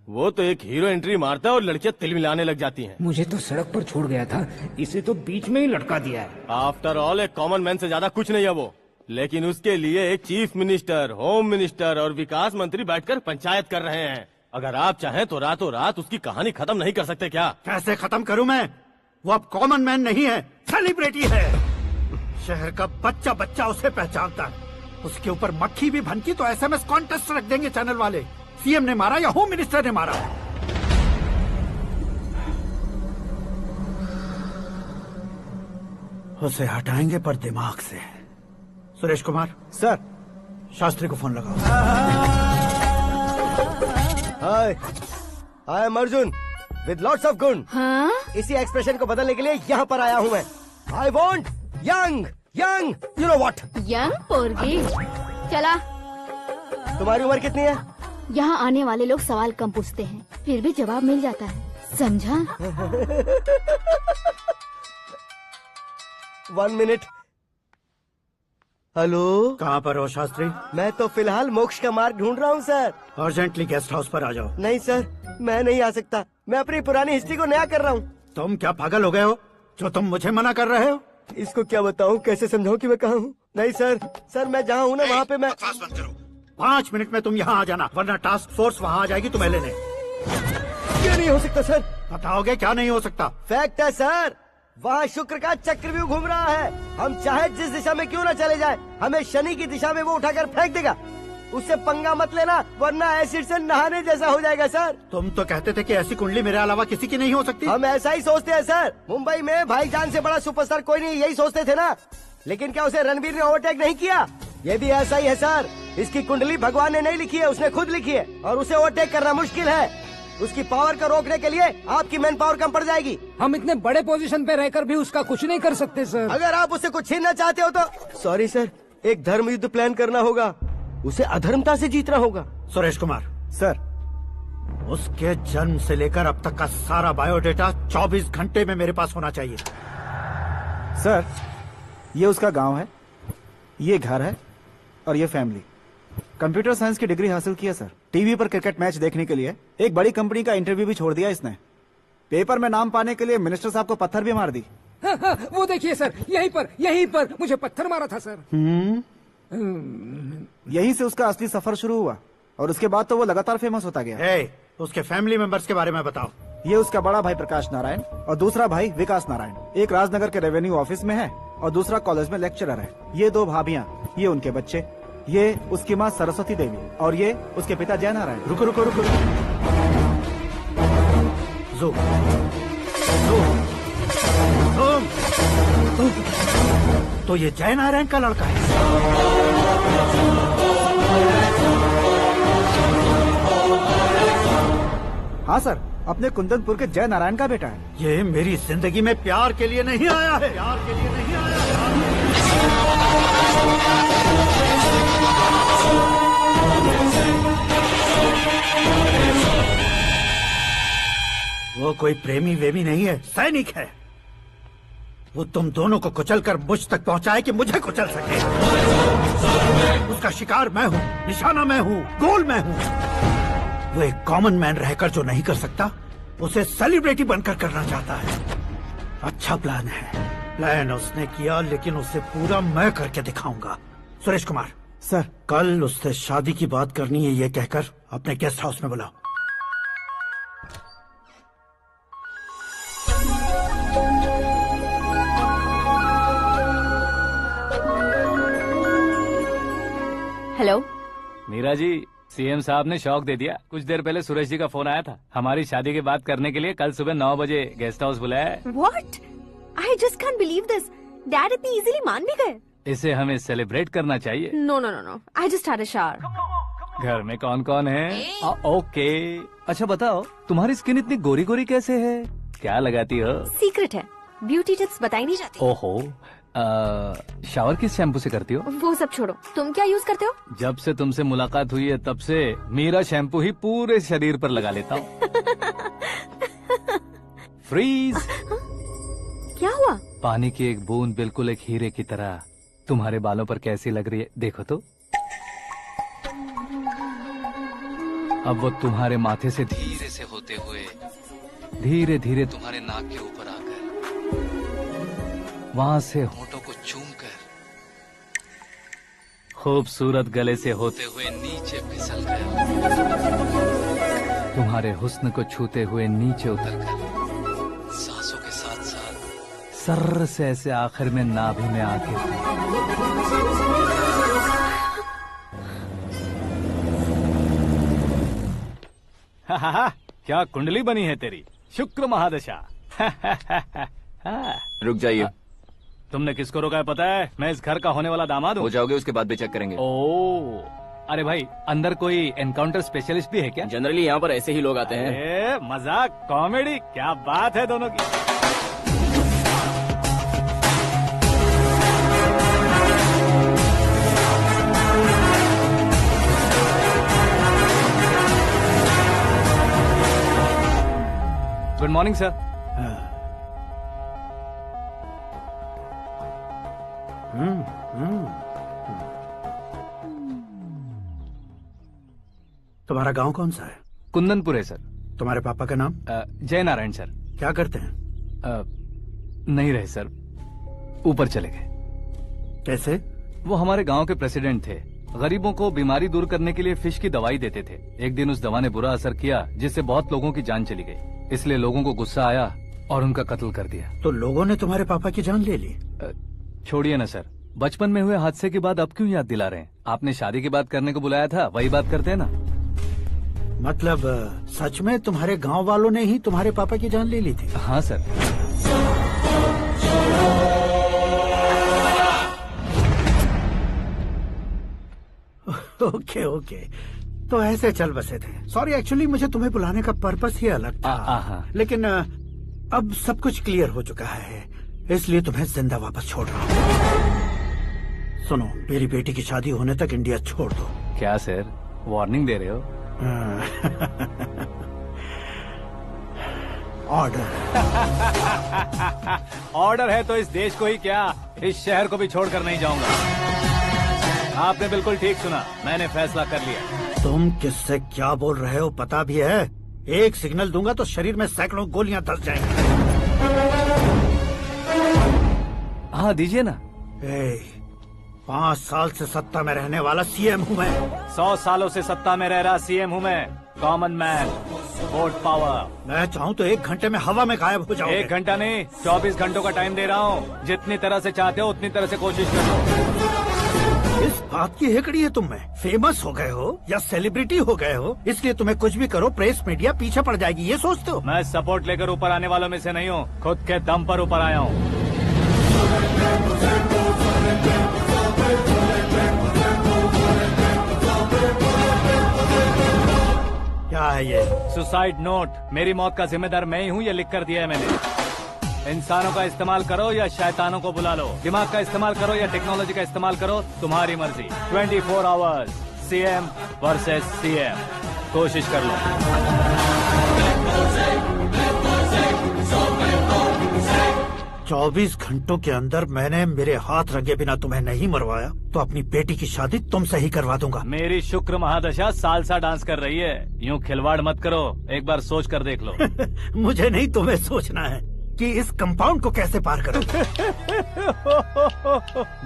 वो तो एक हीरो एंट्री मारता है और लड़कियां तिल मिलाने लग जाती हैं। मुझे तो सड़क पर छोड़ गया था, इसे तो बीच में ही लटका दिया है। आफ्टर ऑल एक कॉमन मैन से ज्यादा कुछ नहीं है वो, लेकिन उसके लिए एक चीफ मिनिस्टर, होम मिनिस्टर और विकास मंत्री बैठकर पंचायत कर रहे हैं। अगर आप चाहें तो रातों रात उसकी कहानी खत्म नहीं कर सकते क्या? कैसे खत्म करूं मैं? वो अब कॉमन मैन नहीं है, सेलिब्रिटी है। शहर का बच्चा बच्चा उसे पहचानता है। उसके ऊपर मक्खी भी भनकी तो एसएमएस कॉन्टेस्ट रख देंगे चैनल वाले। सीएम ने मारा या होम मिनिस्टर ने मारा? उसे हटाएंगे पर दिमाग से। सुरेश कुमार सर, शास्त्री को फोन लगाओ। Hi, I am Arjun with lots of गुण। हाँ? इसी एक्सप्रेशन को बदलने के लिए यहाँ पर आया हूँ मैं। I want young young, you know what? Young पोरगी। चला। तुम्हारी उम्र कितनी है? यहाँ आने वाले लोग सवाल कम पूछते हैं, फिर भी जवाब मिल जाता है, समझा? 1 मिनट। हेलो, कहाँ पर हो शास्त्री? मैं तो फिलहाल मोक्ष का मार्ग ढूंढ रहा हूँ सर। अर्जेंटली गेस्ट हाउस पर आ जाओ। नहीं सर, मैं नहीं आ सकता। मैं अपनी पुरानी हिस्ट्री को नया कर रहा हूँ। तुम क्या पागल हो गए हो जो तुम मुझे मना कर रहे हो? इसको क्या बताऊँ, कैसे समझाऊँ कि मैं कहाँ हूँ? नहीं सर, मैं जहाँ हूँ ना वहाँ पे मैं। 5 मिनट में तुम यहाँ आ जाना, वरना टास्क फोर्स वहाँ आ जाएगी तुम्हें लेने। क्यों नहीं हो सकता सर? बताओगे क्या नहीं हो सकता? फैक्ट है सर, वहाँ शुक्र का चक्रव्यूह घूम रहा है। हम चाहे जिस दिशा में क्यों न चले जाए, हमें शनि की दिशा में वो उठाकर फेंक देगा। उससे पंगा मत लेना, वरना एसिड से नहाने जैसा हो जाएगा सर। तुम तो कहते थे कि ऐसी कुंडली मेरे अलावा किसी की नहीं हो सकती। हम ऐसा ही सोचते हैं सर। मुंबई में भाईजान से बड़ा सुपरस्टार कोई नहीं, यही सोचते थे ना। लेकिन क्या उसे रणवीर ने ओवरटेक नहीं किया? ये भी ऐसा ही है सर। इसकी कुंडली भगवान ने नहीं लिखी है, उसने खुद लिखी है, और उसे ओवरटेक करना मुश्किल है। उसकी पावर को रोकने के लिए आपकी मैन पावर कम पड़ जाएगी। हम इतने बड़े पोजीशन पे रहकर भी उसका कुछ नहीं कर सकते सर। अगर आप उससे कुछ छीनना चाहते हो तो सॉरी सर, एक धर्म युद्ध प्लान करना होगा। उसे अधर्मता से जीतना होगा। सुरेश कुमार सर, उसके जन्म से लेकर अब तक का सारा बायोडेटा 24 घंटे में मेरे पास होना चाहिए। सर, ये उसका गांव है, ये घर है और ये फैमिली। कंप्यूटर साइंस की डिग्री हासिल किया सर। टीवी पर क्रिकेट मैच देखने के लिए एक बड़ी कंपनी का इंटरव्यू भी छोड़ दिया इसने। पेपर में नाम पाने के लिए मिनिस्टर साहब को पत्थर भी मार दी। हाँ, वो देखिए सर, यहीं पर मुझे पत्थर मारा था सर। यहीं से उसका असली सफर शुरू हुआ और उसके बाद तो वो लगातार फेमस होता गया। उसके फैमिली मेंबर्स के बारे में बताओ। ये उसका बड़ा भाई प्रकाश नारायण और दूसरा भाई विकास नारायण। एक राजनगर के रेवेन्यू ऑफिस में है और दूसरा कॉलेज में लेक्चरर है। ये 2 भाभियां, ये उनके बच्चे, ये उसकी माँ सरस्वती देवी और ये उसके पिता जय नारायण। रुको रुको रुको, ज़ूम। तो ये जय नारायण का लड़का है। हाँ सर, अपने कुंदनपुर के जय नारायण का बेटा है। ये मेरी जिंदगी में प्यार के लिए नहीं आया है। प्यार के लिए नहीं आया है। वो कोई प्रेमी वेमी नहीं है, सैनिक है। वो तुम दोनों को कुचलकर मुझ तक पहुंचाए कि मुझे कुचल सके। उसका शिकार मैं हूँ, निशाना मैं हूँ, गोल मैं हूँ। वो एक कॉमन मैन रहकर जो नहीं कर सकता, उसे सेलिब्रिटी बनकर करना चाहता है। अच्छा प्लान है। प्लान उसने किया, लेकिन उसे पूरा मैं करके दिखाऊंगा। सुरेश कुमार सर, कल उससे शादी की बात करनी है, ये कहकर अपने गेस्ट हाउस में बुलाओ। हेलो मीरा जी, सीएम साहब ने शौक दे दिया। कुछ देर पहले सुरेश जी का फोन आया था, हमारी शादी की बात करने के लिए कल सुबह 9 बजे गेस्ट हाउस बुलाया है। What? I just can't believe this. Dad इतनी इजीली मान भी गए। इसे हमें सेलिब्रेट करना चाहिए। No no no no, I just had a shower. घर में कौन कौन है? ओके, अच्छा बताओ, तुम्हारी स्किन इतनी गोरी गोरी कैसे है? क्या लगाती हो? सीक्रेट है, ब्यूटी टिप्स बताई नहीं जाती। ओहो, शावर किस शैम्पू से करती हो? वो सब छोड़ो, तुम क्या यूज करते हो? जब से तुमसे मुलाकात हुई है तब से मेरा शैम्पू ही पूरे शरीर पर लगा लेता हूँ। फ्रीज। क्या हुआ? पानी की एक बूंद बिल्कुल एक हीरे की तरह तुम्हारे बालों पर कैसी लग रही है, देखो तो। अब वो तुम्हारे माथे से धीरे से होते हुए धीरे धीरे तुम्हारे नाक के ऊपर आकर वहां से होठों को चूमकर खूबसूरत गले से होते हुए नीचे फिसल कर तुम्हारे हुस्न को छूते हुए नीचे उतरकर सांसों के साथ साथ सर्र से ऐसे आखिर में नाभि में आके क्या कुंडली बनी है तेरी, शुक्र महादशा। रुक जाइए। तुमने किसको रोका है पता है? मैं इस घर का होने वाला दामाद हूँ। हो जाओगे उसके बाद भी चेक करेंगे। ओ, अरे भाई, अंदर कोई एनकाउंटर स्पेशलिस्ट भी है क्या? जनरली यहाँ पर ऐसे ही लोग आते हैं। मजाक, कॉमेडी, क्या बात है दोनों की। Good morning sir. तुम्हारा गांव कौन सा है? कुंदनपुर है सर। तुम्हारे पापा का नाम? जय नारायण सर। क्या करते हैं? नहीं रहे सर, ऊपर चले गए। कैसे? वो हमारे गांव के प्रेसिडेंट थे। गरीबों को बीमारी दूर करने के लिए फिश की दवाई देते थे। एक दिन उस दवा ने बुरा असर किया जिससे बहुत लोगों की जान चली गई। इसलिए लोगों को गुस्सा आया और उनका कत्ल कर दिया। तो लोगों ने तुम्हारे पापा की जान ले ली? छोड़िए ना सर, बचपन में हुए हादसे के बाद अब क्यों याद दिला रहे हैं? आपने शादी की बात करने को बुलाया था, वही बात करते हैं ना। मतलब सच में तुम्हारे गांव वालों ने ही तुम्हारे पापा की जान ले ली थी? हाँ सर। ओके ओके, तो ऐसे चल बसे थे। सॉरी, एक्चुअली मुझे तुम्हें बुलाने का पर्पस ही अलग था, लेकिन अब सब कुछ क्लियर हो चुका है, इसलिए तुम्हें जिंदा वापस छोड़ रहा हूँ। सुनो, मेरी बेटी की शादी होने तक इंडिया छोड़ दो। क्या सर, वार्निंग दे रहे हो? ऑर्डर। ऑर्डर है तो इस देश को ही क्या, इस शहर को भी छोड़कर नहीं जाऊंगा। आपने बिल्कुल ठीक सुना, मैंने फैसला कर लिया। तुम किससे क्या बोल रहे हो पता भी है? एक सिग्नल दूंगा तो शरीर में सैकड़ों गोलियां धस जाएंगी। हाँ दीजिए ना। 5 साल से सत्ता में रहने वाला सीएम हूँ मैं। 100 सालों से सत्ता में रह रहा सीएम हूँ मैं। Common man, vote power. मैं चाहूँ तो 1 घंटे में हवा में गायब हो जाओगे। 1 घंटा नहीं, 24 घंटों का टाइम दे रहा हूँ। जितनी तरह से चाहते हो उतनी तरह से कोशिश कर लो। इस बात की हेकड़ी है तुम में। फेमस हो गए हो या सेलिब्रिटी हो गए हो, इसलिए तुम्हें कुछ भी करो प्रेस मीडिया पीछे पड़ जाएगी, ये सोचते हो? मैं सपोर्ट लेकर ऊपर आने वालों में से नहीं हूँ, खुद के दम पर ऊपर आया हूँ। क्या है ये? Suicide note. मेरी मौत का जिम्मेदार मैं ही हूँ, ये लिख कर दिया है मैंने। इंसानों का इस्तेमाल करो या शैतानों को बुला लो, दिमाग का इस्तेमाल करो या टेक्नोलॉजी का इस्तेमाल करो, तुम्हारी मर्जी। 24 आवर्स, सीएम वर्सेस सीएम, कोशिश कर लो। 24 घंटों के अंदर मैंने मेरे हाथ रंगे बिना तुम्हें नहीं मरवाया तो अपनी बेटी की शादी तुमसे ही करवा दूंगा। मेरी शुक्र महादशा सालसा डांस कर रही है, यूँ खिलवाड़ मत करो, एक बार सोच कर देख लो। मुझे नहीं, तुम्हें सोचना है कि इस कंपाउंड को कैसे पार करो।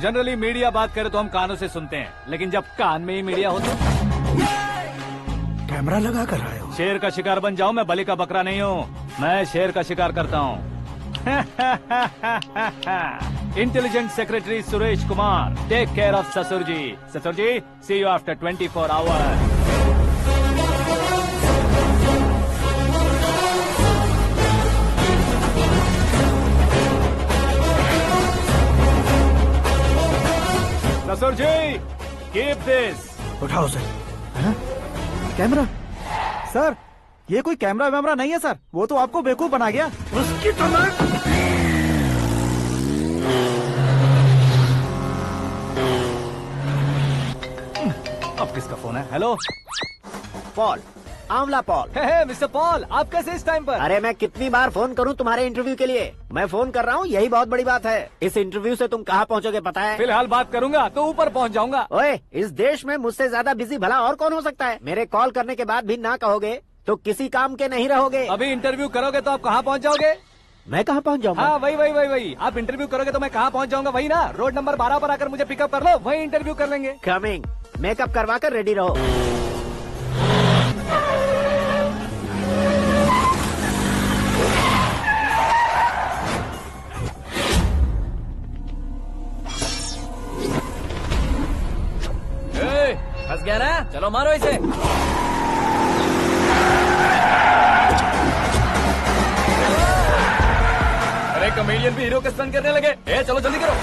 जनरली मीडिया बात करे तो हम कानों से सुनते हैं, लेकिन जब कान में ही मीडिया हो तो कैमरा लगा कर आए हो। शेर का शिकार बन जाऊं, मैं बलि का बकरा नहीं हूँ, मैं शेर का शिकार करता हूँ। Intelligent secretary Suresh Kumar, take care of ससुर जी। ससुर जी, सी यू आफ्टर 24 आवर्स। ससुर जी, कीप दिस। उठाओ उसे। कैमरा? सर, ये कोई कैमरा वैमरा नहीं है सर, वो तो आपको बेवकूफ बना गया। उसकी तो अब किसका फोन है? हेलो पॉल, आंवला पॉल। मिस्टर पॉल, आप कैसे इस टाइम पर? अरे मैं कितनी बार फोन करूं तुम्हारे इंटरव्यू के लिए? मैं फोन कर रहा हूं, यही बहुत बड़ी बात है। इस इंटरव्यू से तुम कहां पहुंचोगे पता है? फिलहाल बात करूंगा तो ऊपर पहुंच जाऊंगा। ओए, इस देश में मुझसे ज्यादा बिजी भला और कौन हो सकता है? मेरे कॉल करने के बाद भी ना कहोगे तो किसी काम के नहीं रहोगे। अभी इंटरव्यू करोगे तो आप कहाँ पहुँच जाओगे? मैं कहाँ पहुँच जाऊंगा? हाँ, वही। आप इंटरव्यू करोगे तो मैं कहाँ पहुँच जाऊंगा? वही ना, रोड नंबर 12 पर आकर मुझे पिकअप कर लो, वही इंटरव्यू कर लेंगे। कमिंग। मेकअप करवा कर रेडी रहो। फंस गया ना, चलो मारो इसे। अरे कॉमेडियन भी हीरो के स्टंट करने लगे। चलो जल्दी करो।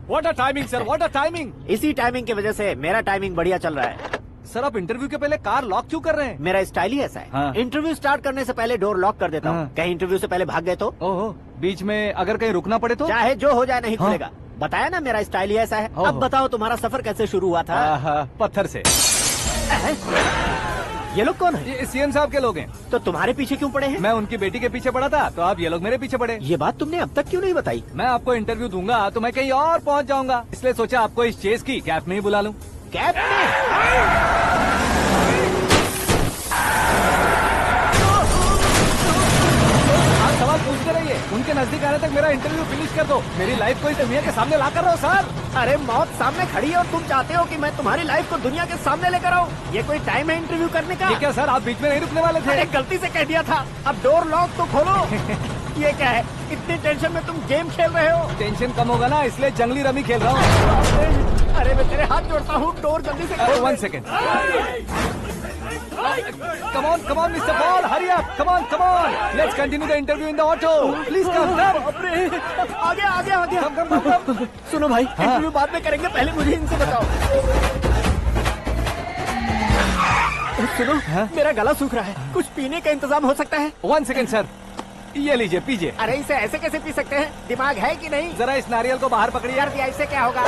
What a timing sir, what a timing. इसी टाइमिंग की वजह से मेरा टाइमिंग बढ़िया चल रहा है। सर, आप इंटरव्यू के पहले कार लॉक क्यों कर रहे हैं? मेरा स्टाइल ही ऐसा है। हाँ। इंटरव्यू स्टार्ट करने से पहले डोर लॉक कर देता हूँ। कहीं इंटरव्यू से पहले भाग गए तो? ओहो, बीच में अगर कहीं रुकना पड़े तो? चाहे जो हो जाए नहीं खुलेगा। बताया ना, मेरा स्टाइल ही ऐसा है। अब बताओ तुम्हारा सफर कैसे शुरू हुआ था? पत्थर से। ये लोग कौन है? ये सीएम साहब के लोग हैं। तो तुम्हारे पीछे क्यों पड़े हैं? मैं उनकी बेटी के पीछे पड़ा था, तो आप ये लोग मेरे पीछे पड़े। ये बात तुमने अब तक क्यों नहीं बताई? मैं आपको इंटरव्यू दूंगा तो मैं कहीं और पहुंच जाऊंगा, इसलिए सोचा आपको इस चेस की कैप में ही बुला लूं। कैप में? सवाल पूछते रहिए, उनके नजदीक आने तक मेरा इंटरव्यू फिनिश कर दो। मेरी लाइफ को इस दुनिया के सामने ला कर रहो सर। अरे मौत सामने खड़ी है और तुम चाहते हो कि मैं तुम्हारी लाइफ को दुनिया के सामने लेकर आऊं? ये कोई टाइम है इंटरव्यू करने का? ठीक है सर, आप बीच में नहीं रुकने वाले थे। अरे गलती से कह दिया था, अब डोर लॉक तो खोलो। ये क्या है, इतनी टेंशन में तुम गेम खेल रहे हो? टेंशन कम होगा ना, इसलिए जंगली रमी खेल रहा हूँ। अरे मैं तेरे हाथ जोड़ता हूँ, डोर जल्दी से खोलो। 1 second. Come on, Mr. Paul, hurry up! Come on! Let's continue the interview in the auto. Please come. आगे। Come. सुनो भाई, इंटरव्यू बाद में करेंगे, पहले मुझे इनसे बताओ। सुनो, मेरा गला सूख रहा है, कुछ पीने का इंतजाम हो सकता है? 1 सेकेंड सर, ये लीजिए पीजिए। अरे इसे ऐसे कैसे पी सकते हैं? दिमाग है कि नहीं? जरा इस नारियल को बाहर पकड़िए। कर दिया, इससे क्या होगा?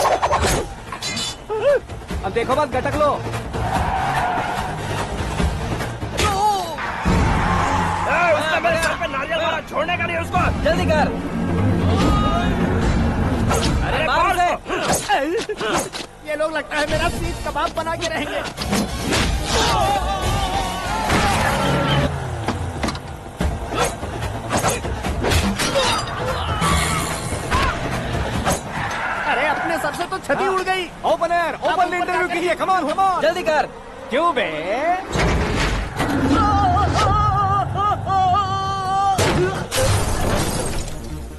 अब देखो मत, गटक लो। उसने मेरे सर पे नारियल मारा, छोड़ने का नहीं उसको। जल्दी कर। अरे मार उसे। ये लोग लगता है मेरा सीख कबाब बना के रहेंगे। अरे अपने सर से तो छती उड़ गई। ओपनर, ओपन इंटरव्यू कीजिए। कम ऑन, कम ऑन, जल्दी कर। क्यों बे?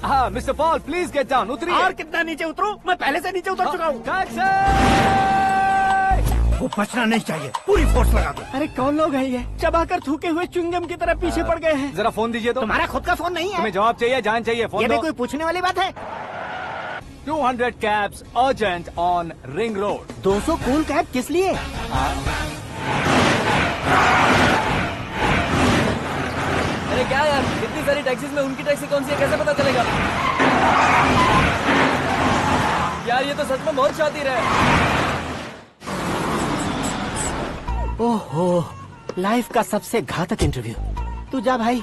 हाँ mister Paul, please get down. उतरिए। और कितना नीचे उतरूं? मैं पहले से नीचे उतर चुका हूँ। वो बचना नहीं चाहिए, पूरी फोर्स लगा दो। अरे कौन लोग हैं ये? चबाकर थूके हुए च्युइंगम की तरह पीछे पड़ गए हैं। जरा फोन दीजिए तो। तुम्हारा खुद का फोन नहीं है? तुम्हें जवाब चाहिए, जान चाहिए, फोन ये दो। भी कोई पूछने वाली बात है? 200 cabs urgent on Ring Road। 200 cool cab किस लिए? अरे क्या यार, इतनी सारी टैक्सीज में उनकी टैक्सी कौन सी है, कैसे पता चलेगा? यार ये तो सच में बहुत शातिर है। ओहो, लाइफ का सबसे घातक इंटरव्यू। तू जा भाई।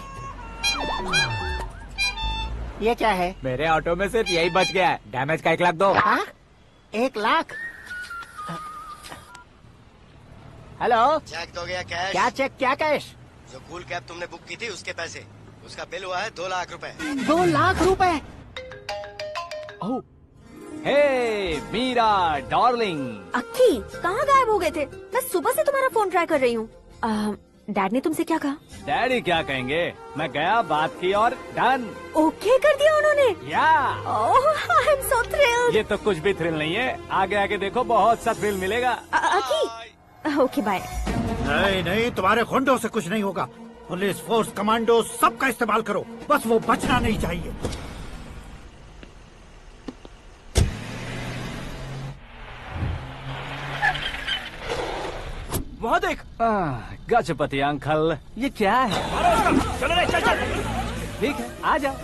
ये क्या है? मेरे ऑटो में सिर्फ यही बच गया है। डैमेज का 1 लाख दो। हाँ? 1 लाख? हेलो, चेक तो गया कैश। क्या चेक, क्या कैश? जो कूल कैब तुमने बुक की थी उसके पैसे, उसका बिल हुआ है 2 लाख रुपए। 2 लाख रुपए? हे मीरा डार्लिंग। अक्की, कहाँ गायब हो गए थे? मैं सुबह से तुम्हारा फोन ट्राई कर रही हूँ। डैड ने तुमसे क्या कहा? डैडी क्या कहेंगे, मैं गया, बात की और डन। ओके कर दिया उन्होंने? या। ओह, आई एम सो थ्रिल्ड। ये तो कुछ भी थ्रिल नहीं है, आगे आगे देखो बहुत सा थ्रिल मिलेगा। अक्की, ओके बाय। नहीं नहीं, तुम्हारे गुंडों से कुछ नहीं होगा। पुलिस फोर्स, कमांडो, सबका इस्तेमाल करो, बस वो बचना नहीं चाहिए। वहाँ देख। गजपति अंकल, ये क्या है? चलो रे, चल चल। ठीक है, आ जाओ।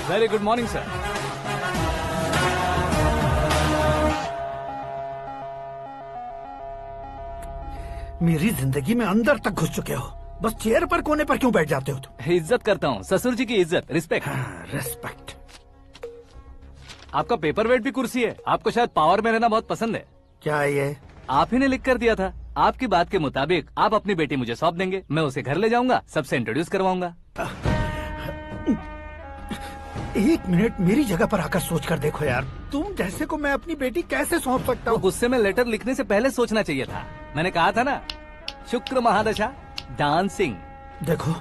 Very good morning sir. मेरी जिंदगी में अंदर तक घुस चुके हो, बस चेयर पर कोने पर क्यों बैठ जाते हो तुम? इज्जत करता हूँ, ससुर जी की इज्जत, रिस्पेक्ट। रिस्पेक्ट। आपका पेपर वेट भी कुर्सी है। आपको शायद पावर में रहना बहुत पसंद है। क्या ये? आप ही ने लिख कर दिया था। आपकी बात के मुताबिक आप अपनी बेटी मुझे सौंप देंगे, मैं उसे घर ले जाऊंगा, सबसे इंट्रोड्यूस करवाऊंगा। 1 मिनट मेरी जगह पर आकर सोच कर देखो यार, तुम जैसे को मैं अपनी बेटी कैसे सौंप सकता हूँ? गुस्से में लेटर लिखने से पहले सोचना चाहिए था। मैंने कहा था ना, शुक्र महादशा डांसिंग। देखो,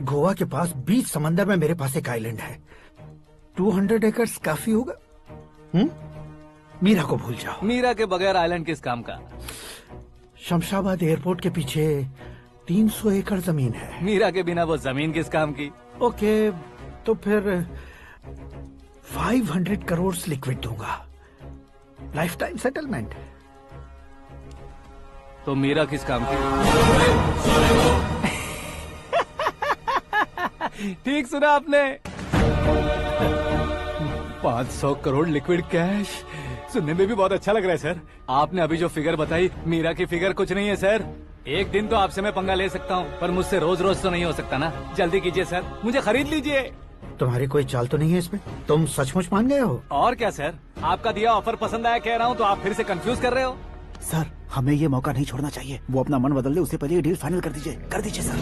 गोवा के पास बीच समंदर में मेरे पास एक आइलैंड है, 200 एकर्स काफी होगा। मीरा को भूल जाओ। मीरा के बगैर आइलैंड किस काम का? शमशाबाद एयरपोर्ट के पीछे 300 एकड़ जमीन है। मीरा के बिना वो जमीन किस काम की? ओके, तो फिर 500 करोड़ लिक्विड दूंगा, लाइफ टाइम सेटलमेंट। तो मीरा किस काम की? ठीक सुना आपने, 500 करोड़ लिक्विड कैश। सुनने में भी बहुत अच्छा लग रहा है सर। आपने अभी जो फिगर बताई, मीरा की फिगर कुछ नहीं है सर। एक दिन तो आपसे मैं पंगा ले सकता हूँ, पर मुझसे रोज रोज तो नहीं हो सकता ना। जल्दी कीजिए सर, मुझे खरीद लीजिए। तुम्हारी कोई चाल तो नहीं है इसमें? तुम सचमुच मान गए हो? और क्या सर, आपका दिया ऑफर पसंद आया कह रहा हूँ, तो आप फिर से कंफ्यूज कर रहे हो। सर, हमें ये मौका नहीं छोड़ना चाहिए। वो अपना मन बदल ले, उससे पहले ये डील फाइनल कर दीजिए। कर दीजिए सर।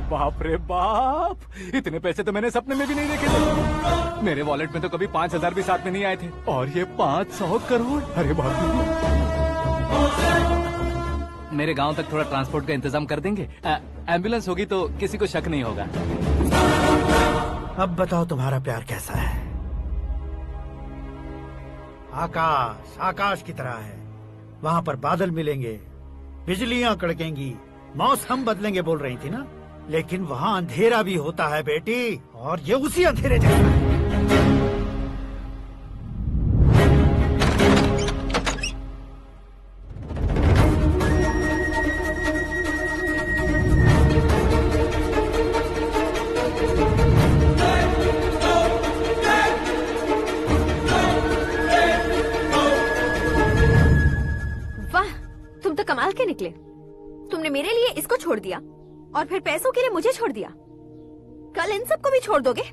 बाप रे बाप, इतने पैसे तो मैंने सपने में भी नहीं देखे थे। मेरे वॉलेट में तो कभी 5,000 भी साथ में नहीं आए थे, और ये 500 करोड़। अरे बाप रे। मेरे गांव तक थोड़ा ट्रांसपोर्ट का इंतजाम कर देंगे? एम्बुलेंस होगी तो किसी को शक नहीं होगा। अब बताओ तुम्हारा प्यार कैसा है? आकाश आकाश की तरह है, वहाँ पर बादल मिलेंगे, बिजलियां कड़केंगी, मौसम बदलेंगे बोल रही थी ना, लेकिन वहाँ अंधेरा भी होता है बेटी, और ये उसी अंधेरे जैसा है। वाह, तुम तो कमाल के निकले। तुमने मेरे लिए इसको छोड़ दिया और फिर पैसों के लिए मुझे छोड़ दिया। कल इन सबको भी छोड़ दोगे?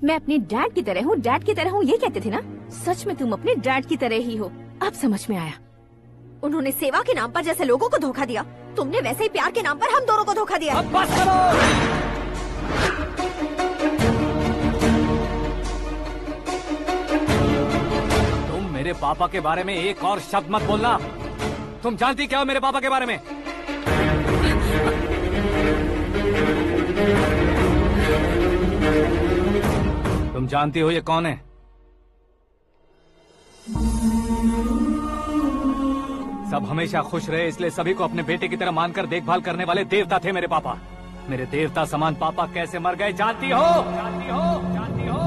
मैं अपने डैड की तरह हूँ, डैड की तरह हूँ, ये कहते थे ना। सच में तुम अपने डैड की तरह ही हो, अब समझ में आया। उन्होंने सेवा के नाम पर जैसे लोगों को धोखा दिया, तुमने वैसे ही प्यार के नाम पर हम दोनों को धोखा दिया। अब बस करो। तुम मेरे पापा के बारे में एक और शब्द मत बोलना। तुम जानती क्या हो मेरे पापा के बारे में? तुम जानती हो ये कौन है? सब हमेशा खुश रहे इसलिए सभी को अपने बेटे की तरह मानकर देखभाल करने वाले देवता थे मेरे पापा। मेरे देवता समान पापा कैसे मर गए जानती हो? जानती हो? जानती हो?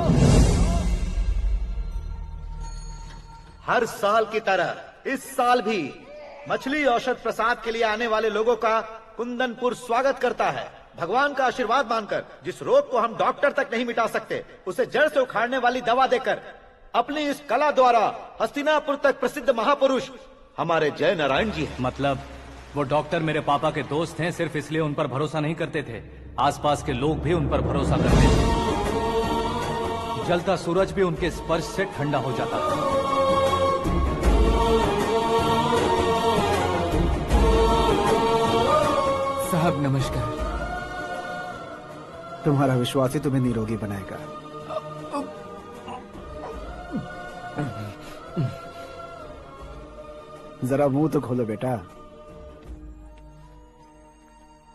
हर साल की तरह इस साल भी मछली औषध प्रसाद के लिए आने वाले लोगों का कुंदनपुर स्वागत करता है। भगवान का आशीर्वाद मानकर जिस रोग को हम डॉक्टर तक नहीं मिटा सकते, उसे जड़ से उखाड़ने वाली दवा देकर अपनी इस कला द्वारा हस्तिनापुर तक प्रसिद्ध महापुरुष हमारे जय नारायण जी हैं। मतलब वो डॉक्टर मेरे पापा के दोस्त हैं, सिर्फ इसलिए उन पर भरोसा नहीं करते थे, आसपास के लोग भी उन पर भरोसा करते थे। जलता सूरज भी उनके स्पर्श से ठंडा हो जाता था। साहब नमस्कार। तुम्हारा विश्वास ही तुम्हें निरोगी बनाएगा। जरा मुंह तो खोलो बेटा।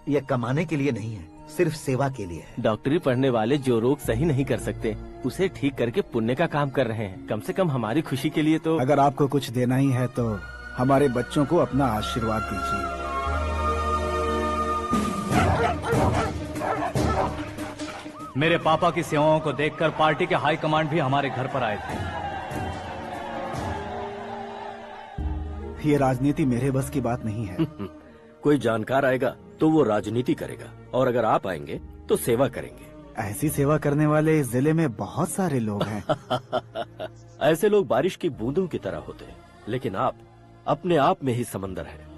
यह कमाने के लिए नहीं है, सिर्फ सेवा के लिए है। डॉक्टरी पढ़ने वाले जो रोग सही नहीं कर सकते, उसे ठीक करके पुण्य का काम कर रहे हैं। कम से कम हमारी खुशी के लिए तो। अगर आपको कुछ देना ही है तो हमारे बच्चों को अपना आशीर्वाद दीजिए। मेरे पापा की सेवाओं को देखकर पार्टी के हाई कमांड भी हमारे घर पर आए थे। ये राजनीति मेरे बस की बात नहीं है। कोई जानकार आएगा तो वो राजनीति करेगा, और अगर आप आएंगे तो सेवा करेंगे। ऐसी सेवा करने वाले इस जिले में बहुत सारे लोग हैं। ऐसे लोग बारिश की बूंदों की तरह होते हैं, लेकिन आप अपने आप में ही समंदर हैं।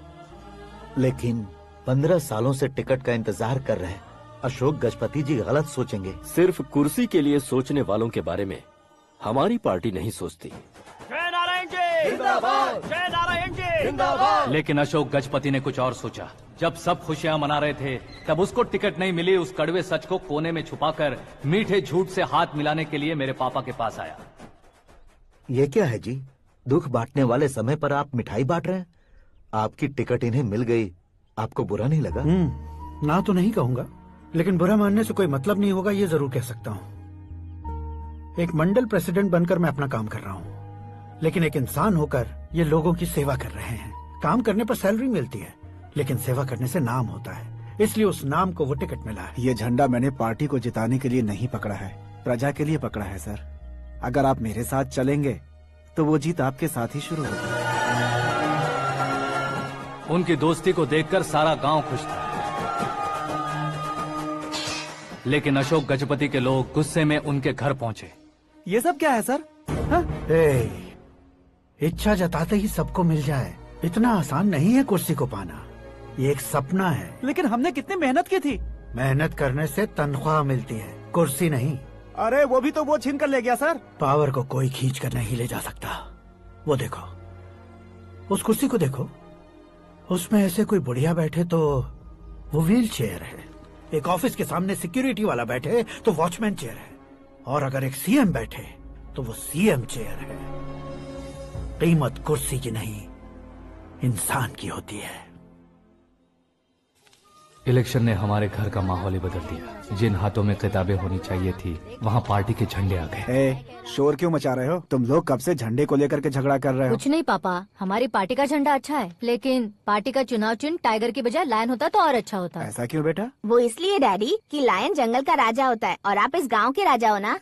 लेकिन 15 सालों से टिकट का इंतजार कर रहे हैं। अशोक गजपति जी गलत सोचेंगे। सिर्फ कुर्सी के लिए सोचने वालों के बारे में हमारी पार्टी नहीं सोचती। जय नारायण जी जिंदाबाद, जय नारायण जी जिंदाबाद। लेकिन अशोक गजपति ने कुछ और सोचा। जब सब खुशियां मना रहे थे तब उसको टिकट नहीं मिली। उस कड़वे सच को कोने में छुपाकर मीठे झूठ से हाथ मिलाने के लिए मेरे पापा के पास आया। ये क्या है जी? दुख बांटने वाले समय पर आप मिठाई बांट रहे हैं। आपकी टिकट इन्हें मिल गई, आपको बुरा नहीं लगा? ना तो नहीं कहूंगा, लेकिन बुरा मानने से कोई मतलब नहीं होगा, ये जरूर कह सकता हूँ। एक मंडल प्रेसिडेंट बनकर मैं अपना काम कर रहा हूँ, लेकिन एक इंसान होकर ये लोगों की सेवा कर रहे हैं। काम करने पर सैलरी मिलती है, लेकिन सेवा करने से नाम होता है, इसलिए उस नाम को वो टिकट मिला है। ये झंडा मैंने पार्टी को जिताने के लिए नहीं पकड़ा है, प्रजा के लिए पकड़ा है सर। अगर आप मेरे साथ चलेंगे तो वो जीत आपके साथ ही शुरू होगी। उनकी दोस्ती को देखकर सारा गांव खुश था, लेकिन अशोक गजपति के लोग गुस्से में उनके घर पहुंचे। ये सब क्या है सर? इच्छा जताते ही सबको मिल जाए, इतना आसान नहीं है कुर्सी को पाना। ये एक सपना है। लेकिन हमने कितनी मेहनत की थी। मेहनत करने से तनख्वाह मिलती है, कुर्सी नहीं। अरे वो भी तो वो छीन कर ले गया सर। पावर को कोई खींच कर नहीं ले जा सकता। वो देखो, उस कुर्सी को देखो, उसमें ऐसे कोई बुढ़िया बैठे तो वो व्हील चेयर है। एक ऑफिस के सामने सिक्योरिटी वाला बैठे तो वॉचमैन चेयर है, और अगर एक सीएम बैठे तो वो सीएम चेयर है। कीमत कुर्सी की नहीं, इंसान की होती है। इलेक्शन ने हमारे घर का माहौल ही बदल दिया। जिन हाथों में किताबें होनी चाहिए थी वहाँ पार्टी के झंडे आ गए। शोर क्यों मचा रहे हो? तुम लोग कब से झंडे को लेकर के झगड़ा कर रहे हो? कुछ नहीं पापा, हमारी पार्टी का झंडा अच्छा है, लेकिन पार्टी का चुनाव चिन्ह टाइगर की बजाय लायन होता तो और अच्छा होता। ऐसा क्यों बेटा? वो इसलिए डैडी कि लायन जंगल का राजा होता है और आप इस गांव के राजा हो ना।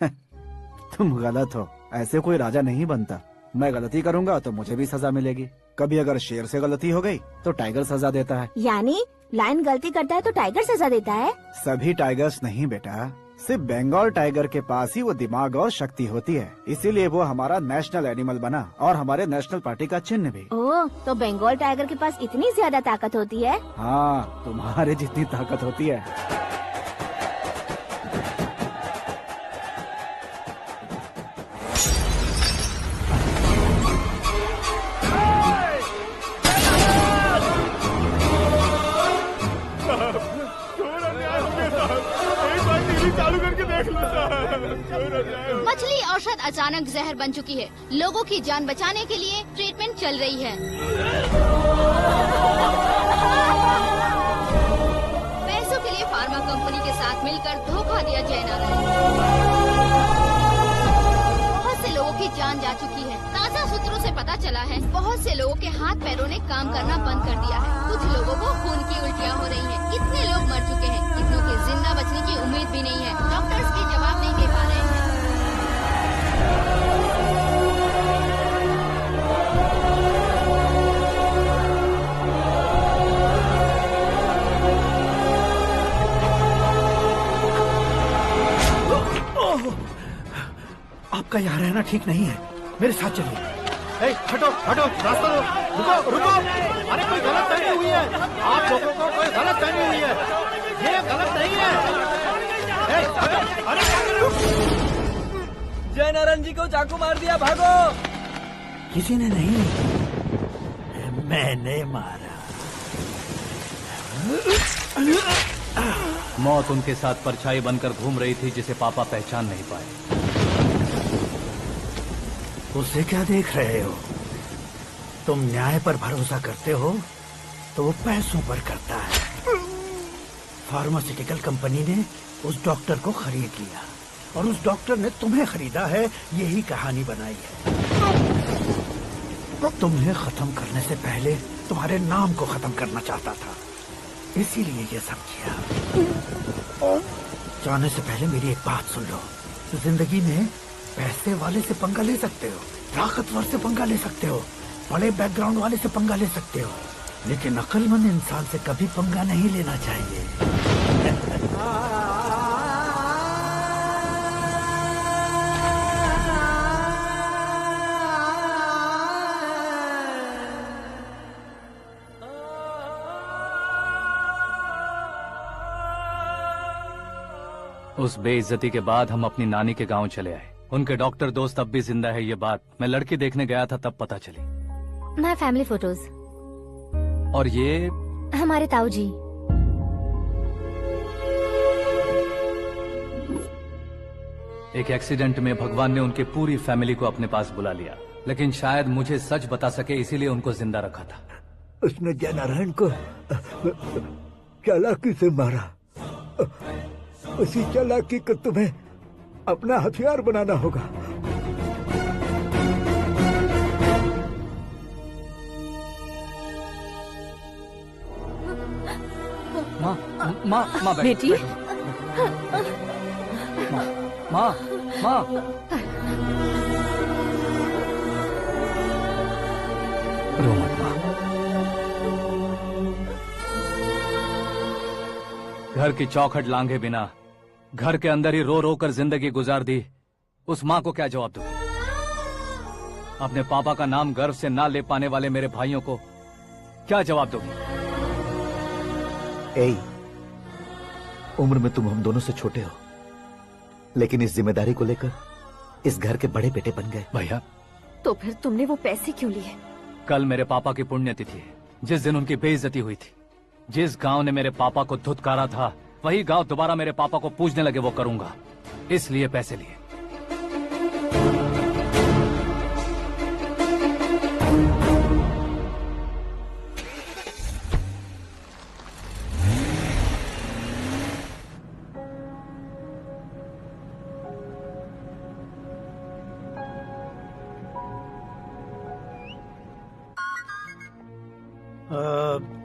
तुम गलत हो, ऐसे कोई राजा नहीं बनता। मैं गलती करूंगा तो मुझे भी सजा मिलेगी। कभी अगर शेर से गलती हो गई तो टाइगर सजा देता है। यानी लायन गलती करता है तो टाइगर सजा देता है? सभी टाइगर्स नहीं बेटा, सिर्फ बंगाल टाइगर के पास ही वो दिमाग और शक्ति होती है, इसीलिए वो हमारा नेशनल एनिमल बना और हमारे नेशनल पार्टी का चिन्ह भी। ओह, तो बंगाल टाइगर के पास इतनी ज्यादा ताकत होती है? हाँ, तुम्हारे जितनी ताकत होती है। मछली औषध अचानक जहर बन चुकी है। लोगों की जान बचाने के लिए ट्रीटमेंट चल रही है। पैसों के लिए फार्मा कंपनी के साथ मिलकर धोखा दिया जय नारायण। बहुत से लोगों की जान जा चुकी है। ताज़ा सूत्रों से पता चला है बहुत से लोगों के हाथ पैरों ने काम करना बंद कर दिया है। कुछ लोगों को खून की उल्टियाँ हो रही हैं। कितने लोग मर चुके हैं, कितनों के जिंदा बचने की उम्मीद भी नहीं है। डॉक्टर्स भी जवाब नहीं दे पा रहे हैं। आपका यहाँ रहना ठीक नहीं है, मेरे साथ चलिए। हटो हटो, रास्ता दो। रुको रुको, अरे कोई गलत फहमी हुई है। आप लोगों को कोई गलत फहमी हुई है, ये गलत नहीं है। हटो, अरे जय नारायण जी को चाकू मार दिया, भागो। किसी ने नहीं, मैंने मारा। मौत उनके साथ परछाई बनकर घूम रही थी, जिसे पापा पहचान नहीं पाए। उसे क्या देख रहे हो? तुम न्याय पर भरोसा करते हो तो वो पैसों पर करता है। फार्मास्यूटिकल कंपनी ने उस डॉक्टर को खरीद लिया और उस डॉक्टर ने तुम्हें खरीदा है, यही कहानी बनाई है। तुम्हें खत्म करने से पहले तुम्हारे नाम को खत्म करना चाहता था, इसीलिए ये सब किया। जाने से पहले मेरी एक बात सुन लो। जिंदगी में पैसे वाले से पंगा ले सकते हो, ताकतवर से पंगा ले सकते हो, बड़े बैकग्राउंड वाले से पंगा ले सकते हो, लेकिन अक्लमंद इंसान से कभी पंगा नहीं लेना चाहिए। उस बेइज्जती के बाद हम अपनी नानी के गांव चले आए। उनके डॉक्टर दोस्त अब भी जिंदा है, ये बात मैं लड़की देखने गया था तब पता चली। My family photos. और ये हमारे ताऊ जी। एक एक्सीडेंट में भगवान ने उनकी पूरी फैमिली को अपने पास बुला लिया, लेकिन शायद मुझे सच बता सके इसीलिए उनको जिंदा रखा था। उसने जयनारायण को चालाकी से मारा। उसी चालाकी को तुम्हें अपना हथियार बनाना होगा। माँ, माँ, माँ बेटी। माँ, माँ, माँ। रो मत माँ। घर की चौखट लांघे बिना घर के अंदर ही रो रो कर जिंदगी गुजार दी उस माँ को क्या जवाब दूं? अपने पापा का नाम गर्व से ना ले पाने वाले मेरे भाइयों को क्या जवाब दोगी? ए, उम्र में तुम हम दोनों से छोटे हो, लेकिन इस जिम्मेदारी को लेकर इस घर के बड़े बेटे बन गए। भैया, तो फिर तुमने वो पैसे क्यों लिए? कल मेरे पापा की पुण्यतिथि है, जिस दिन उनकी बेइज्जती हुई थी। जिस गांव ने मेरे पापा को धुतकारा था, वही गांव दोबारा मेरे पापा को पूजने लगे वो करूंगा, इसलिए पैसे लिए।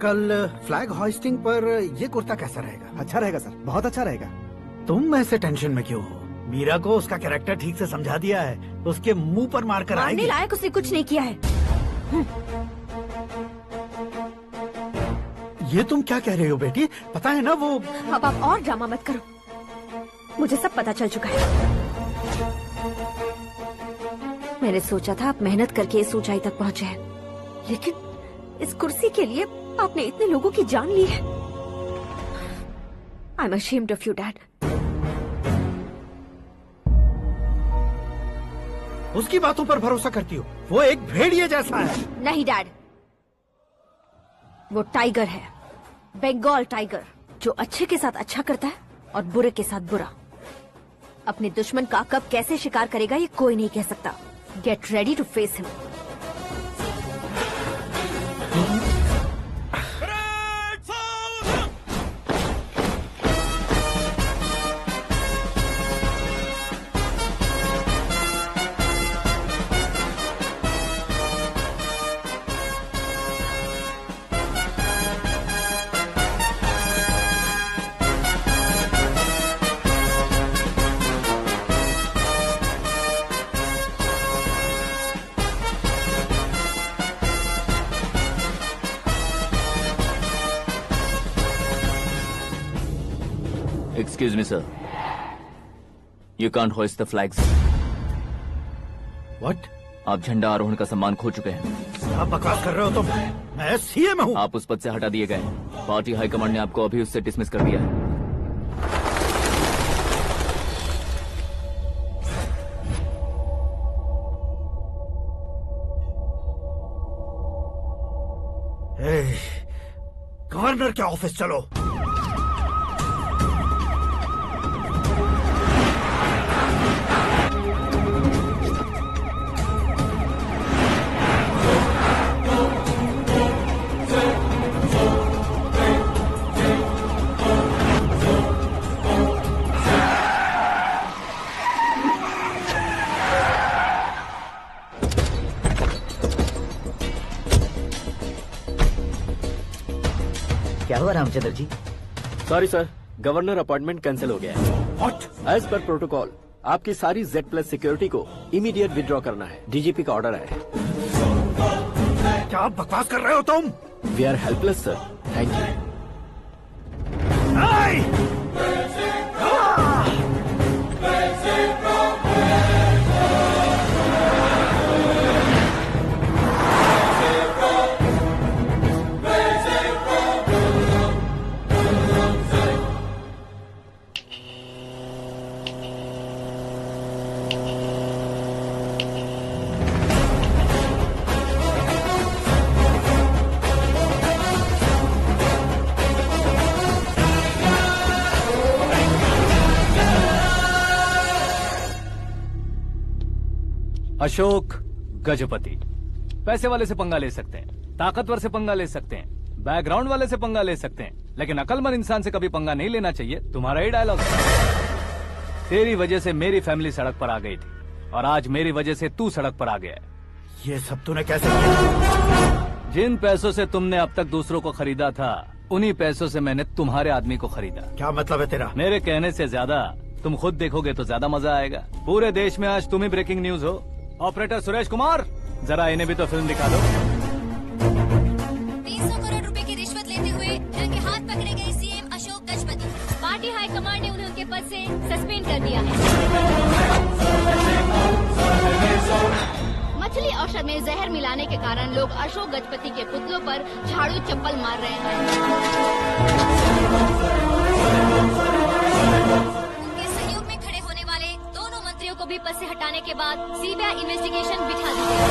कल फ्लैग होइस्टिंग पर ये कुर्ता कैसा रहेगा? अच्छा रहेगा सर, बहुत अच्छा रहेगा। तुम ऐसे टेंशन में क्यों हो? मीरा को उसका कैरेक्टर ठीक से समझा दिया है, उसके मुंह पर मारकर आएगी। मारने लायक उसने कुछ नहीं किया है। ये तुम क्या कह रहे हो बेटी? पता है ना वो। अब आप और ड्रामा मत करो, मुझे सब पता चल चुका है। मैंने सोचा था आप मेहनत करके इस ऊंचाई तक पहुंचे हैं, लेकिन इस कुर्सी के लिए आपने इतने लोगों की जान ली है। I am ashamed of you dad. उसकी बातों पर भरोसा करती हो? वो एक भेड़िए जैसा है। नहीं डैड, वो टाइगर है, बंगाल टाइगर, जो अच्छे के साथ अच्छा करता है और बुरे के साथ बुरा। अपने दुश्मन का कब कैसे शिकार करेगा ये कोई नहीं कह सकता। Get ready to face him. Excuse me, sir. You can't hoist the flags. What? आप झंडा आरोहण का सम्मान खो चुके हैं। क्या बकवास कर रहे हो तुम? मैं सीएम हूँ। आप उस पद से हटा दिए गए। पार्टी हाईकमांड ने आपको अभी उससे डिसमिस कर दिया है। गवर्नर के ऑफिस चलो। क्या हुआ Ramchandra ji? Sorry sir, governor appointment cancel हो गया है। What? एज पर प्रोटोकॉल आपकी सारी Z+ सिक्योरिटी को इमीडिएट विड्रॉ करना है। डीजीपी का ऑर्डर है। क्या बकवास कर रहे हो तुम? We are helpless sir, thank you. Ashok Gajapati पैसे वाले से पंगा ले सकते हैं, ताकतवर से पंगा ले सकते हैं, बैकग्राउंड वाले से पंगा ले सकते हैं, लेकिन अकलमंद इंसान से कभी पंगा नहीं लेना चाहिए। तुम्हारा ही डायलॉग। तेरी वजह से मेरी फैमिली सड़क पर आ गई थी और आज मेरी वजह से तू सड़क पर आ गया है। ये सब तूने कैसे किया? जिन पैसों से तुमने अब तक दूसरों को खरीदा था, उन्हीं पैसों से मैंने तुम्हारे आदमी को खरीदा। क्या मतलब है तेरा? मेरे कहने से ज्यादा तुम खुद देखोगे तो ज्यादा मजा आएगा। पूरे देश में आज तुम ही ब्रेकिंग न्यूज हो। ऑपरेटर सुरेश कुमार, जरा इन्हें भी तो फिल्म दिखा दो। 300 करोड़ रुपए की रिश्वत लेते हुए रंगे हाथ पकड़े गए CM Ashok Gajapati. Party high command ने उन्हें उनके पद से सस्पेंड कर दिया है। मछली औषध में जहर मिलाने के कारण लोग अशोक गजपति के पुतलों पर झाड़ू चप्पल मार रहे हैं। उनके सहयोग में खड़े होने वाले दोनों मंत्रियों को भी पद से हटाने के बाद सीबीआई इन्वेस्टिगेशन बिठा दी गई।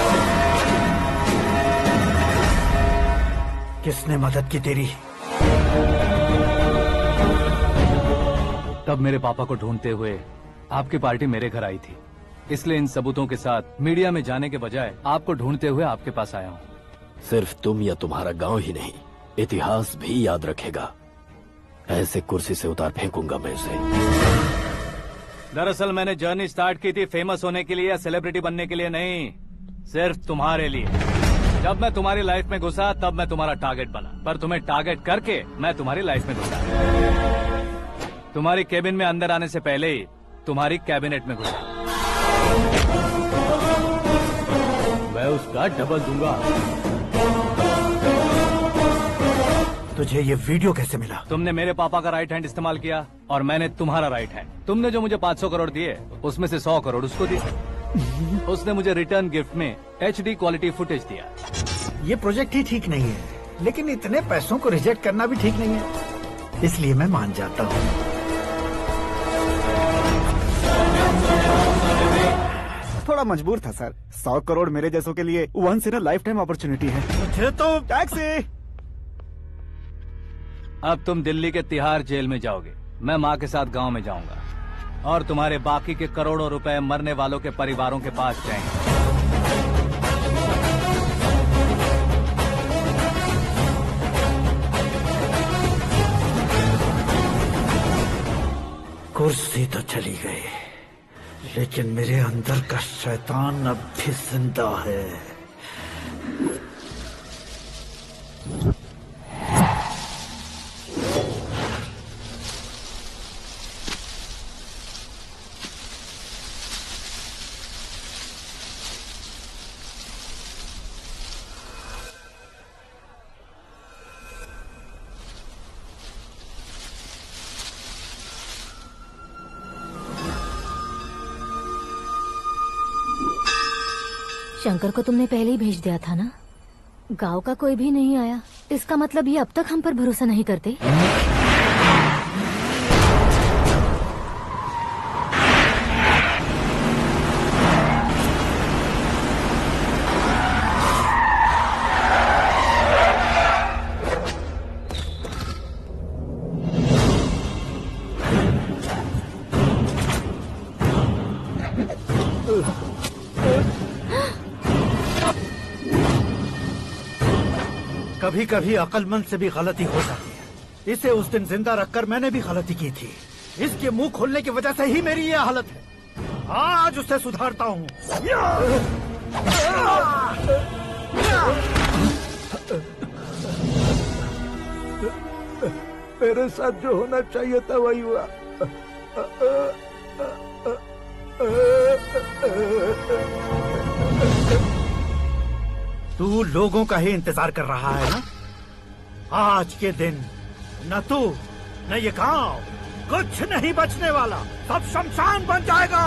किसने मदद की तेरी? तब मेरे पापा को ढूंढते हुए आपकी पार्टी मेरे घर आई थी, इसलिए इन सबूतों के साथ मीडिया में जाने के बजाय आपको ढूंढते हुए आपके पास आया हूँ। सिर्फ तुम या तुम्हारा गांव ही नहीं, इतिहास भी याद रखेगा। ऐसे कुर्सी से उतार फेंकूंगा मैं उसे। दरअसल मैंने जर्नी स्टार्ट की थी फेमस होने के लिए या सेलिब्रिटी बनने के लिए नहीं, सिर्फ तुम्हारे लिए। जब मैं तुम्हारी लाइफ में घुसा तब मैं तुम्हारा टारगेट बना, पर तुम्हें टारगेट करके मैं तुम्हारी लाइफ में घुसा। तुम्हारी केबिन में अंदर आने से पहले ही तुम्हारी कैबिनेट में घुसा। मैं उसका डबल दूंगा। तुझे ये वीडियो कैसे मिला? तुमने मेरे पापा का राइट हैंड इस्तेमाल किया और मैंने तुम्हारा राइट हैंड। तुमने जो मुझे 500 करोड़ दिए, उसमें से 100 करोड़ उसको दिए। उसने मुझे रिटर्न गिफ्ट में HD क्वालिटी फुटेज दिया। ये प्रोजेक्ट ही ठीक नहीं है, लेकिन इतने पैसों को रिजेक्ट करना भी ठीक नहीं है, इसलिए मैं मान जाता हूँ। थोड़ा मजबूर था सर। 100 करोड़ मेरे जैसों के लिए once in a lifetime opportunity है। मुझे तो टैक्सी। अब तुम दिल्ली के तिहाड़ जेल में जाओगे, मैं माँ के साथ गांव में जाऊंगा और तुम्हारे बाकी के करोड़ों रुपए मरने वालों के परिवारों के पास जाएंगे। कुर्सी तो चली गई, लेकिन मेरे अंदर का शैतान अब भी जिंदा है। शंकर को तुमने पहले ही भेज दिया था ना? गांव का कोई भी नहीं आया, इसका मतलब ये अब तक हम पर भरोसा नहीं करते। कभी कभी अक्लमंद से भी गलती हो जाती है। इसे उस दिन जिंदा रखकर मैंने भी गलती की थी। इसके मुंह खोलने की वजह से ही मेरी ये हालत है। आज उसे सुधारता हूँ। मेरे साथ जो होना चाहिए था वही हुआ। तू लोगों का ही इंतजार कर रहा है ना? आज के दिन न तू न ये गांव कुछ नहीं बचने वाला, सब शमशान बन जाएगा।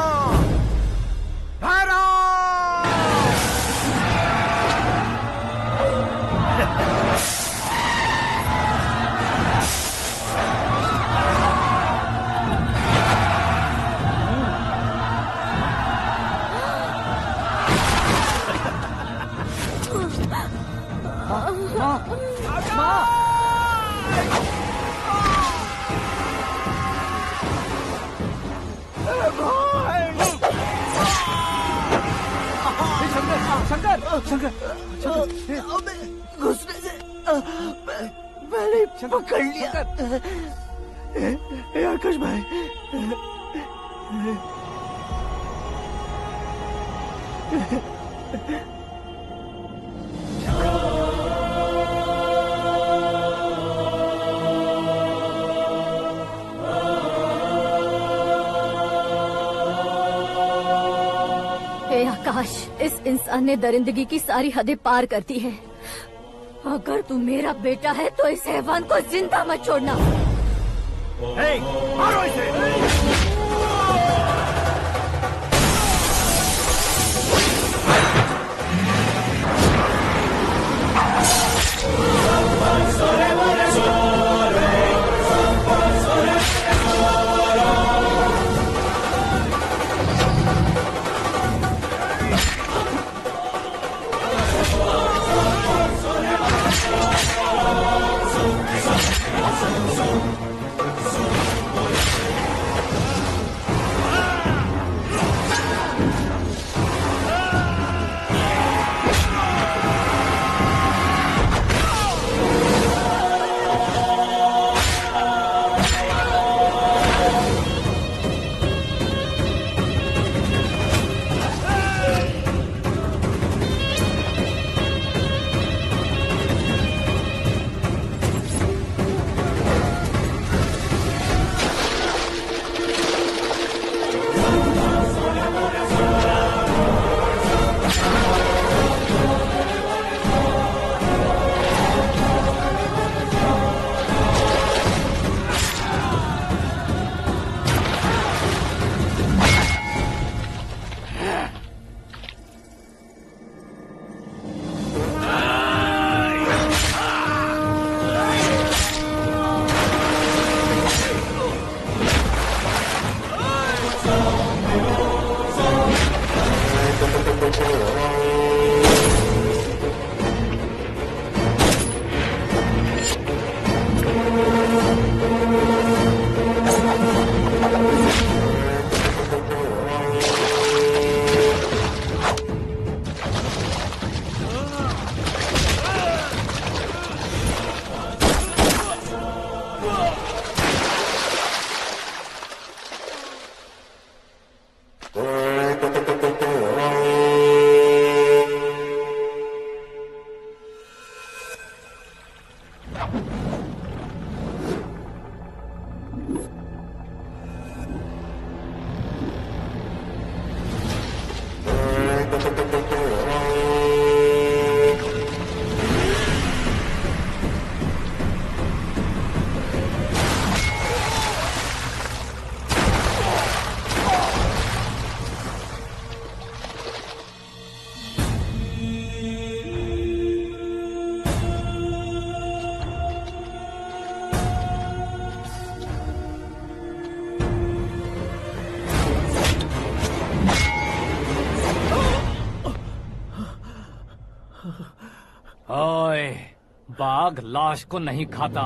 घुसने से मैंने पकड़ लिया। आकाश भाई, हे आकाश, इस इंसान ने दरिंदगी की सारी हदें पार कर दी है। अगर तू मेरा बेटा है तो इस हैवान को जिंदा मत छोड़ना। मारो इसे। ओए, बाघ लाश को नहीं खाता।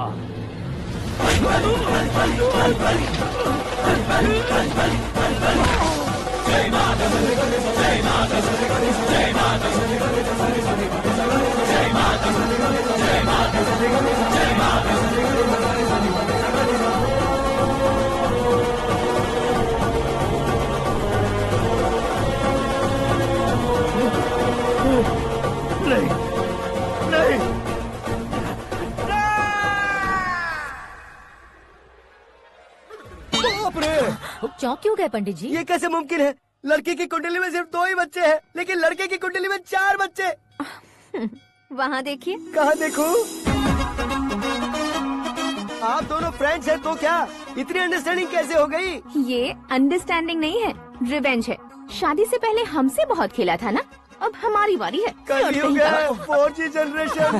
चौंक क्यों गए पंडित जी? ये कैसे मुमकिन है? लड़की की कुंडली में सिर्फ 2 ही बच्चे हैं, लेकिन लड़के की कुंडली में 4 बच्चे। वहाँ देखिए। कहाँ देखूं? आप दोनों फ्रेंड्स हैं तो क्या इतनी अंडरस्टैंडिंग कैसे हो गई? ये अंडरस्टैंडिंग नहीं है, रिवेंज है। शादी से पहले हमसे बहुत खेला था ना, अब हमारी बारी है। कल 4G जनरेशन।